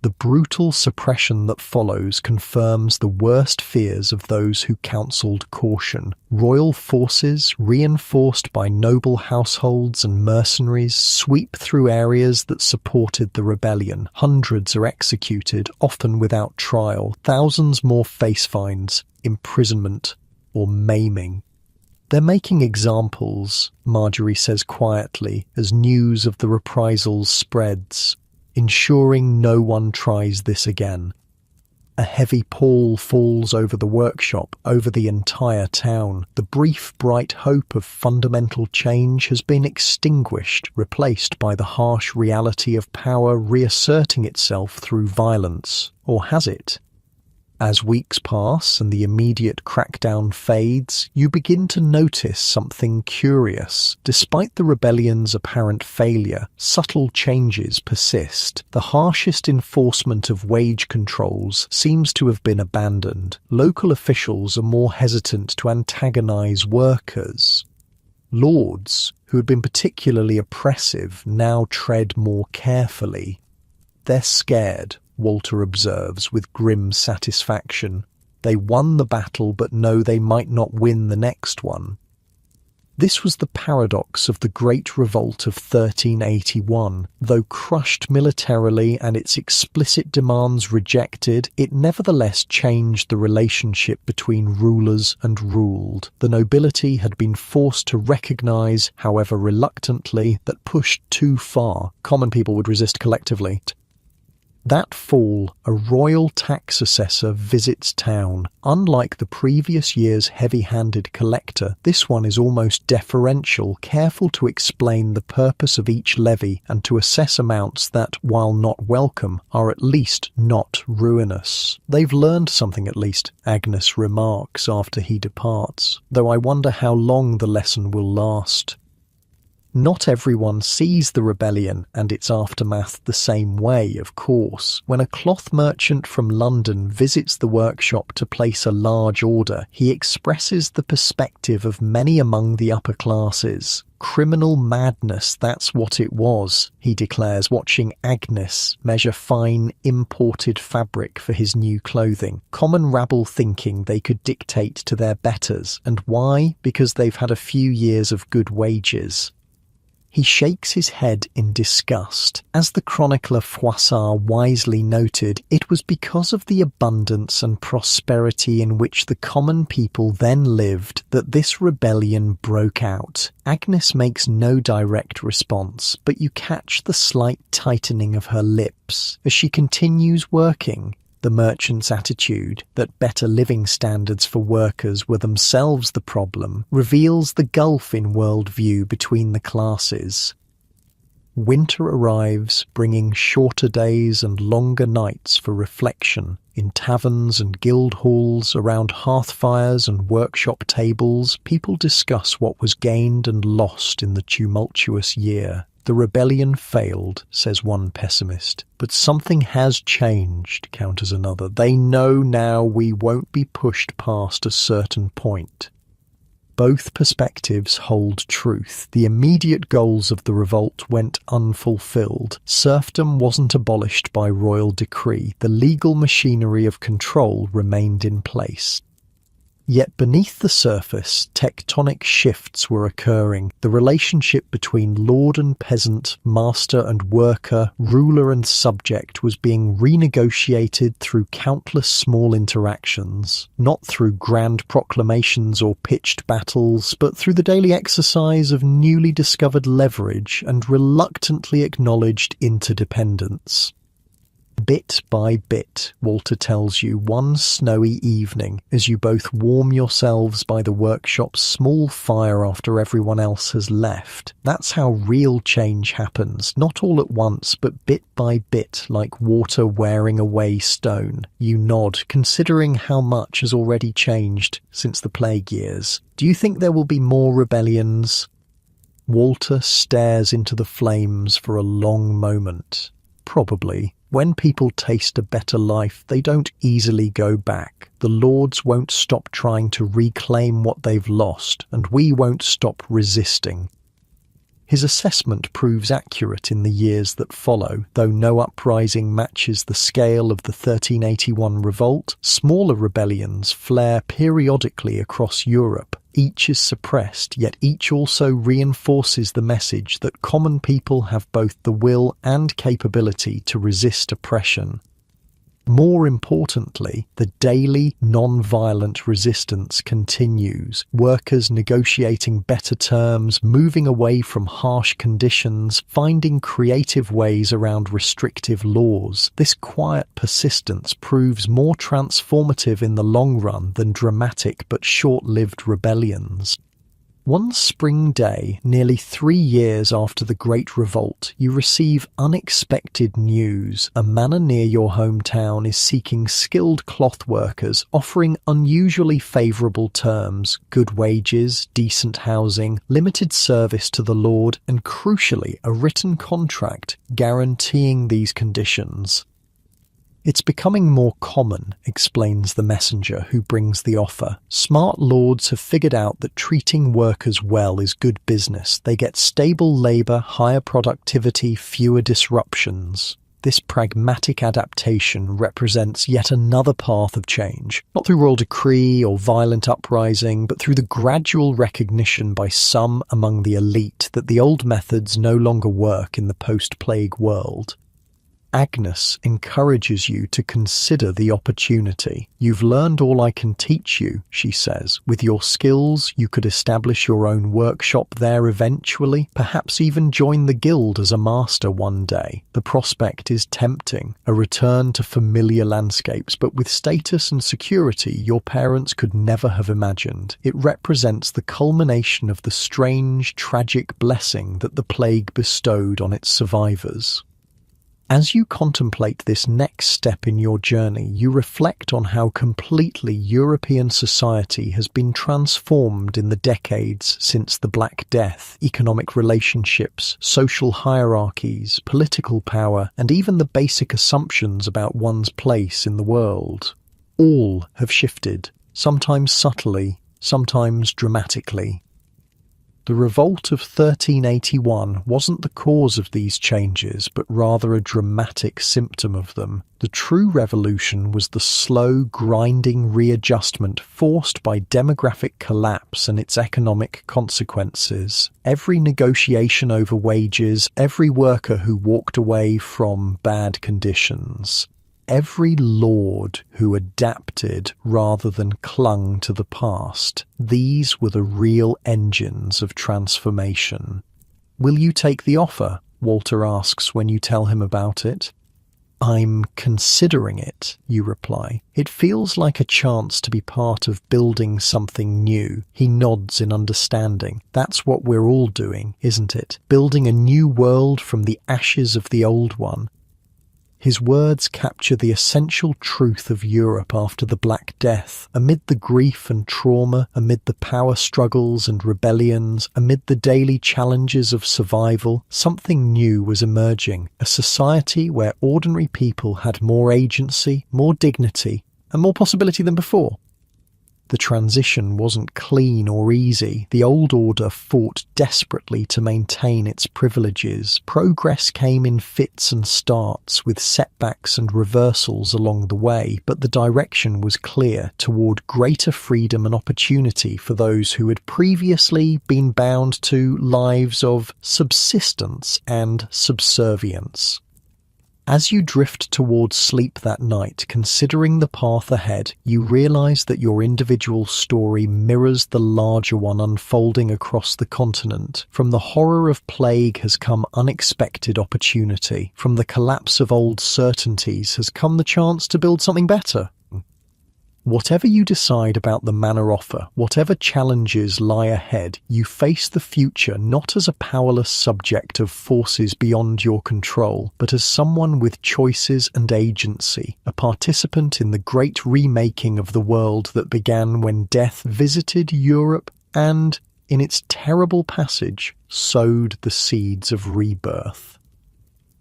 Speaker 1: The brutal suppression that follows confirms the worst fears of those who counselled caution. Royal forces, reinforced by noble households and mercenaries, sweep through areas that supported the rebellion. Hundreds are executed, often without trial. Thousands more face fines, imprisonment, or maiming. They're making examples, Marjorie says quietly, as news of the reprisals spreads, ensuring no one tries this again. A heavy pall falls over the workshop, over the entire town. The brief, bright hope of fundamental change has been extinguished, replaced by the harsh reality of power reasserting itself through violence. Or has it? As weeks pass and the immediate crackdown fades, you begin to notice something curious. Despite the rebellion's apparent failure, subtle changes persist. The harshest enforcement of wage controls seems to have been abandoned. Local officials are more hesitant to antagonize workers. Lords, who had been particularly oppressive, now tread more carefully. They're scared, Walter observes with grim satisfaction. They won the battle but know they might not win the next one. This was the paradox of the Great Revolt of 1381. Though crushed militarily and its explicit demands rejected, it nevertheless changed the relationship between rulers and ruled. The nobility had been forced to recognise, however reluctantly, that pushed too far, common people would resist collectively. That fall, a royal tax assessor visits town. Unlike the previous year's heavy-handed collector, this one is almost deferential, careful to explain the purpose of each levy and to assess amounts that, while not welcome, are at least not ruinous. They've learned something at least, Agnes remarks after he departs, though I wonder how long the lesson will last. Not everyone sees the rebellion and its aftermath the same way, of course. When a cloth merchant from London visits the workshop to place a large order, he expresses the perspective of many among the upper classes. Criminal madness, that's what it was, he declares, watching Agnes measure fine imported fabric for his new clothing. Common rabble thinking they could dictate to their betters. And why? Because they've had a few years of good wages. He shakes his head in disgust. As the chronicler Froissart wisely noted, it was because of the abundance and prosperity in which the common people then lived that this rebellion broke out. Agnes makes no direct response, but you catch the slight tightening of her lips as she continues working. The merchant's attitude, that better living standards for workers were themselves the problem, reveals the gulf in worldview between the classes. Winter arrives, bringing shorter days and longer nights for reflection. In taverns and guild halls, around hearth fires and workshop tables, people discuss what was gained and lost in the tumultuous year. The rebellion failed, says one pessimist. But something has changed, counters another. They know now we won't be pushed past a certain point. Both perspectives hold truth. The immediate goals of the revolt went unfulfilled. Serfdom wasn't abolished by royal decree. The legal machinery of control remained in place. Yet beneath the surface, tectonic shifts were occurring. The relationship between lord and peasant, master and worker, ruler and subject was being renegotiated through countless small interactions, not through grand proclamations or pitched battles, but through the daily exercise of newly discovered leverage and reluctantly acknowledged interdependence. Bit by bit, Walter tells you, one snowy evening, as you both warm yourselves by the workshop's small fire after everyone else has left. That's how real change happens, not all at once, but bit by bit, like water wearing away stone. You nod, considering how much has already changed since the plague years. Do you think there will be more rebellions? Walter stares into the flames for a long moment. Probably. When people taste a better life, they don't easily go back. The lords won't stop trying to reclaim what they've lost, and we won't stop resisting. His assessment proves accurate in the years that follow. Though no uprising matches the scale of the 1381 revolt, smaller rebellions flare periodically across Europe. Each is suppressed, yet each also reinforces the message that common people have both the will and capability to resist oppression. More importantly, the daily, non-violent resistance continues. Workers negotiating better terms, moving away from harsh conditions, finding creative ways around restrictive laws. This quiet persistence proves more transformative in the long run than dramatic but short-lived rebellions. One spring day, nearly 3 years after the Great Revolt, you receive unexpected news. A manor near your hometown is seeking skilled cloth workers, offering unusually favourable terms, good wages, decent housing, limited service to the lord, and crucially, a written contract guaranteeing these conditions. It's becoming more common, explains the messenger who brings the offer. Smart lords have figured out that treating workers well is good business. They get stable labour, higher productivity, fewer disruptions. This pragmatic adaptation represents yet another path of change, not through royal decree or violent uprising, but through the gradual recognition by some among the elite that the old methods no longer work in the post-plague world. Agnes encourages you to consider the opportunity. You've learned all I can teach you, she says. With your skills, you could establish your own workshop there eventually, perhaps even join the guild as a master one day. The prospect is tempting, a return to familiar landscapes, but with status and security your parents could never have imagined. It represents the culmination of the strange, tragic blessing that the plague bestowed on its survivors. As you contemplate this next step in your journey, you reflect on how completely European society has been transformed in the decades since the Black Death. Economic relationships, social hierarchies, political power, and even the basic assumptions about one's place in the world. All have shifted, sometimes subtly, sometimes dramatically. The revolt of 1381 wasn't the cause of these changes, but rather a dramatic symptom of them. The true revolution was the slow, grinding readjustment forced by demographic collapse and its economic consequences. Every negotiation over wages, every worker who walked away from bad conditions, every lord who adapted rather than clung to the past. These were the real engines of transformation. "Will you take the offer?" Walter asks when you tell him about it. "I'm considering it," you reply. "It feels like a chance to be part of building something new." He nods in understanding. That's what we're all doing, isn't it? Building a new world from the ashes of the old one. His words capture the essential truth of Europe after the Black Death. Amid the grief and trauma, amid the power struggles and rebellions, amid the daily challenges of survival, something new was emerging. A society where ordinary people had more agency, more dignity, and more possibility than before. The transition wasn't clean or easy. The old order fought desperately to maintain its privileges. Progress came in fits and starts, with setbacks and reversals along the way, but the direction was clear, toward greater freedom and opportunity for those who had previously been bound to lives of subsistence and subservience. As you drift towards sleep that night, considering the path ahead, you realize that your individual story mirrors the larger one unfolding across the continent. From the horror of plague has come unexpected opportunity. From the collapse of old certainties has come the chance to build something better. Whatever you decide about the manor offer, whatever challenges lie ahead, you face the future not as a powerless subject of forces beyond your control, but as someone with choices and agency, a participant in the great remaking of the world that began when death visited Europe and, in its terrible passage, sowed the seeds of rebirth.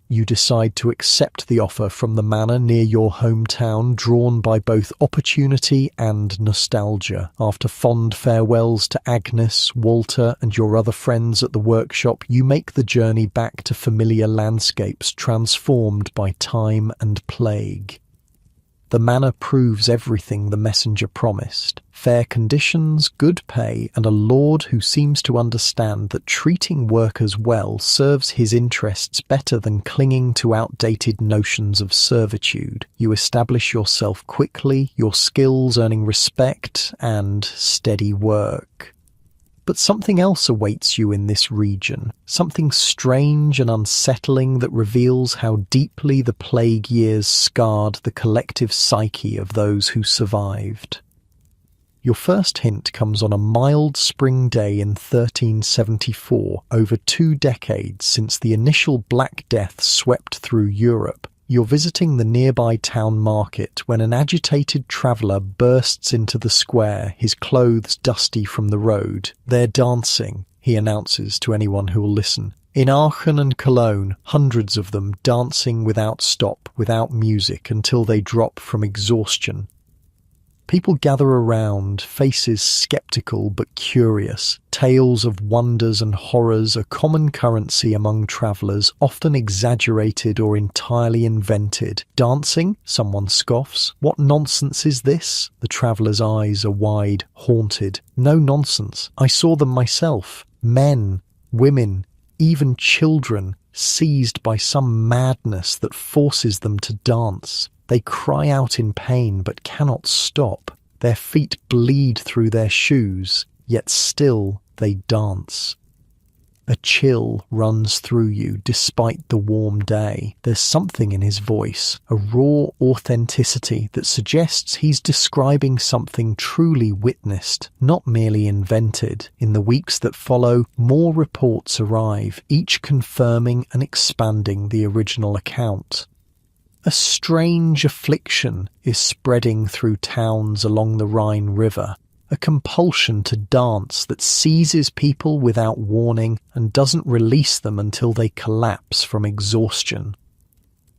Speaker 1: You decide to accept the offer from the manor near your hometown, drawn by both opportunity and nostalgia. After fond farewells to Agnes, Walter, and your other friends at the workshop, you make the journey back to familiar landscapes transformed by time and plague. The manor proves everything the messenger promised. Fair conditions, good pay, and a lord who seems to understand that treating workers well serves his interests better than clinging to outdated notions of servitude. You establish yourself quickly, your skills earning respect and steady work. But something else awaits you in this region, something strange and unsettling that reveals how deeply the plague years scarred the collective psyche of those who survived. Your first hint comes on a mild spring day in 1374, over 2 decades since the initial Black Death swept through Europe. You're visiting the nearby town market when an agitated traveller bursts into the square, his clothes dusty from the road. "They're dancing," he announces to anyone who will listen. "In Aachen and Cologne, hundreds of them dancing without stop, without music, until they drop from exhaustion." People gather around, faces skeptical but curious. Tales of wonders and horrors, a common currency among travellers, often exaggerated or entirely invented. "Dancing?" someone scoffs. "What nonsense is this?" The traveller's eyes are wide, haunted. "No nonsense. I saw them myself. Men, women, even children, seized by some madness that forces them to dance. They cry out in pain but cannot stop. Their feet bleed through their shoes, yet still they dance." A chill runs through you despite the warm day. There's something in his voice, a raw authenticity that suggests he's describing something truly witnessed, not merely invented. In the weeks that follow, more reports arrive, each confirming and expanding the original account. A strange affliction is spreading through towns along the Rhine River, a compulsion to dance that seizes people without warning and doesn't release them until they collapse from exhaustion.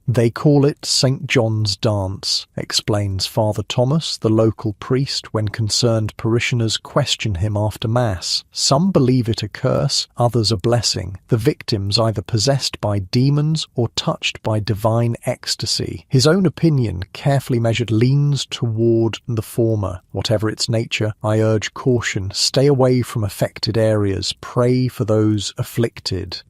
Speaker 1: "They call it St. John's Dance," explains Father Thomas, the local priest, when concerned parishioners question him after Mass. "Some believe it a curse, others a blessing, the victims either possessed by demons or touched by divine ecstasy." His own opinion, carefully measured, leans toward the former. "Whatever its nature, I urge caution. Stay away from affected areas. Pray for those afflicted."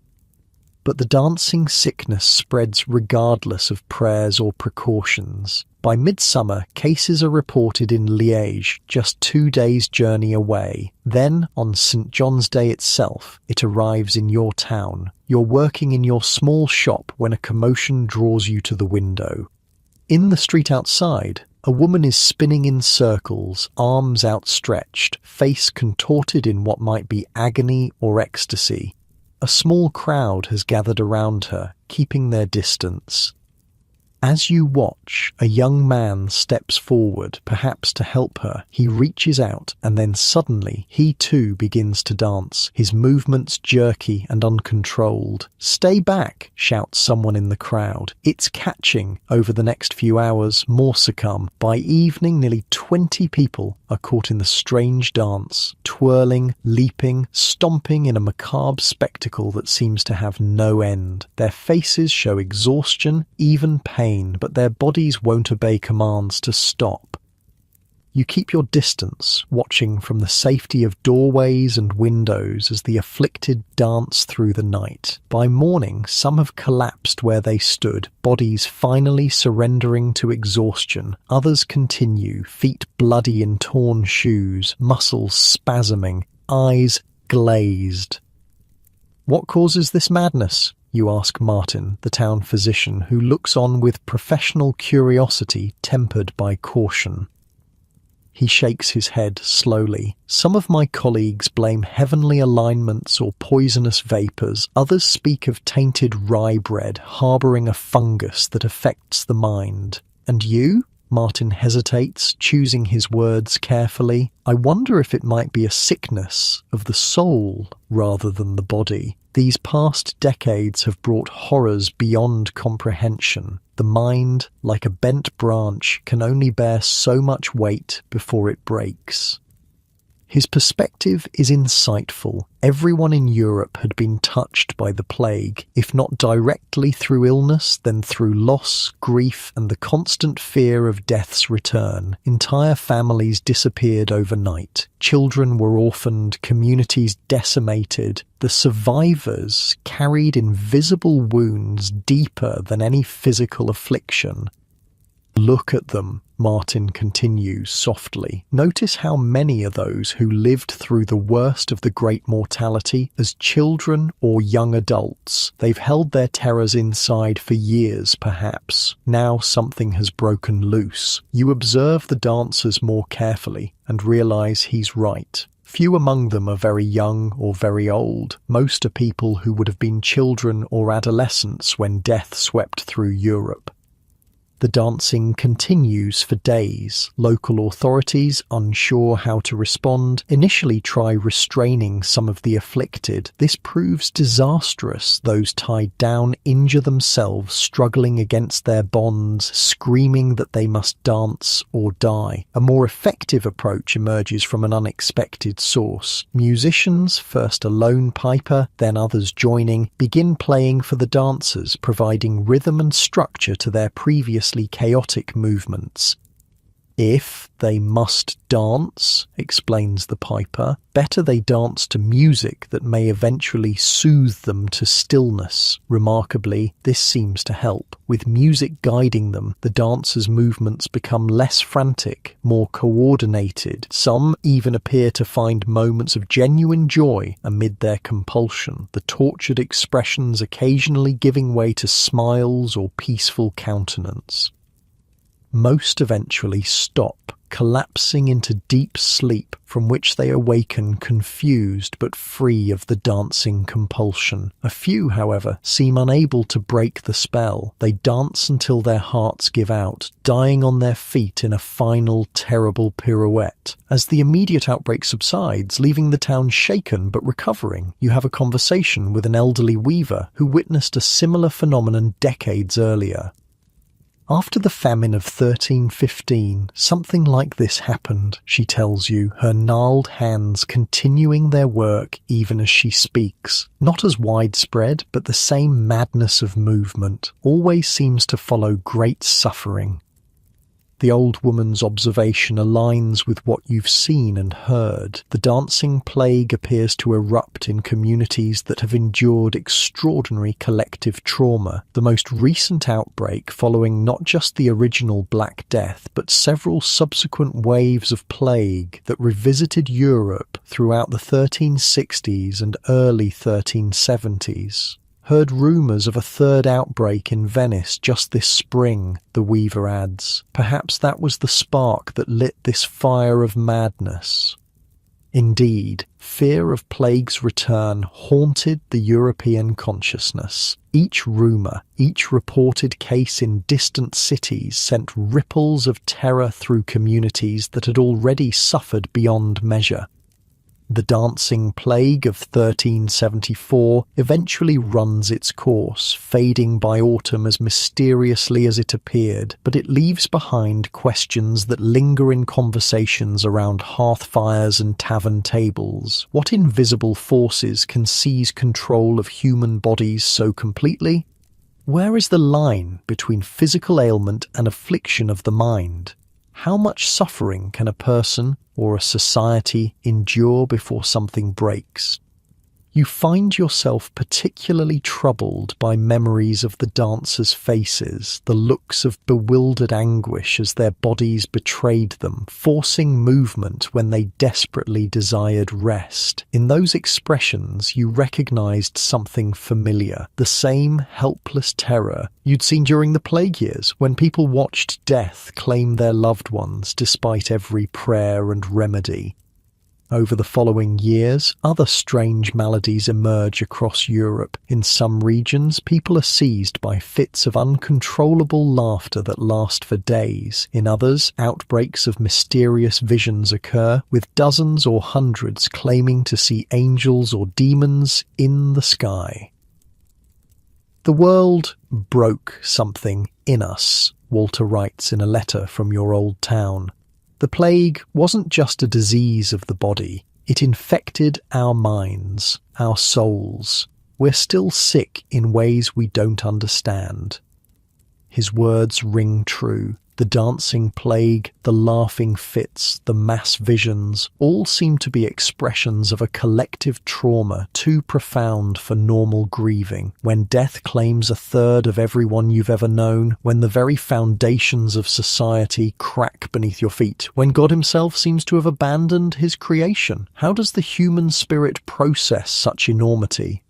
Speaker 1: But the dancing sickness spreads regardless of prayers or precautions. By midsummer, cases are reported in Liège, just 2 days' journey away. Then, on St. John's Day itself, it arrives in your town. You're working in your small shop when a commotion draws you to the window. In the street outside, a woman is spinning in circles, arms outstretched, face contorted in what might be agony or ecstasy. A small crowd has gathered around her, keeping their distance. As you watch, a young man steps forward, perhaps to help her. He reaches out, and then suddenly, he too begins to dance, his movements jerky and uncontrolled. "Stay back," shouts someone in the crowd. It's catching. Over the next few hours, more succumb. By evening, nearly 20 people are caught in the strange dance, twirling, leaping, stomping in a macabre spectacle that seems to have no end. Their faces show exhaustion, even pain, but their bodies won't obey commands to stop. You keep your distance, watching from the safety of doorways and windows as the afflicted dance through the night. By morning, some have collapsed where they stood, bodies finally surrendering to exhaustion. Others continue, feet bloody in torn shoes, muscles spasming, eyes glazed. "What causes this madness?" you ask Martin, the town physician, who looks on with professional curiosity tempered by caution. He shakes his head slowly. "Some of my colleagues blame heavenly alignments or poisonous vapours. Others speak of tainted rye bread harbouring a fungus that affects the mind. And you?" Martin hesitates, choosing his words carefully. "I wonder if it might be a sickness of the soul rather than the body. These past decades have brought horrors beyond comprehension. The mind, like a bent branch, can only bear so much weight before it breaks." His perspective is insightful. Everyone in Europe had been touched by the plague, if not directly through illness, then through loss, grief, and the constant fear of death's return. Entire families disappeared overnight. Children were orphaned, communities decimated. The survivors carried invisible wounds deeper than any physical affliction. "Look at them," Martin continues softly. "Notice how many are those who lived through the worst of the great mortality as children or young adults. They've held their terrors inside for years, perhaps. Now something has broken loose." You observe the dancers more carefully and realize he's right. Few among them are very young or very old. Most are people who would have been children or adolescents when death swept through Europe. The dancing continues for days. Local authorities, unsure how to respond, initially try restraining some of the afflicted. This proves disastrous. Those tied down injure themselves, struggling against their bonds, screaming that they must dance or die. A more effective approach emerges from an unexpected source. Musicians, first a lone piper, then others joining, begin playing for the dancers, providing rhythm and structure to their previously chaotic movements. "If they must dance," explains the piper, "better they dance to music that may eventually soothe them to stillness." Remarkably, this seems to help. With music guiding them, the dancers' movements become less frantic, more coordinated. Some even appear to find moments of genuine joy amid their compulsion, the tortured expressions occasionally giving way to smiles or peaceful countenance. Most eventually stop, collapsing into deep sleep from which they awaken confused but free of the dancing compulsion. A few, however, seem unable to break the spell. They dance until their hearts give out, dying on their feet in a final terrible pirouette. As the immediate outbreak subsides, leaving the town shaken but recovering, you have a conversation with an elderly weaver who witnessed a similar phenomenon decades earlier. "After the famine of 1315, something like this happened," she tells you, her gnarled hands continuing their work even as she speaks. Not as widespread, but the same madness of movement always seems to follow great suffering. The old woman's observation aligns with what you've seen and heard. The dancing plague appears to erupt in communities that have endured extraordinary collective trauma. The most recent outbreak following not just the original Black Death, but several subsequent waves of plague that revisited Europe throughout the 1360s and early 1370s. "Heard rumours of a third outbreak in Venice just this spring," the weaver adds. "Perhaps that was the spark that lit this fire of madness." Indeed, fear of plague's return haunted the European consciousness. Each rumour, each reported case in distant cities sent ripples of terror through communities that had already suffered beyond measure. The dancing plague of 1374 eventually runs its course, fading by autumn as mysteriously as it appeared, but it leaves behind questions that linger in conversations around hearth fires and tavern tables. What invisible forces can seize control of human bodies so completely? Where is the line between physical ailment and affliction of the mind? How much suffering can a person or a society endure before something breaks? You find yourself particularly troubled by memories of the dancers' faces, the looks of bewildered anguish as their bodies betrayed them, forcing movement when they desperately desired rest. In those expressions, you recognized something familiar, the same helpless terror you'd seen during the plague years, when people watched death claim their loved ones despite every prayer and remedy. Over the following years, other strange maladies emerge across Europe. In some regions, people are seized by fits of uncontrollable laughter that last for days. In others, outbreaks of mysterious visions occur, with dozens or hundreds claiming to see angels or demons in the sky. The world broke something in us, Walter writes in a letter from your old town. The plague wasn't just a disease of the body, it infected our minds, our souls. We're still sick in ways we don't understand. His words ring true. The dancing plague, the laughing fits, the mass visions, all seem to be expressions of a collective trauma too profound for normal grieving. When death claims a third of everyone you've ever known, when the very foundations of society crack beneath your feet, when God himself seems to have abandoned his creation, how does the human spirit process such enormity?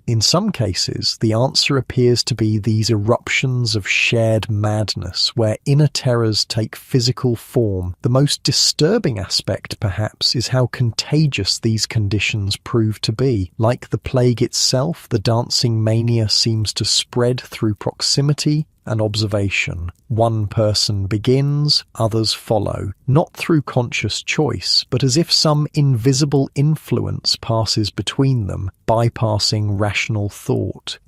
Speaker 1: In some cases, the answer appears to be these eruptions of shared madness, where inner terrors take physical form. The most disturbing aspect, perhaps, is how contagious these conditions prove to be. Like the plague itself, the dancing mania seems to spread through proximity and observation. One person begins, others follow, not through conscious choice, but as if some invisible influence passes between them, bypassing rational thought.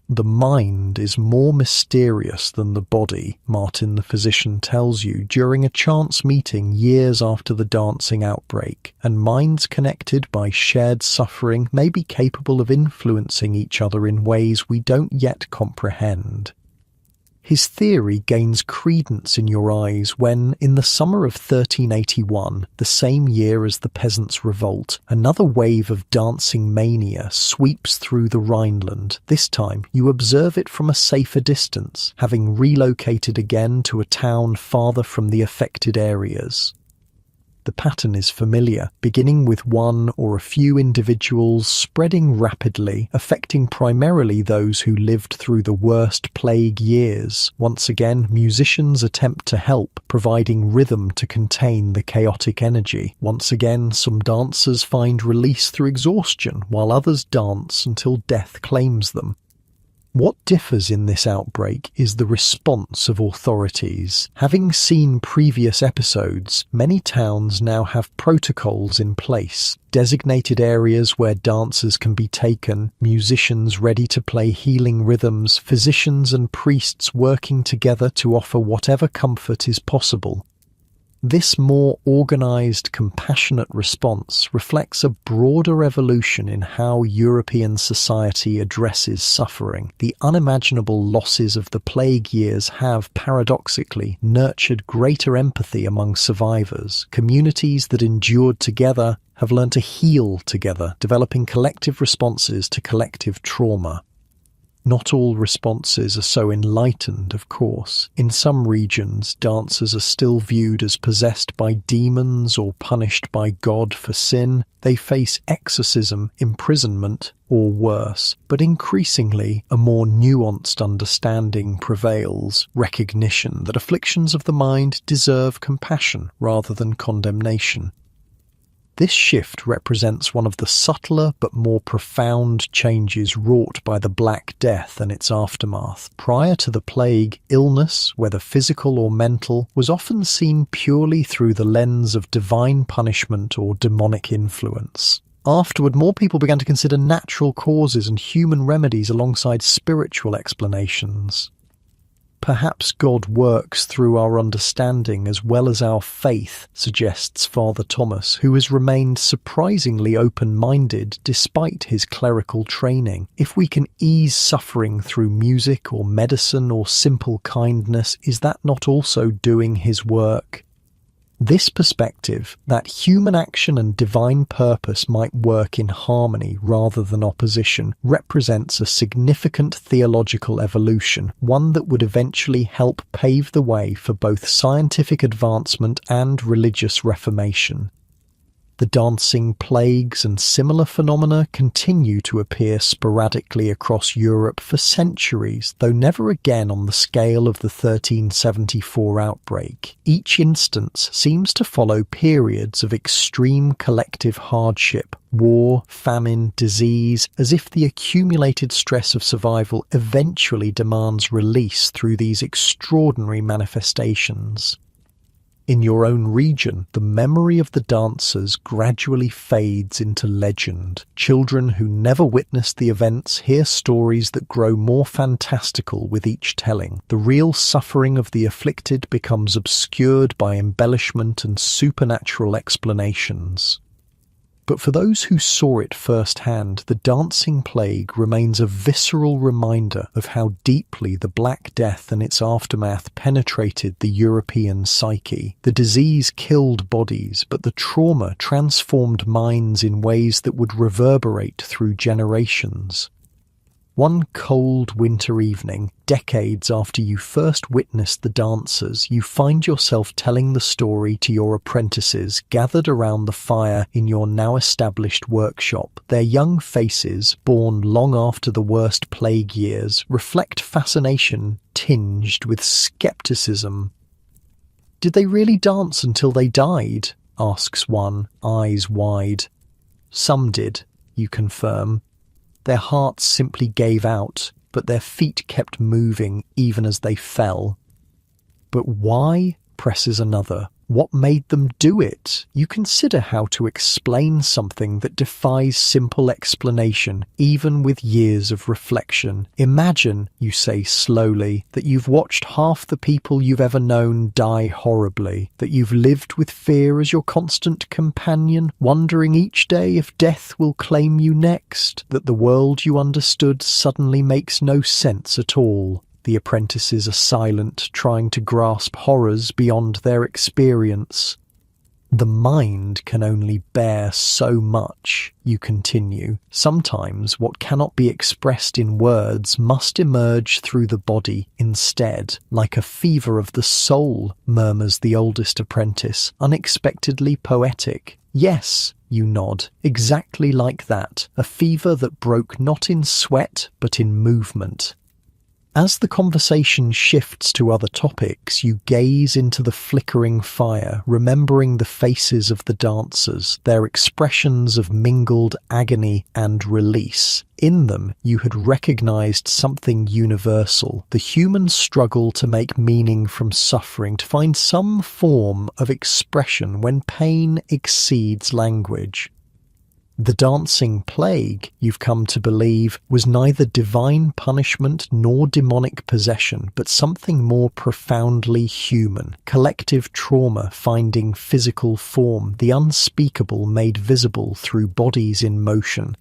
Speaker 1: The mind is more mysterious than the body, Martin the physician tells you during a chance meeting years after the dancing outbreak, and minds connected by shared suffering may be capable of influencing each other in ways we don't yet comprehend. His theory gains credence in your eyes when, in the summer of 1381, the same year as the Peasants' Revolt, another wave of dancing mania sweeps through the Rhineland. This time, you observe it from a safer distance, having relocated again to a town farther from the affected areas. The pattern is familiar, beginning with one or a few individuals, spreading rapidly, affecting primarily those who lived through the worst plague years. Once again, musicians attempt to help, providing rhythm to contain the chaotic energy. Once again, some dancers find release through exhaustion, while others dance until death claims them. What differs in this outbreak is the response of authorities. Having seen previous episodes, many towns now have protocols in place, designated areas where dancers can be taken, musicians ready to play healing rhythms, physicians and priests working together to offer whatever comfort is possible. This more organized, compassionate response reflects a broader evolution in how European society addresses suffering. The unimaginable losses of the plague years have, paradoxically, nurtured greater empathy among survivors. Communities that endured together have learned to heal together, developing collective responses to collective trauma. Not all responses are so enlightened, of course. In some regions, dancers are still viewed as possessed by demons or punished by God for sin. They face exorcism, imprisonment, or worse. But increasingly, a more nuanced understanding prevails, recognition that afflictions of the mind deserve compassion rather than condemnation. This shift represents one of the subtler but more profound changes wrought by the Black Death and its aftermath. Prior to the plague, illness, whether physical or mental, was often seen purely through the lens of divine punishment or demonic influence. Afterward, more people began to consider natural causes and human remedies alongside spiritual explanations. Perhaps God works through our understanding as well as our faith, suggests Father Thomas, who has remained surprisingly open-minded despite his clerical training. If we can ease suffering through music or medicine or simple kindness, is that not also doing his work? This perspective, that human action and divine purpose might work in harmony rather than opposition, represents a significant theological evolution, one that would eventually help pave the way for both scientific advancement and religious reformation. The dancing plagues and similar phenomena continue to appear sporadically across Europe for centuries, though never again on the scale of the 1374 outbreak. Each instance seems to follow periods of extreme collective hardship, war, famine, disease, as if the accumulated stress of survival eventually demands release through these extraordinary manifestations. In your own region, the memory of the dancers gradually fades into legend. Children who never witnessed the events hear stories that grow more fantastical with each telling. The real suffering of the afflicted becomes obscured by embellishment and supernatural explanations. But for those who saw it firsthand, the dancing plague remains a visceral reminder of how deeply the Black Death and its aftermath penetrated the European psyche. The disease killed bodies, but the trauma transformed minds in ways that would reverberate through generations. One cold winter evening, decades after you first witnessed the dancers, you find yourself telling the story to your apprentices gathered around the fire in your now established workshop. Their young faces, born long after the worst plague years, reflect fascination tinged with skepticism. "Did they really dance until they died?" asks one, eyes wide. "Some did," you confirm. Their hearts simply gave out, but their feet kept moving even as they fell. "But why?" presses another. "What made them do it?" You consider how to explain something that defies simple explanation, even with years of reflection. "Imagine," you say slowly, "that you've watched half the people you've ever known die horribly, that you've lived with fear as your constant companion, wondering each day if death will claim you next, that the world you understood suddenly makes no sense at all." The apprentices are silent, trying to grasp horrors beyond their experience. "The mind can only bear so much," you continue. "Sometimes what cannot be expressed in words must emerge through the body instead, like a fever of the soul," murmurs the oldest apprentice, unexpectedly poetic. "Yes," you nod, "exactly like that, a fever that broke not in sweat but in movement." As the conversation shifts to other topics, you gaze into the flickering fire, remembering the faces of the dancers, their expressions of mingled agony and release. In them, you had recognized something universal, the human struggle to make meaning from suffering, to find some form of expression when pain exceeds language. The dancing plague, you've come to believe, was neither divine punishment nor demonic possession, but something more profoundly human, collective trauma finding physical form, the unspeakable made visible through bodies in motion.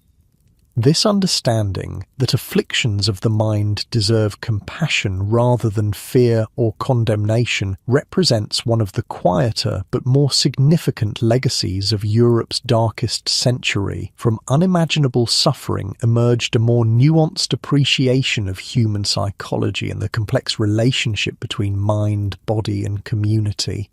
Speaker 1: This understanding that afflictions of the mind deserve compassion rather than fear or condemnation represents one of the quieter but more significant legacies of Europe's darkest century. From unimaginable suffering emerged a more nuanced appreciation of human psychology and the complex relationship between mind, body, and community.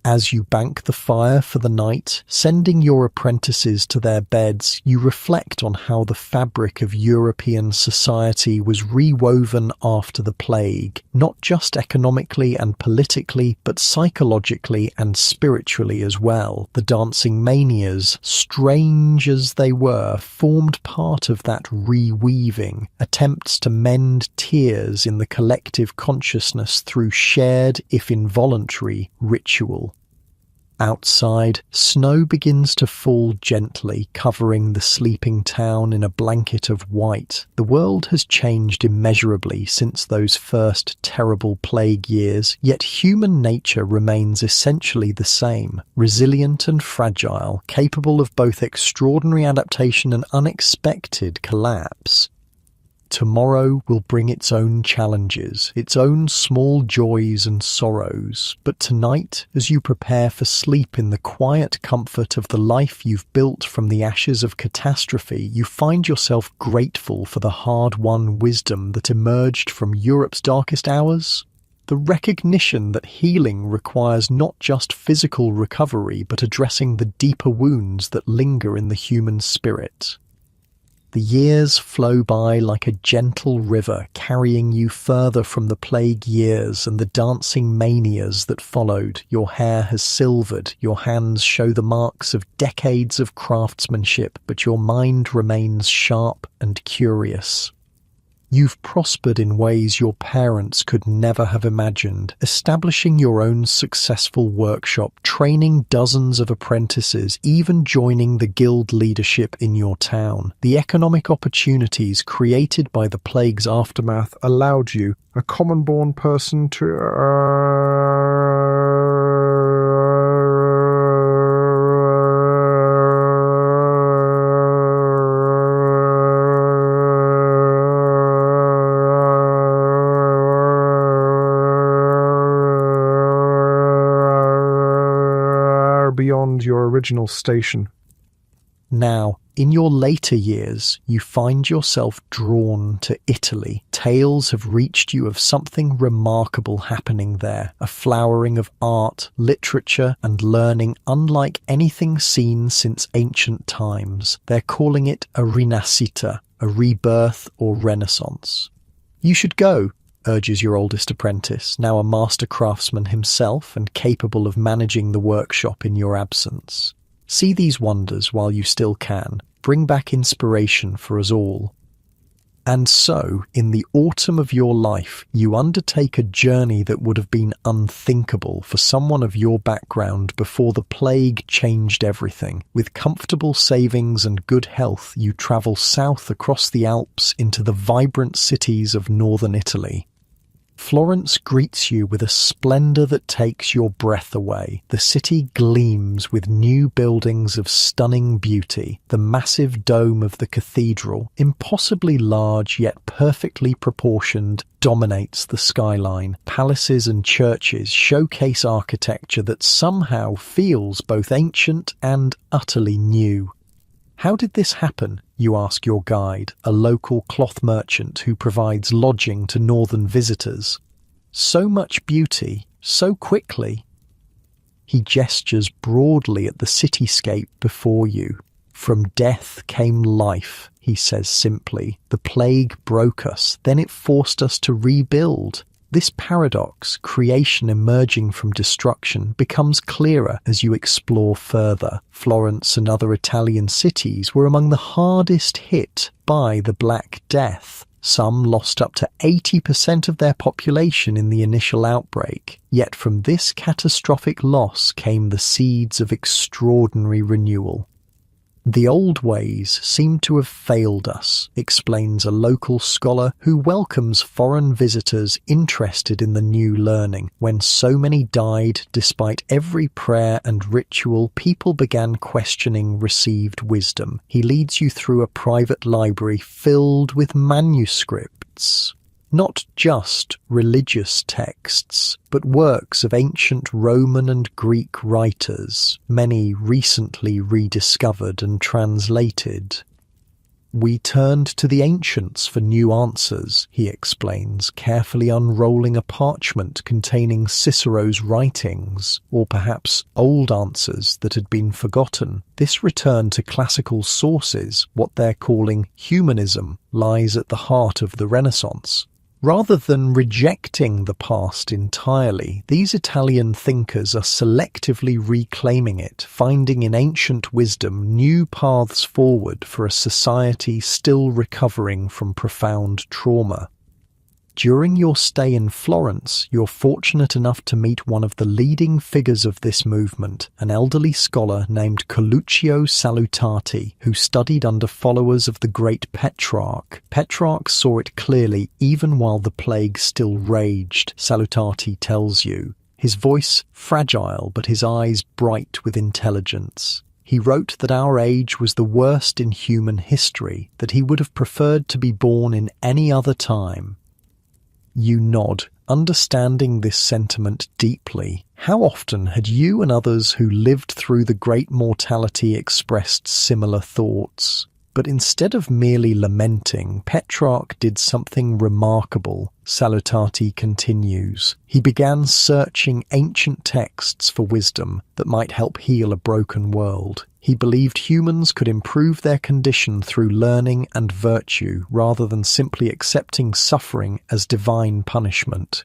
Speaker 1: As you bank the fire for the night, sending your apprentices to their beds, you reflect on how the fabric of European society was rewoven after the plague, not just economically and politically, but psychologically and spiritually as well. The dancing manias, strange as they were, formed part of that reweaving, attempts to mend tears in the collective consciousness through shared, if involuntary, ritual. Outside, snow begins to fall gently, covering the sleeping town in a blanket of white. The world has changed immeasurably since those first terrible plague years, yet human nature remains essentially the same, resilient and fragile, capable of both extraordinary adaptation and unexpected collapse. Tomorrow will bring its own challenges, its own small joys and sorrows. But tonight, as you prepare for sleep in the quiet comfort of the life you've built from the ashes of catastrophe, you find yourself grateful for the hard-won wisdom that emerged from Europe's darkest hours. The recognition that healing requires not just physical recovery, but addressing the deeper wounds that linger in the human spirit. The years flow by like a gentle river, carrying you further from the plague years and the dancing manias that followed. Your hair has silvered, your hands show the marks of decades of craftsmanship, but your mind remains sharp and curious. You've prospered in ways your parents could never have imagined, establishing your own successful workshop, training dozens of apprentices, even joining the guild leadership in your town. The economic opportunities created by the plague's aftermath allowed you, a common-born person, to beyond your original station. Now, in your later years, you find yourself drawn to Italy. Tales have reached you of something remarkable happening there, a flowering of art, literature, and learning unlike anything seen since ancient times. They're calling it a rinascita, a rebirth or renaissance. You should go, urges your oldest apprentice, now a master craftsman himself and capable of managing the workshop in your absence. See these wonders while you still can. Bring back inspiration for us all. And so, in the autumn of your life, you undertake a journey that would have been unthinkable for someone of your background before the plague changed everything. With comfortable savings and good health, you travel south across the Alps into the vibrant cities of northern Italy. Florence greets you with a splendor that takes your breath away. The city gleams with new buildings of stunning beauty. The massive dome of the cathedral, impossibly large yet perfectly proportioned, dominates the skyline. Palaces and churches showcase architecture that somehow feels both ancient and utterly new. How did this happen? You ask your guide, a local cloth merchant who provides lodging to northern visitors. So much beauty, so quickly. He gestures broadly at the cityscape before you. From death came life, he says simply. The plague broke us, then it forced us to rebuild. This paradox, creation emerging from destruction, becomes clearer as you explore further. Florence and other Italian cities were among the hardest hit by the Black Death. Some lost up to 80% of their population in the initial outbreak. Yet from this catastrophic loss came the seeds of extraordinary renewal. The old ways seem to have failed us, explains a local scholar who welcomes foreign visitors interested in the new learning. When so many died despite every prayer and ritual, people began questioning received wisdom. He leads you through a private library filled with manuscripts. Not just religious texts, but works of ancient Roman and Greek writers, many recently rediscovered and translated. We turned to the ancients for new answers, he explains, carefully unrolling a parchment containing Cicero's writings, or perhaps old answers that had been forgotten. This return to classical sources, what they're calling humanism, lies at the heart of the Renaissance. Rather than rejecting the past entirely, these Italian thinkers are selectively reclaiming it, finding in ancient wisdom new paths forward for a society still recovering from profound trauma. During your stay in Florence, you're fortunate enough to meet one of the leading figures of this movement, an elderly scholar named Coluccio Salutati, who studied under followers of the great Petrarch. Petrarch saw it clearly even while the plague still raged, Salutati tells you. His voice fragile, but his eyes bright with intelligence. He wrote that our age was the worst in human history, that he would have preferred to be born in any other time. You nod, understanding this sentiment deeply. How often had you and others who lived through the great mortality expressed similar thoughts? But instead of merely lamenting, Petrarch did something remarkable. Salutati continues. He began searching ancient texts for wisdom that might help heal a broken world. He believed humans could improve their condition through learning and virtue rather than simply accepting suffering as divine punishment.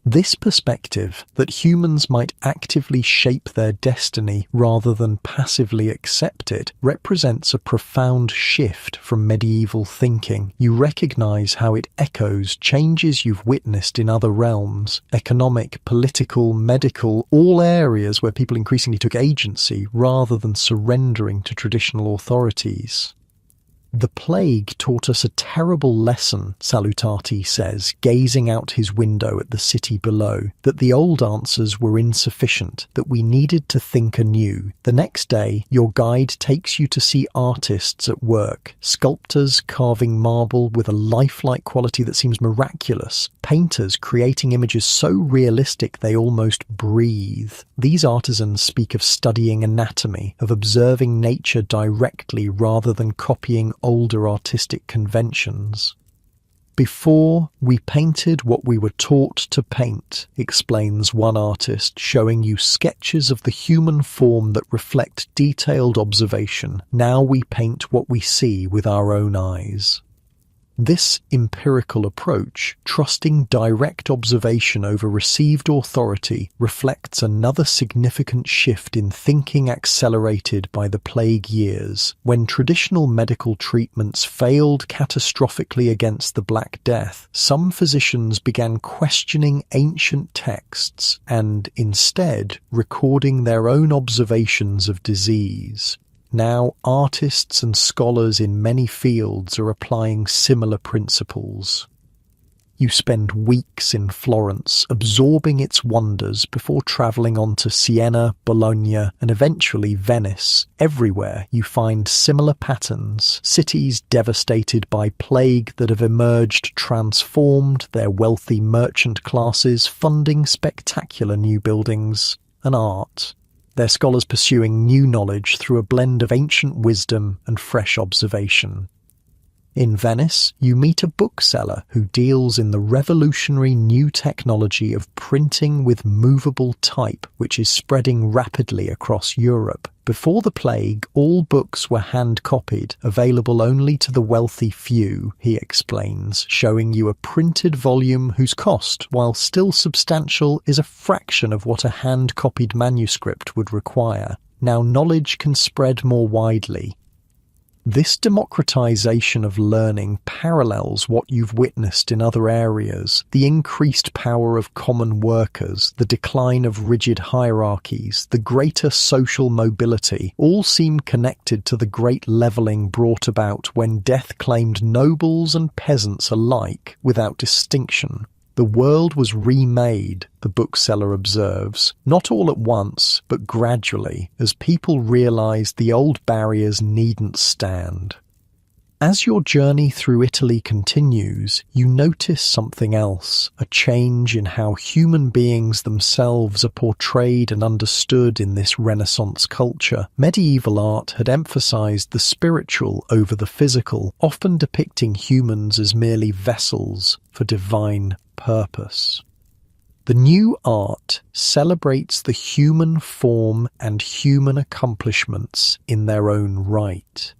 Speaker 1: This perspective, that humans might actively shape their destiny rather than passively accept it, represents a profound shift from medieval thinking. You recognize how it echoes changes you've witnessed in other realms, economic, political, medical, all areas where people increasingly took agency rather than surrendering to traditional authorities. The plague taught us a terrible lesson, Salutati says, gazing out his window at the city below, that the old answers were insufficient, that we needed to think anew. The next day, your guide takes you to see artists at work, sculptors carving marble with a lifelike quality that seems miraculous, painters creating images so realistic they almost breathe. These artisans speak of studying anatomy, of observing nature directly rather than copying older artistic conventions. Before, we painted what we were taught to paint, explains one artist, showing you sketches of the human form that reflect detailed observation. Now we paint what we see with our own eyes. This empirical approach, trusting direct observation over received authority, reflects another significant shift in thinking accelerated by the plague years. When traditional medical treatments failed catastrophically against the Black Death, some physicians began questioning ancient texts and, instead, recording their own observations of disease. Now, artists and scholars in many fields are applying similar principles. You spend weeks in Florence, absorbing its wonders before travelling on to Siena, Bologna, and eventually Venice. Everywhere you find similar patterns, cities devastated by plague that have emerged transformed, their wealthy merchant classes funding spectacular new buildings and art. Their scholars pursuing new knowledge through a blend of ancient wisdom and fresh observation. In Venice, you meet a bookseller who deals in the revolutionary new technology of printing with movable type, which is spreading rapidly across Europe. Before the plague, all books were hand-copied, available only to the wealthy few, he explains, showing you a printed volume whose cost, while still substantial, is a fraction of what a hand-copied manuscript would require. Now knowledge can spread more widely. This democratization of learning parallels what you've witnessed in other areas, the increased power of common workers, the decline of rigid hierarchies, the greater social mobility, all seem connected to the great levelling brought about when death claimed nobles and peasants alike without distinction. The world was remade, the bookseller observes, not all at once, but gradually, as people realised the old barriers needn't stand. As your journey through Italy continues, you notice something else, a change in how human beings themselves are portrayed and understood in this Renaissance culture. Medieval art had emphasized the spiritual over the physical, often depicting humans as merely vessels for divine purpose. The new art celebrates the human form and human accomplishments in their own right.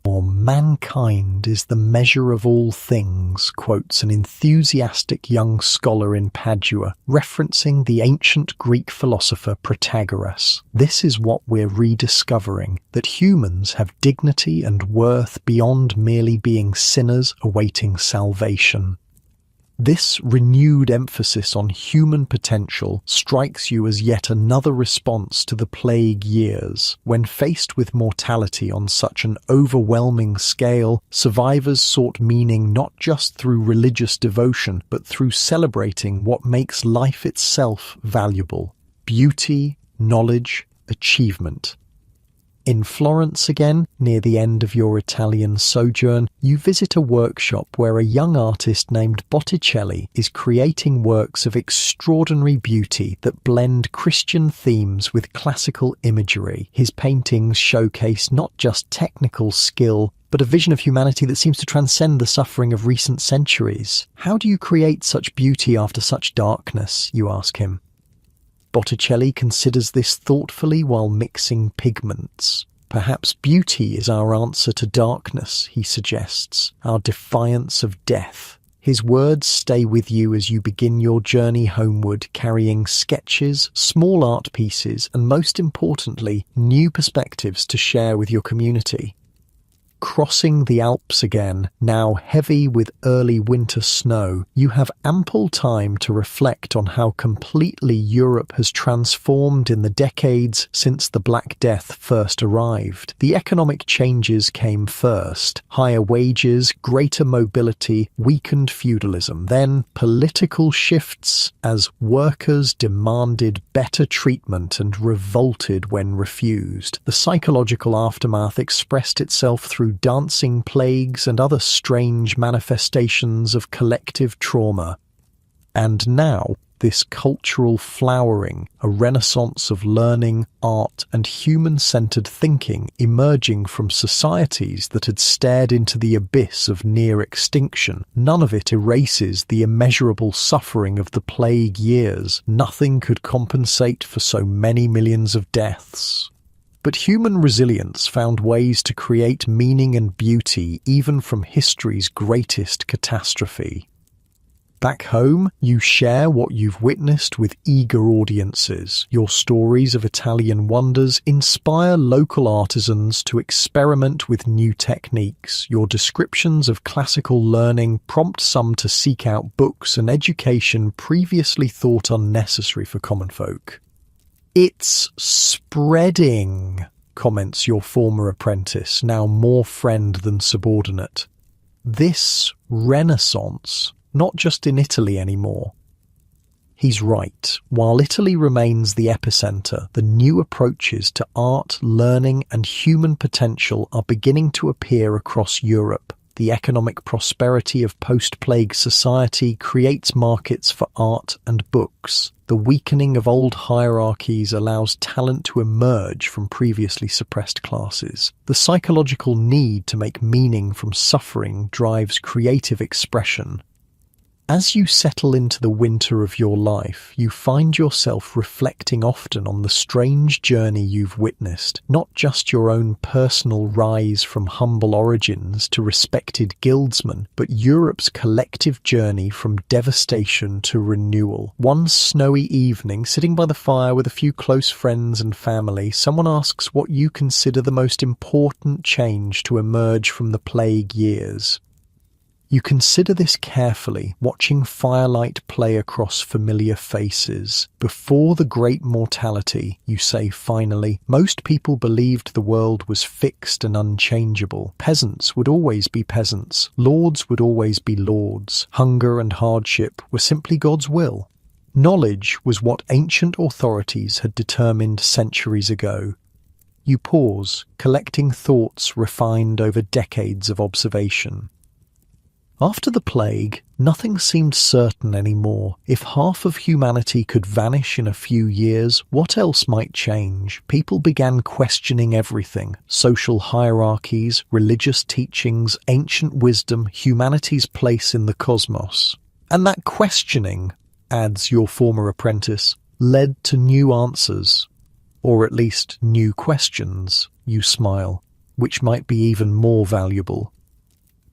Speaker 1: "For mankind is the measure of all things," quotes an enthusiastic young scholar in Padua, referencing the ancient Greek philosopher Protagoras. This is what we're rediscovering, that humans have dignity and worth beyond merely being sinners awaiting salvation. This renewed emphasis on human potential strikes you as yet another response to the plague years. When faced with mortality on such an overwhelming scale, survivors sought meaning not just through religious devotion, but through celebrating what makes life itself valuable: beauty, knowledge, achievement. In Florence again, near the end of your Italian sojourn, you visit a workshop where a young artist named Botticelli is creating works of extraordinary beauty that blend Christian themes with classical imagery. His paintings showcase not just technical skill, but a vision of humanity that seems to transcend the suffering of recent centuries. "How do you create such beauty after such darkness?" you ask him. Botticelli considers this thoughtfully while mixing pigments. "Perhaps beauty is our answer to darkness," he suggests, "our defiance of death." His words stay with you as you begin your journey homeward, carrying sketches, small art pieces, and most importantly, new perspectives to share with your community. Crossing the Alps again, now heavy with early winter snow, you have ample time to reflect on how completely Europe has transformed in the decades since the Black Death first arrived. The economic changes came first: higher wages, greater mobility, weakened feudalism. Then political shifts as workers demanded better treatment and revolted when refused. The psychological aftermath expressed itself through dancing plagues and other strange manifestations of collective trauma. And now, this cultural flowering, a renaissance of learning, art, and human-centered thinking emerging from societies that had stared into the abyss of near extinction. None of it erases the immeasurable suffering of the plague years. Nothing could compensate for so many millions of deaths. But human resilience found ways to create meaning and beauty even from history's greatest catastrophe. Back home, you share what you've witnessed with eager audiences. Your stories of Italian wonders inspire local artisans to experiment with new techniques. Your descriptions of classical learning prompt some to seek out books and education previously thought unnecessary for common folk. "It's spreading," comments your former apprentice, now more friend than subordinate. This renaissance, not just in Italy anymore. He's right. While Italy remains the epicenter, the new approaches to art, learning, and human potential are beginning to appear across Europe. The economic prosperity of post-plague society creates markets for art and books. The weakening of old hierarchies allows talent to emerge from previously suppressed classes. The psychological need to make meaning from suffering drives creative expression. As you settle into the winter of your life, you find yourself reflecting often on the strange journey you've witnessed, not just your own personal rise from humble origins to respected guildsmen, but Europe's collective journey from devastation to renewal. One snowy evening, sitting by the fire with a few close friends and family, someone asks what you consider the most important change to emerge from the plague years. You consider this carefully, watching firelight play across familiar faces. Before the great mortality, you say finally, most people believed the world was fixed and unchangeable. Peasants would always be peasants. Lords would always be lords. Hunger and hardship were simply God's will. Knowledge was what ancient authorities had determined centuries ago. You pause, collecting thoughts refined over decades of observation. After the plague, nothing seemed certain anymore. If half of humanity could vanish in a few years, what else might change? People began questioning everything: social hierarchies, religious teachings, ancient wisdom, humanity's place in the cosmos. And that questioning, adds your former apprentice, led to new answers. Or at least new questions, you smile, which might be even more valuable.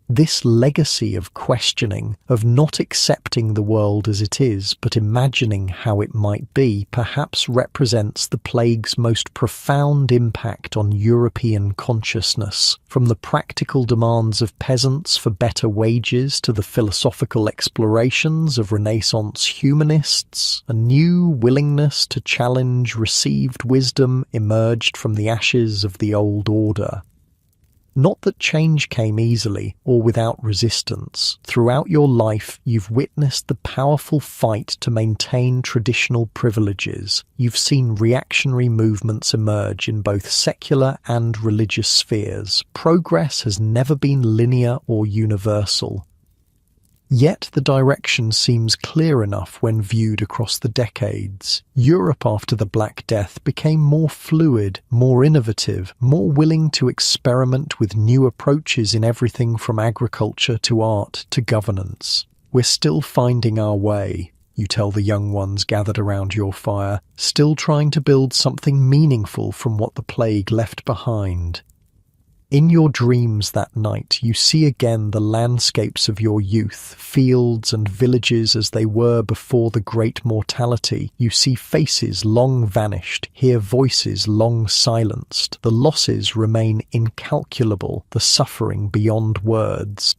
Speaker 1: This legacy of questioning, of not accepting the world as it is, but imagining how it might be, perhaps represents the plague's most profound impact on European consciousness, from the practical demands of peasants for better wages to the philosophical explorations of Renaissance humanists. A new willingness to challenge received wisdom emerged from the ashes of the old order. Not that change came easily or without resistance. Throughout your life, you've witnessed the powerful fight to maintain traditional privileges. You've seen reactionary movements emerge in both secular and religious spheres. Progress has never been linear or universal. Yet the direction seems clear enough when viewed across the decades. Europe after the Black Death became more fluid, more innovative, more willing to experiment with new approaches in everything from agriculture to art to governance. We're still finding our way, you tell the young ones gathered around your fire, still trying to build something meaningful from what the plague left behind. In your dreams that night, you see again the landscapes of your youth, fields and villages as they were before the great mortality. You see faces long vanished, hear voices long silenced. The losses remain incalculable, the suffering beyond words.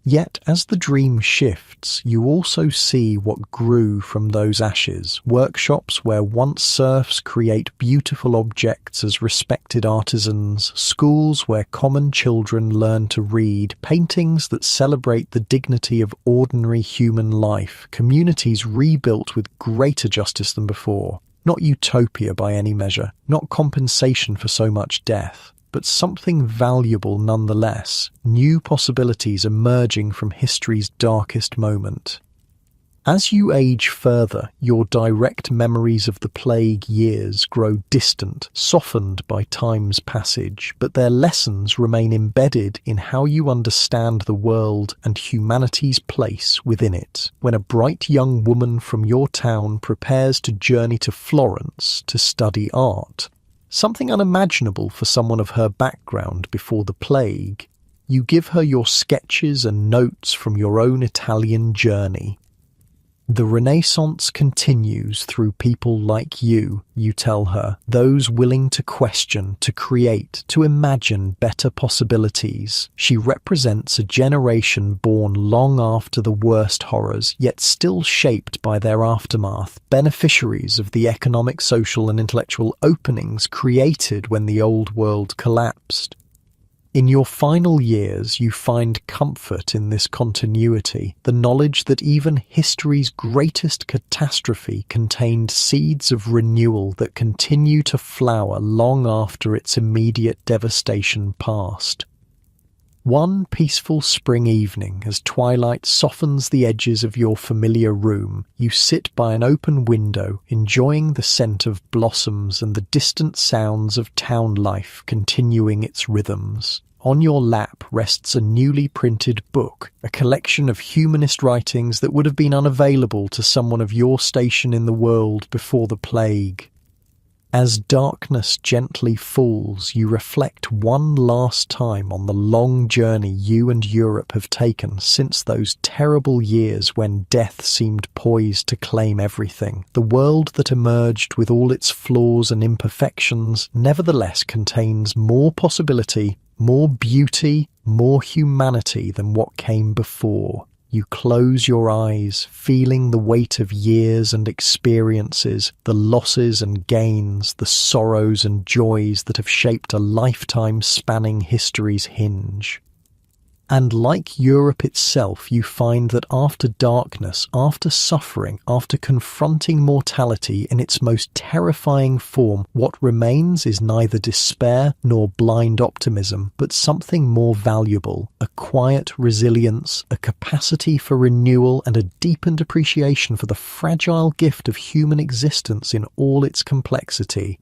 Speaker 1: Yet, as the dream shifts, you also see what grew from those ashes. Workshops where once serfs create beautiful objects as respected artisans, schools where common children learn to read, paintings that celebrate the dignity of ordinary human life, communities rebuilt with greater justice than before. Not utopia by any measure, not compensation for so much death, but something valuable nonetheless, new possibilities emerging from history's darkest moment. As you age further, your direct memories of the plague years grow distant, softened by time's passage, but their lessons remain embedded in how you understand the world and humanity's place within it. When a bright young woman from your town prepares to journey to Florence to study art, something unimaginable for someone of her background before the plague, you give her your sketches and notes from your own Italian journey. The Renaissance continues through people like you tell her, those willing to question, to create, to imagine better possibilities. She represents a generation born long after the worst horrors, yet still shaped by their aftermath, beneficiaries of the economic, social, and intellectual openings created when the old world collapsed. In your final years, you find comfort in this continuity, the knowledge that even history's greatest catastrophe contained seeds of renewal that continue to flower long after its immediate devastation passed. One peaceful spring evening, as twilight softens the edges of your familiar room, you sit by an open window, enjoying the scent of blossoms and the distant sounds of town life continuing its rhythms. On your lap rests a newly printed book, a collection of humanist writings that would have been unavailable to someone of your station in the world before the plague. As darkness gently falls, you reflect one last time on the long journey you and Europe have taken since those terrible years when death seemed poised to claim everything. The world that emerged with all its flaws and imperfections nevertheless contains more possibility, more beauty, more humanity than what came before. You close your eyes, feeling the weight of years and experiences, the losses and gains, the sorrows and joys that have shaped a lifetime spanning history's hinge. And like Europe itself, you find that after darkness, after suffering, after confronting mortality in its most terrifying form, what remains is neither despair nor blind optimism, but something more valuable, a quiet resilience, a capacity for renewal, and a deepened appreciation for the fragile gift of human existence in all its complexity.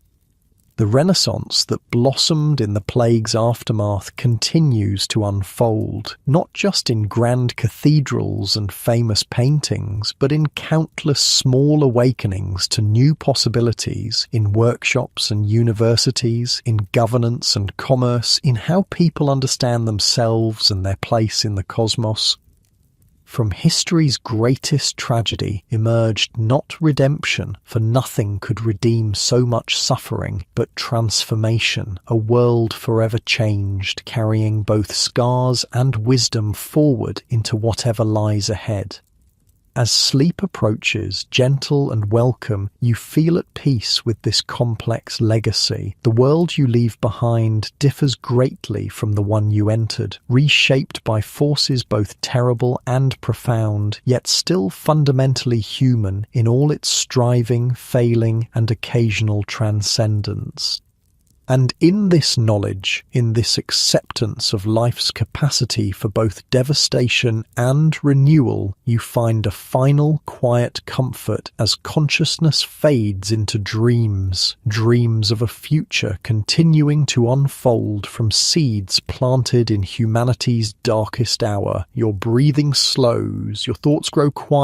Speaker 1: The Renaissance that blossomed in the plague's aftermath continues to unfold, not just in grand cathedrals and famous paintings, but in countless small awakenings to new possibilities, in workshops and universities, in governance and commerce, in how people understand themselves and their place in the cosmos. From history's greatest tragedy emerged not redemption, for nothing could redeem so much suffering, but transformation, a world forever changed, carrying both scars and wisdom forward into whatever lies ahead. As sleep approaches, gentle and welcome, you feel at peace with this complex legacy. The world you leave behind differs greatly from the one you entered, reshaped by forces both terrible and profound, yet still fundamentally human in all its striving, failing, and occasional transcendence. And in this knowledge, in this acceptance of life's capacity for both devastation and renewal, you find a final quiet comfort as consciousness fades into dreams, dreams of a future continuing to unfold from seeds planted in humanity's darkest hour. Your breathing slows, your thoughts grow quiet,